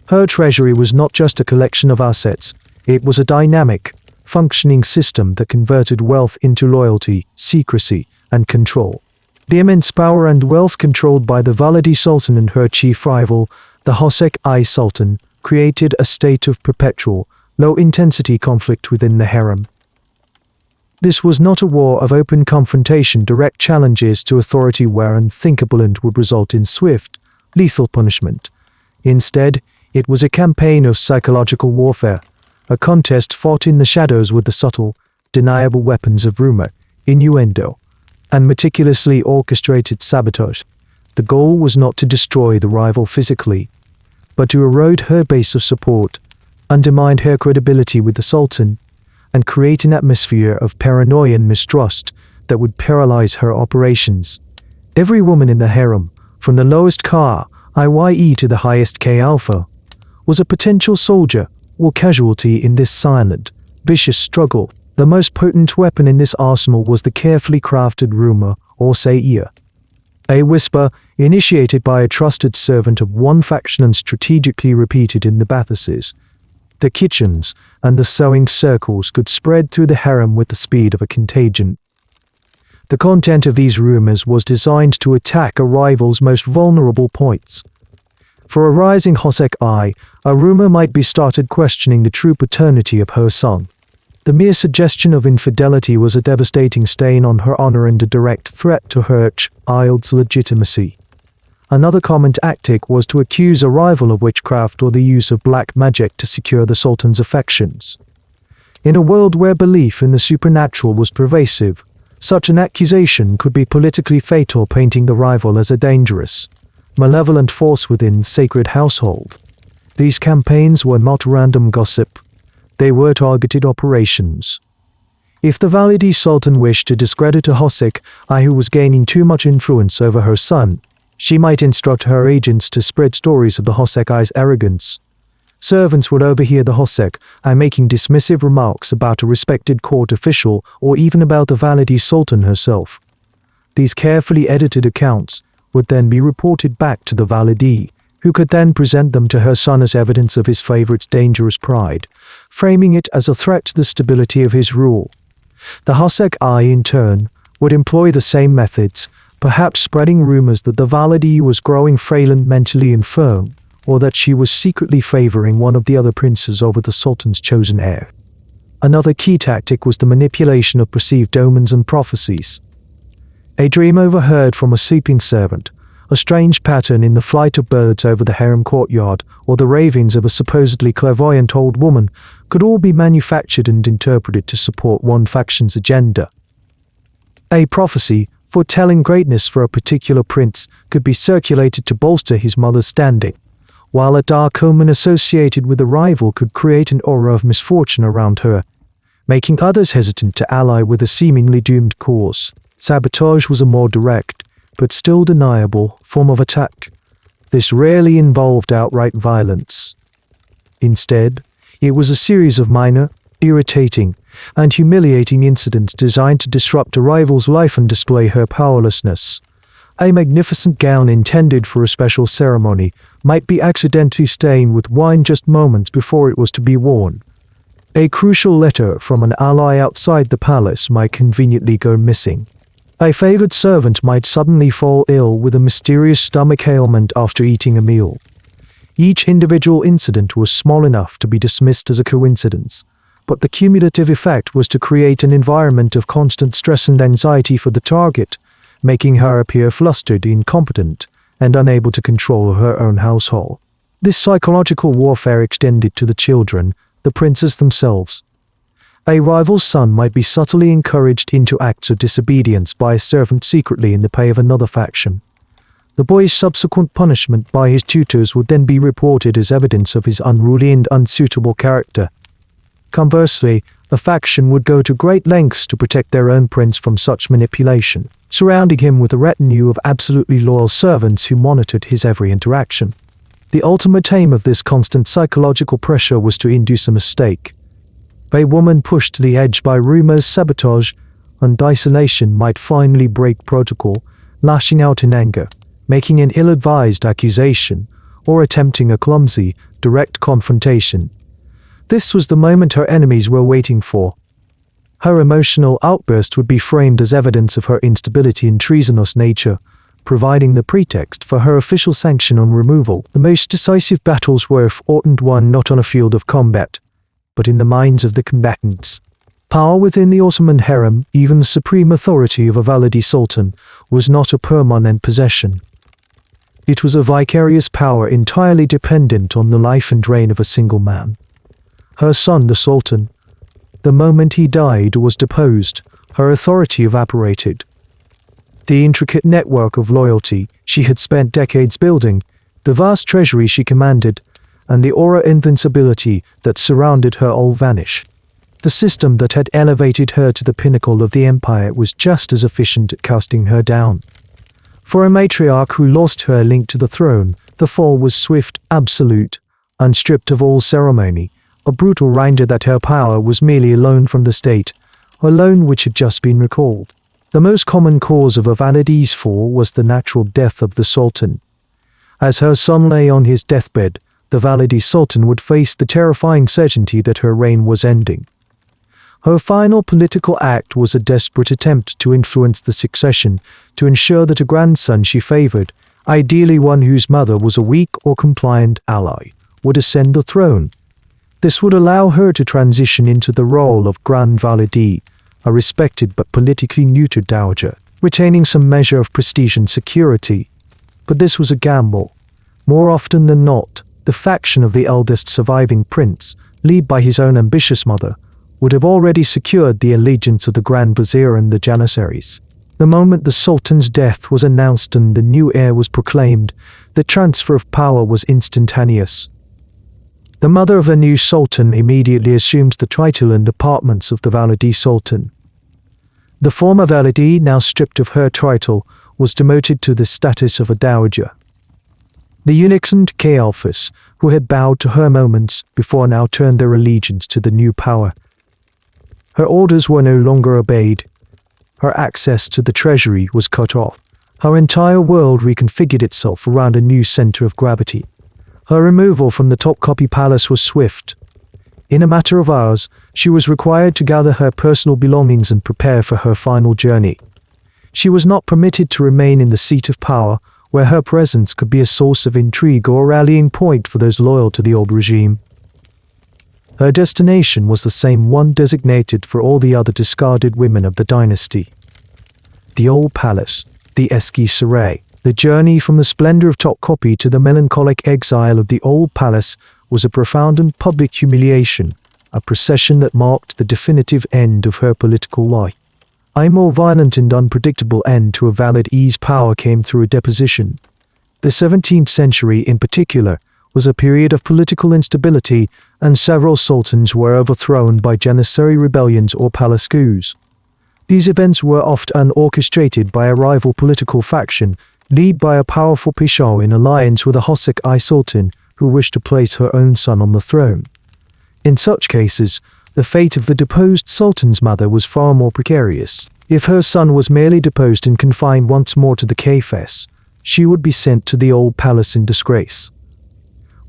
Her treasury was not just a collection of assets, it was a dynamic, functioning system that converted wealth into loyalty, secrecy, and control. The immense power and wealth controlled by the Valide Sultan and her chief rival, the Hosek-I Sultan, created a state of perpetual, low-intensity conflict within the harem. This was not a war of open confrontation. Direct challenges to authority were unthinkable and would result in swift, lethal punishment. Instead, it was a campaign of psychological warfare, a contest fought in the shadows with the subtle, deniable weapons of rumor, innuendo, and meticulously orchestrated sabotage. The goal was not to destroy the rival physically, but to erode her base of support, undermine her credibility with the Sultan, and create an atmosphere of paranoia and mistrust that would paralyze her operations. Every woman in the harem, from the lowest Ka-Iye to the highest K-Alpha, was a potential soldier or casualty in this silent, vicious struggle. The most potent weapon in this arsenal was the carefully crafted rumor, or se'ia, a whisper initiated by a trusted servant of one faction and strategically repeated in the bathhouses, the kitchens, and the sewing circles could spread through the harem with the speed of a contagion. The content of these rumors was designed to attack a rival's most vulnerable points. For a rising Hosek-I, a rumor might be started questioning the true paternity of her son. The mere suggestion of infidelity was a devastating stain on her honor and a direct threat to her child's legitimacy. Another common tactic was to accuse a rival of witchcraft or the use of black magic to secure the Sultan's affections. In a world where belief in the supernatural was pervasive, such an accusation could be politically fatal, painting the rival as a dangerous, malevolent force within the sacred household. These campaigns were not random gossip, they were targeted operations. If the Valide Sultan wished to discredit a Hosek-I who was gaining too much influence over her son, she might instruct her agents to spread stories of the Hosek-I's arrogance. Servants would overhear the Hosek-I making dismissive remarks about a respected court official or even about the Valide Sultan herself. These carefully edited accounts would then be reported back to the Valide, who could then present them to her son as evidence of his favorite's dangerous pride, framing it as a threat to the stability of his rule. The Hosek-I, in turn, would employ the same methods, perhaps spreading rumors that the Valide was growing frail and mentally infirm, or that she was secretly favoring one of the other princes over the Sultan's chosen heir. Another key tactic was the manipulation of perceived omens and prophecies. A dream overheard from a sleeping servant, a strange pattern in the flight of birds over the harem courtyard, or the ravings of a supposedly clairvoyant old woman could all be manufactured and interpreted to support one faction's agenda. A prophecy foretelling greatness for a particular prince could be circulated to bolster his mother's standing, while a dark omen associated with a rival could create an aura of misfortune around her, making others hesitant to ally with a seemingly doomed cause. Sabotage was a more direct, but still deniable, form of attack. This rarely involved outright violence. Instead, it was a series of minor, irritating, and humiliating incidents designed to disrupt a rival's life and display her powerlessness. A magnificent gown intended for a special ceremony might be accidentally stained with wine just moments before it was to be worn. A crucial letter from an ally outside the palace might conveniently go missing. A favored servant might suddenly fall ill with a mysterious stomach ailment after eating a meal. Each individual incident was small enough to be dismissed as a coincidence, but the cumulative effect was to create an environment of constant stress and anxiety for the target, making her appear flustered, incompetent, and unable to control her own household. This psychological warfare extended to the children, the princes themselves. A rival's son might be subtly encouraged into acts of disobedience by a servant secretly in the pay of another faction. The boy's subsequent punishment by his tutors would then be reported as evidence of his unruly and unsuitable character. Conversely, a faction would go to great lengths to protect their own prince from such manipulation, surrounding him with a retinue of absolutely loyal servants who monitored his every interaction. The ultimate aim of this constant psychological pressure was to induce a mistake. A woman pushed to the edge by rumors, sabotage, and isolation might finally break protocol, lashing out in anger, making an ill-advised accusation, or attempting a clumsy, direct confrontation. This was the moment her enemies were waiting for. Her emotional outburst would be framed as evidence of her instability and treasonous nature, providing the pretext for her official sanction on removal. The most decisive battles were fought and won not on a field of combat, but in the minds of the combatants. Power within the Ottoman Harem, even the supreme authority of a Valide Sultan, was not a permanent possession. It was a vicarious power entirely dependent on the life and reign of a single man. Her son, the Sultan, the moment he died or was deposed, her authority evaporated. The intricate network of loyalty she had spent decades building, the vast treasury she commanded, and the aura of invincibility that surrounded her all vanished. The system that had elevated her to the pinnacle of the empire was just as efficient at casting her down. For a matriarch who lost her link to the throne, the fall was swift, absolute, unstripped of all ceremony, a brutal reminder that her power was merely a loan from the state, a loan which had just been recalled. The most common cause of a Valide's fall was the natural death of the Sultan. As her son lay on his deathbed, the Valide Sultan would face the terrifying certainty that her reign was ending. Her final political act was a desperate attempt to influence the succession, to ensure that a grandson she favored, ideally one whose mother was a weak or compliant ally, would ascend the throne. This would allow her to transition into the role of Grand Valide, a respected but politically neutered dowager, retaining some measure of prestige and security. But this was a gamble. More often than not, the faction of the eldest surviving prince, led by his own ambitious mother, would have already secured the allegiance of the Grand Vizier and the Janissaries. The moment the Sultan's death was announced and the new heir was proclaimed, the transfer of power was instantaneous. The mother of the new Sultan immediately assumed the title and apartments of the Valide Sultan. The former Valide, now stripped of her title, was demoted to the status of a dowager. The eunuchs and Caiaphas, who had bowed to her moments before, now turned their allegiance to the new power. Her orders were no longer obeyed. Her access to the treasury was cut off. Her entire world reconfigured itself around a new center of gravity. Her removal from the Topkapi palace was swift. In a matter of hours, she was required to gather her personal belongings and prepare for her final journey. She was not permitted to remain in the seat of power, where her presence could be a source of intrigue or rallying point for those loyal to the old regime. Her destination was the same one designated for all the other discarded women of the dynasty. The old palace, the Eski Saray. The journey from the splendor of Topkapi to the melancholic exile of the old palace was a profound and public humiliation, a procession that marked the definitive end of her political life. A more violent and unpredictable end to a Valide's power came through a deposition. The 17th century, in particular, was a period of political instability, and several sultans were overthrown by Janissary rebellions or palace coups. These events were often orchestrated by a rival political faction, led by a powerful Peshawar in alliance with a Hosek-I sultan who wished to place her own son on the throne. In such cases, the fate of the deposed sultan's mother was far more precarious. If her son was merely deposed and confined once more to the Cafes, she would be sent to the old palace in disgrace.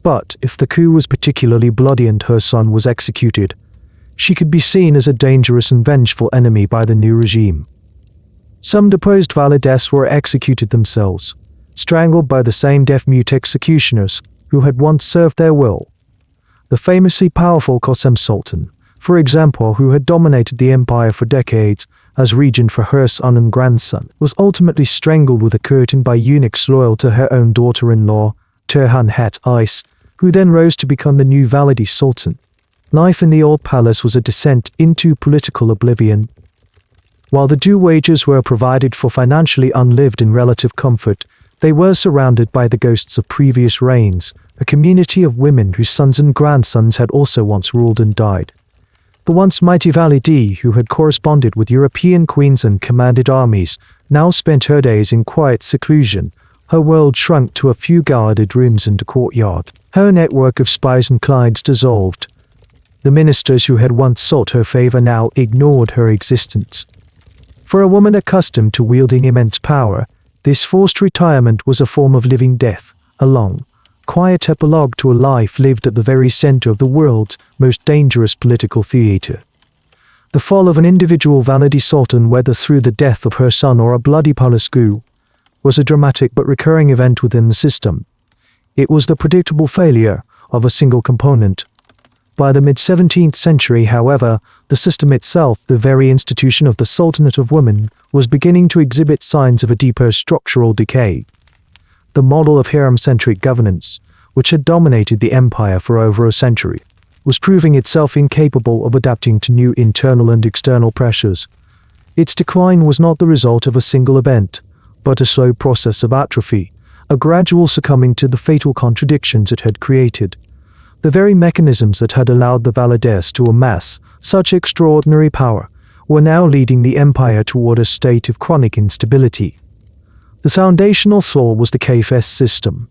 But if the coup was particularly bloody and her son was executed, she could be seen as a dangerous and vengeful enemy by the new regime. Some deposed valides were executed themselves, strangled by the same deaf-mute executioners who had once served their will. The famously powerful Qasim Sultan, for example, who had dominated the empire for decades as regent for her son and grandson, was ultimately strangled with a curtain by eunuchs loyal to her own daughter-in-law, Turhan Hat-Is, who then rose to become the new Valide Sultan. Life in the old palace was a descent into political oblivion. While the due wages were provided for financially unlived in relative comfort, they were surrounded by the ghosts of previous reigns, a community of women whose sons and grandsons had also once ruled and died. The once mighty Valide, who had corresponded with European queens and commanded armies, now spent her days in quiet seclusion. Her world shrunk to a few guarded rooms and a courtyard. Her network of spies and clients dissolved. The ministers who had once sought her favor now ignored her existence. For a woman accustomed to wielding immense power, this forced retirement was a form of living death, a long, quiet epilogue to a life lived at the very center of the world's most dangerous political theater. The fall of an individual Valide Sultan, whether through the death of her son or a bloody palace coup, was a dramatic but recurring event within the system. It was the predictable failure of a single component. By the mid-17th century, however, the system itself, the very institution of the Sultanate of Women, was beginning to exhibit signs of a deeper structural decay. The model of harem-centric governance, which had dominated the empire for over a century, was proving itself incapable of adapting to new internal and external pressures. Its decline was not the result of a single event, but a slow process of atrophy, a gradual succumbing to the fatal contradictions it had created. The very mechanisms that had allowed the Valides to amass such extraordinary power were now leading the empire toward a state of chronic instability. The foundational flaw was the kafes system,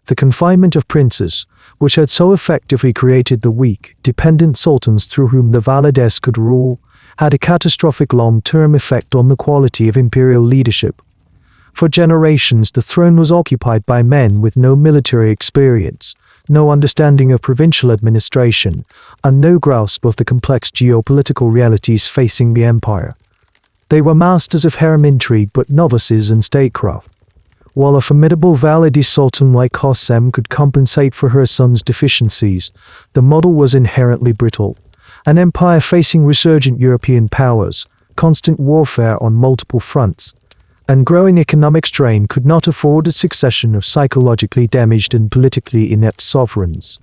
the confinement of princes, which had so effectively created the weak, dependent sultans through whom the Valides could rule, had a catastrophic long-term effect on the quality of imperial leadership. For generations, the throne was occupied by men with no military experience, no understanding of provincial administration, and no grasp of the complex geopolitical realities facing the empire. They were masters of harem intrigue but novices in statecraft. While a formidable Valide Sultan like Qasim could compensate for her son's deficiencies, the model was inherently brittle. An empire facing resurgent European powers, constant warfare on multiple fronts, and growing economic strain could not afford a succession of psychologically damaged and politically inept sovereigns.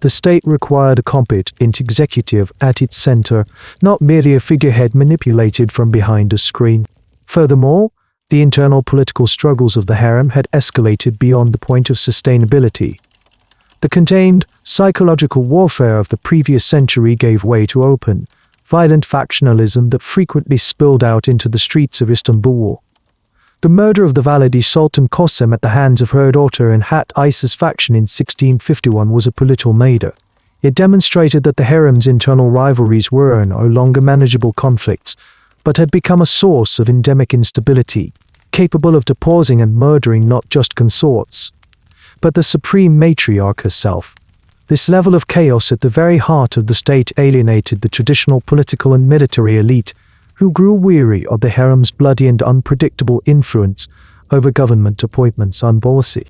The state required a competent executive at its center, not merely a figurehead manipulated from behind a screen. Furthermore, the internal political struggles of the harem had escalated beyond the point of sustainability. The contained, psychological warfare of the previous century gave way to open, violent factionalism that frequently spilled out into the streets of Istanbul. The murder of the Valide Sultan Qasim at the hands of her daughter and Hat-Is's faction in 1651 was a political nadir. It demonstrated that the harem's internal rivalries were no longer manageable conflicts, but had become a source of endemic instability, capable of deposing and murdering not just consorts, but the supreme matriarch herself. This level of chaos at the very heart of the state alienated the traditional political and military elite, who grew weary of the harem's bloody and unpredictable influence over government appointments and policy.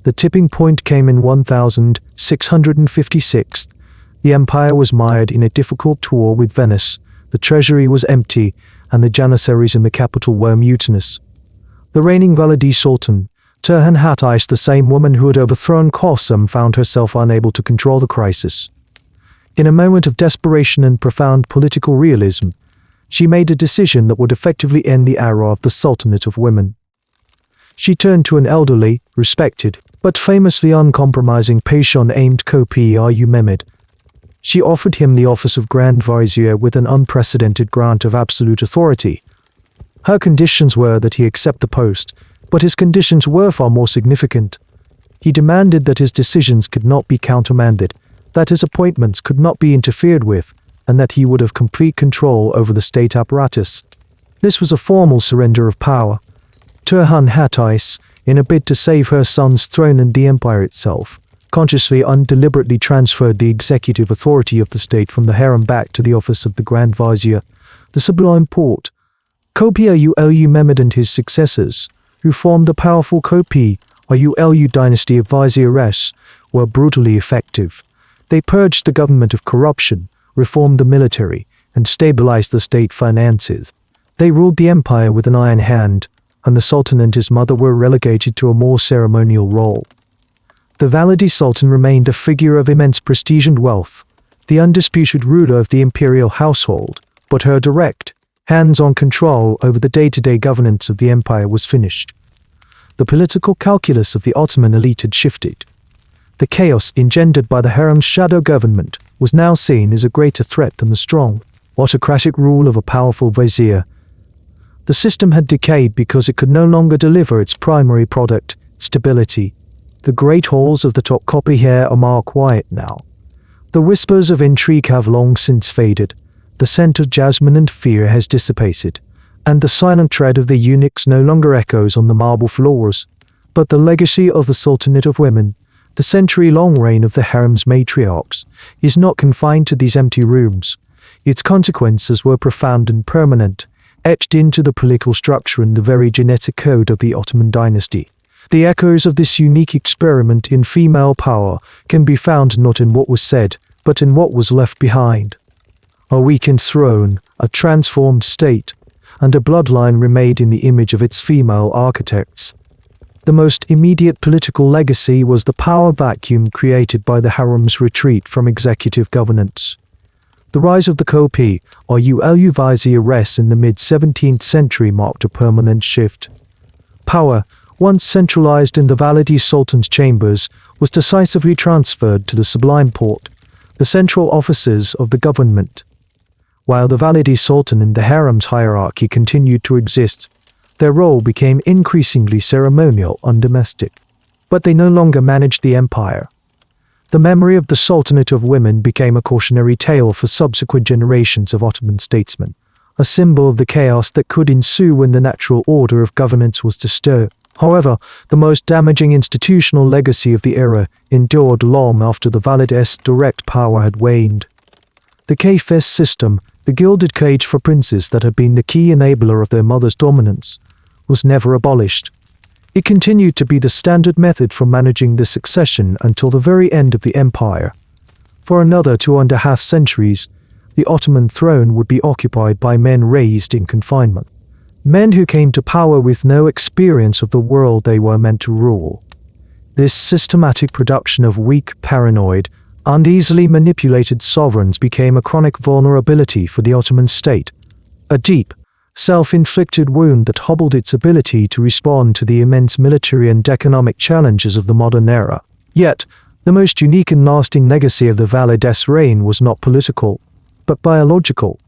The tipping point came in 1656. The empire was mired in a difficult war with Venice, the treasury was empty, and the janissaries in the capital were mutinous. The reigning Valide Sultan, Turhan Hat-Is, the same woman who had overthrown Qasim, found herself unable to control the crisis. In a moment of desperation and profound political realism, she made a decision that would effectively end the era of the Sultanate of Women. She turned to an elderly, respected, but famously uncompromising Pasha named Topkapi Mehmed. She offered him the office of Grand Vizier with an unprecedented grant of absolute authority. Her conditions were that he accept the post, but his conditions were far more significant. He demanded that his decisions could not be countermanded, that his appointments could not be interfered with, and that he would have complete control over the state apparatus. This was a formal surrender of power. Turhan Hat-Is, in a bid to save her son's throne and the empire itself, consciously and deliberately transferred the executive authority of the state from the harem back to the office of the Grand Vizier, the Sublime Porte. Kopi Ulu Mehmed and his successors, who formed the powerful Kopi Ulu dynasty of viziers, were brutally effective. They purged the government of corruption, reformed the military, and stabilized the state finances. They ruled the empire with an iron hand, and the Sultan and his mother were relegated to a more ceremonial role. The Valide Sultan remained a figure of immense prestige and wealth, the undisputed ruler of the imperial household, but her direct, hands-on control over the day-to-day governance of the empire was finished. The political calculus of the Ottoman elite had shifted. The chaos engendered by the Harem's shadow government was now seen as a greater threat than the strong, autocratic rule of a powerful vizier. The system had decayed because it could no longer deliver its primary product, stability. The great halls of the Topkapi here are more quiet now. The whispers of intrigue have long since faded. The scent of jasmine and fear has dissipated, and the silent tread of the eunuchs no longer echoes on the marble floors. But the legacy of the Sultanate of Women, the century-long reign of the harem's matriarchs, is not confined to these empty rooms. Its consequences were profound and permanent, etched into the political structure and the very genetic code of the Ottoman dynasty. The echoes of this unique experiment in female power can be found not in what was said, but in what was left behind. A weakened throne, a transformed state, and a bloodline remade in the image of its female architects. The most immediate political legacy was the power vacuum created by the harem's retreat from executive governance. The rise of the Kopi, or Ulu viziers in the mid-17th century marked a permanent shift. Power, once centralized in the Valide Sultan's chambers, was decisively transferred to the Sublime Porte, the central offices of the government. While the Valide Sultan and the harem's hierarchy continued to exist, their role became increasingly ceremonial and domestic. But they no longer managed the empire. The memory of the Sultanate of Women became a cautionary tale for subsequent generations of Ottoman statesmen, a symbol of the chaos that could ensue when the natural order of governance was disturbed. However, the most damaging institutional legacy of the era endured long after the Valide's direct power had waned. The kafes system, the gilded cage for princes that had been the key enabler of their mother's dominance, was never abolished. It continued to be the standard method for managing the succession until the very end of the empire. For another 2.5 centuries, the Ottoman throne would be occupied by men raised in confinement. Men who came to power with no experience of the world they were meant to rule. This systematic production of weak, paranoid, and easily manipulated sovereigns became a chronic vulnerability for the Ottoman state, a deep, self-inflicted wound that hobbled its ability to respond to the immense military and economic challenges of the modern era. Yet, the most unique and lasting legacy of the Valide's reign was not political, but biological.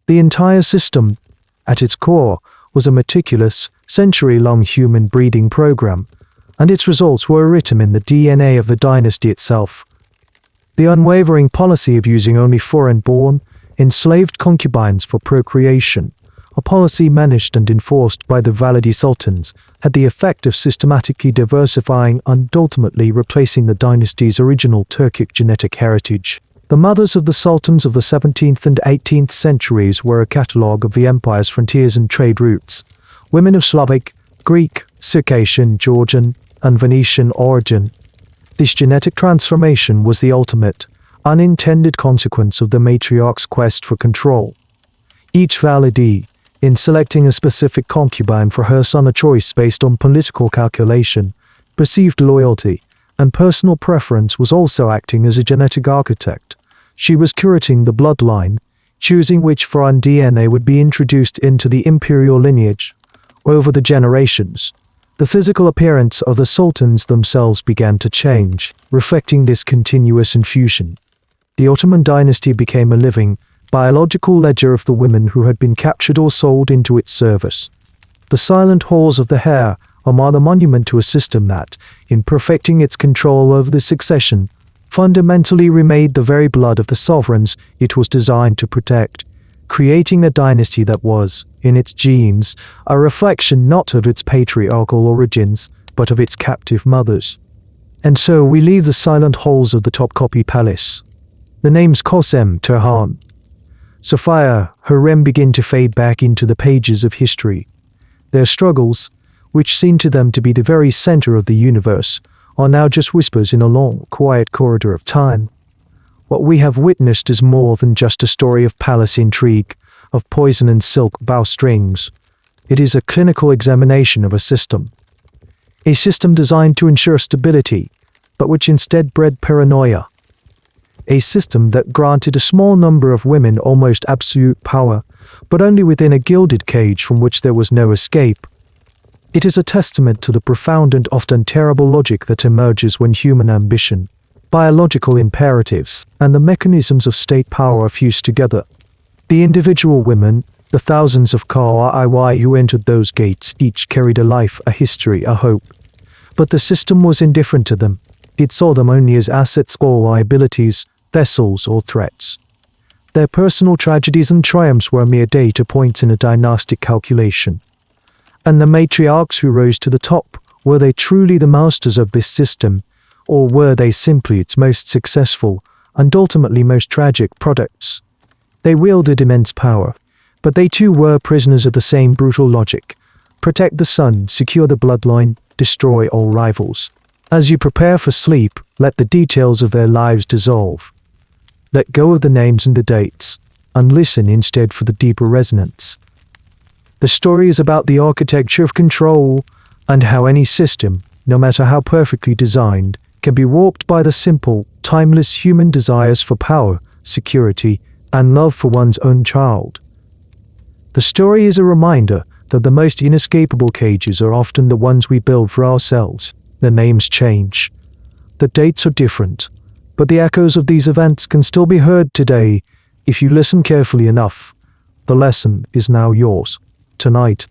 The entire system, at its core, was a meticulous, century-long human breeding program, and its results were written in the DNA of the dynasty itself. The unwavering policy of using only foreign-born, enslaved concubines for procreation, a policy managed and enforced by the Valide Sultans, had the effect of systematically diversifying and ultimately replacing the dynasty's original Turkic genetic heritage. The mothers of the sultans of the 17th and 18th centuries were a catalogue of the empire's frontiers and trade routes, women of Slavic, Greek, Circassian, Georgian, and Venetian origin. This genetic transformation was the ultimate, unintended consequence of the matriarch's quest for control. Each Valide, in selecting a specific concubine for her son, a choice based on political calculation, perceived loyalty, and personal preference, was also acting as a genetic architect. She was curating the bloodline, choosing which foreign DNA would be introduced into the imperial lineage. Over the generations, the physical appearance of the sultans themselves began to change, reflecting this continuous infusion. The Ottoman dynasty became a living, biological ledger of the women who had been captured or sold into its service. The silent halls of the harem are the monument to a system that, in perfecting its control over the succession, fundamentally remade the very blood of the sovereigns it was designed to protect, creating a dynasty that was, in its genes, a reflection not of its patriarchal origins, but of its captive mothers. And so we leave the silent halls of the Topkapi Palace. The name's Kosem Turhan. Sophia, Harem begin to fade back into the pages of history. Their struggles, which seem to them to be the very center of the universe, are now just whispers in a long, quiet corridor of time. What we have witnessed is more than just a story of palace intrigue, of poison and silk bowstrings. It is a clinical examination of a system. A system designed to ensure stability, but which instead bred paranoia. A system that granted a small number of women almost absolute power, but only within a gilded cage from which there was no escape. It is a testament to the profound and often terrible logic that emerges when human ambition, biological imperatives, and the mechanisms of state power are fused together. The individual women, the thousands of Kaiy who entered those gates, each carried a life, a history, a hope. But the system was indifferent to them. It saw them only as assets or liabilities, vessels or threats. Their personal tragedies and triumphs were mere data points in a dynastic calculation. And the matriarchs who rose to the top, were they truly the masters of this system, or were they simply its most successful, and ultimately most tragic products? They wielded immense power, but they too were prisoners of the same brutal logic. Protect the son, secure the bloodline, destroy all rivals. As you prepare for sleep, let the details of their lives dissolve. Let go of the names and the dates, and listen instead for the deeper resonance. The story is about the architecture of control, and how any system, no matter how perfectly designed, can be warped by the simple, timeless human desires for power, security, and love for one's own child. The story is a reminder that the most inescapable cages are often the ones we build for ourselves. The names change. The dates are different, but the echoes of these events can still be heard today if you listen carefully enough. The lesson is now yours. Tonight,